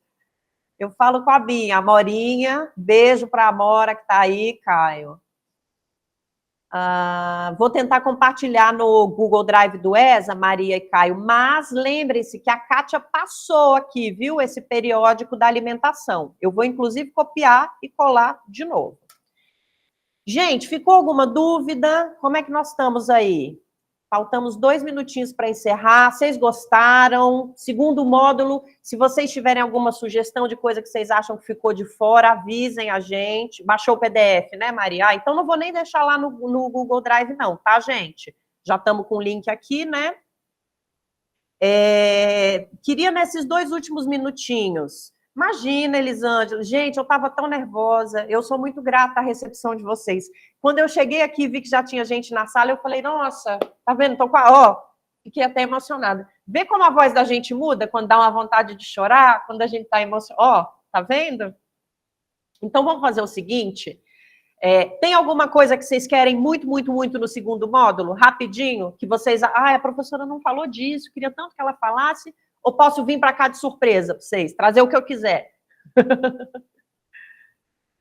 Speaker 1: Eu falo com a Binha, a Morinha, beijo para a Amora que está aí, Caio. Vou tentar compartilhar no Google Drive do ESA, Maria e Caio, mas lembrem-se que a Kátia passou aqui, viu, esse periódico da alimentação. Eu vou, inclusive, copiar e colar de novo. Gente, ficou alguma dúvida? Como é que nós estamos aí? Faltamos 2 minutinhos para encerrar. Vocês gostaram? Segundo módulo, se vocês tiverem alguma sugestão de coisa que vocês acham que ficou de fora, avisem a gente. Baixou o PDF, né, Maria? Ah, então não vou nem deixar lá no Google Drive, não, tá, gente? Já estamos com o link aqui, né? Queria, nesses 2 últimos minutinhos, imagina, Elisângela, gente, eu estava tão nervosa, eu sou muito grata à recepção de vocês. Quando eu cheguei aqui e vi que já tinha gente na sala, eu falei, nossa, tá vendo? Tô com fiquei até emocionada. Vê como a voz da gente muda quando dá uma vontade de chorar, quando a gente tá emocionada. Tá vendo? Então, vamos fazer o seguinte, tem alguma coisa que vocês querem muito, muito, muito no segundo módulo? Rapidinho, que vocês... a professora não falou disso, queria tanto que ela falasse... Ou posso vir para cá de surpresa para vocês, trazer o que eu quiser?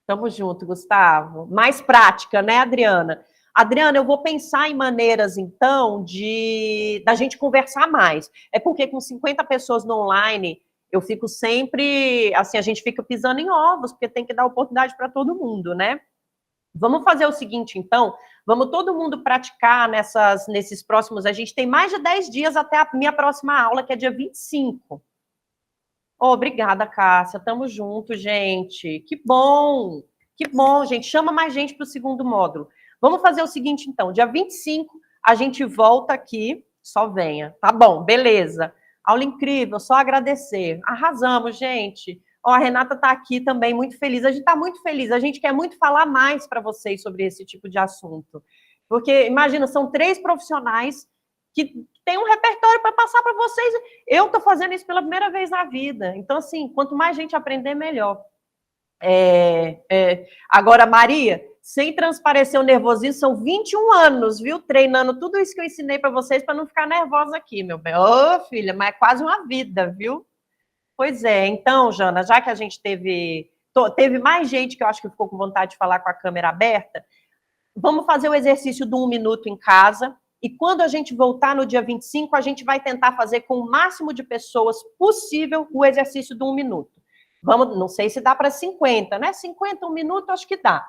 Speaker 1: Tamo junto, Gustavo. Mais prática, né, Adriana? Adriana, eu vou pensar em maneiras, então, da gente conversar mais. É porque com 50 pessoas no online, eu fico sempre... Assim, a gente fica pisando em ovos, porque tem que dar oportunidade para todo mundo, né? Vamos fazer o seguinte, então, vamos todo mundo praticar nesses próximos... A gente tem mais de 10 dias até a minha próxima aula, que é dia 25. Obrigada, Cássia. Tamo junto, gente. Que bom, gente. Chama mais gente para o segundo módulo. Vamos fazer o seguinte, então. Dia 25, a gente volta aqui. Só venha. Tá bom, beleza. Aula incrível, só agradecer. Arrasamos, gente. A Renata está aqui também, muito feliz. A gente está muito feliz. A gente quer muito falar mais para vocês sobre esse tipo de assunto. Porque, imagina, são 3 profissionais que têm um repertório para passar para vocês. Eu estou fazendo isso pela primeira vez na vida. Então, assim, quanto mais gente aprender, melhor. Agora, Maria, sem transparecer o nervosismo, são 21 anos, viu? Treinando tudo isso que eu ensinei para vocês para não ficar nervosa aqui, meu bem. Ô, filha, mas é quase uma vida, viu? Pois é, então, Jana, já que a gente teve mais gente que eu acho que ficou com vontade de falar com a câmera aberta, vamos fazer o exercício do 1 minuto em casa, e quando a gente voltar no dia 25, a gente vai tentar fazer com o máximo de pessoas possível o exercício do 1 minuto. Não sei se dá para 50, né? 50, 1 minuto, acho que dá.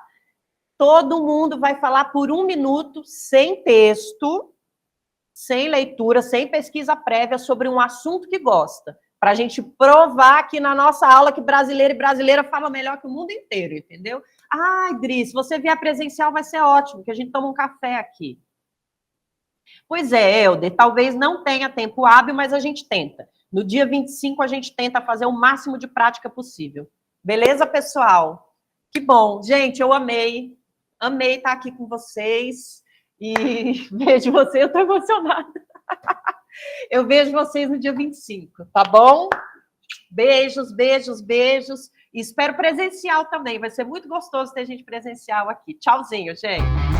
Speaker 1: Todo mundo vai falar por 1 minuto, sem texto, sem leitura, sem pesquisa prévia, sobre um assunto que gosta. Para a gente provar aqui na nossa aula que brasileiro e brasileira falam melhor que o mundo inteiro, entendeu? Dri, se você vier presencial vai ser ótimo, que a gente toma um café aqui. Pois é, Helder, talvez não tenha tempo hábil, mas a gente tenta. No dia 25, a gente tenta fazer o máximo de prática possível. Beleza, pessoal? Que bom. Gente, eu amei. Amei estar aqui com vocês. E vejo vocês, eu estou emocionada. Eu vejo vocês no dia 25, tá bom? Beijos, beijos, beijos. E espero presencial também. Vai ser muito gostoso ter gente presencial aqui. Tchauzinho, gente.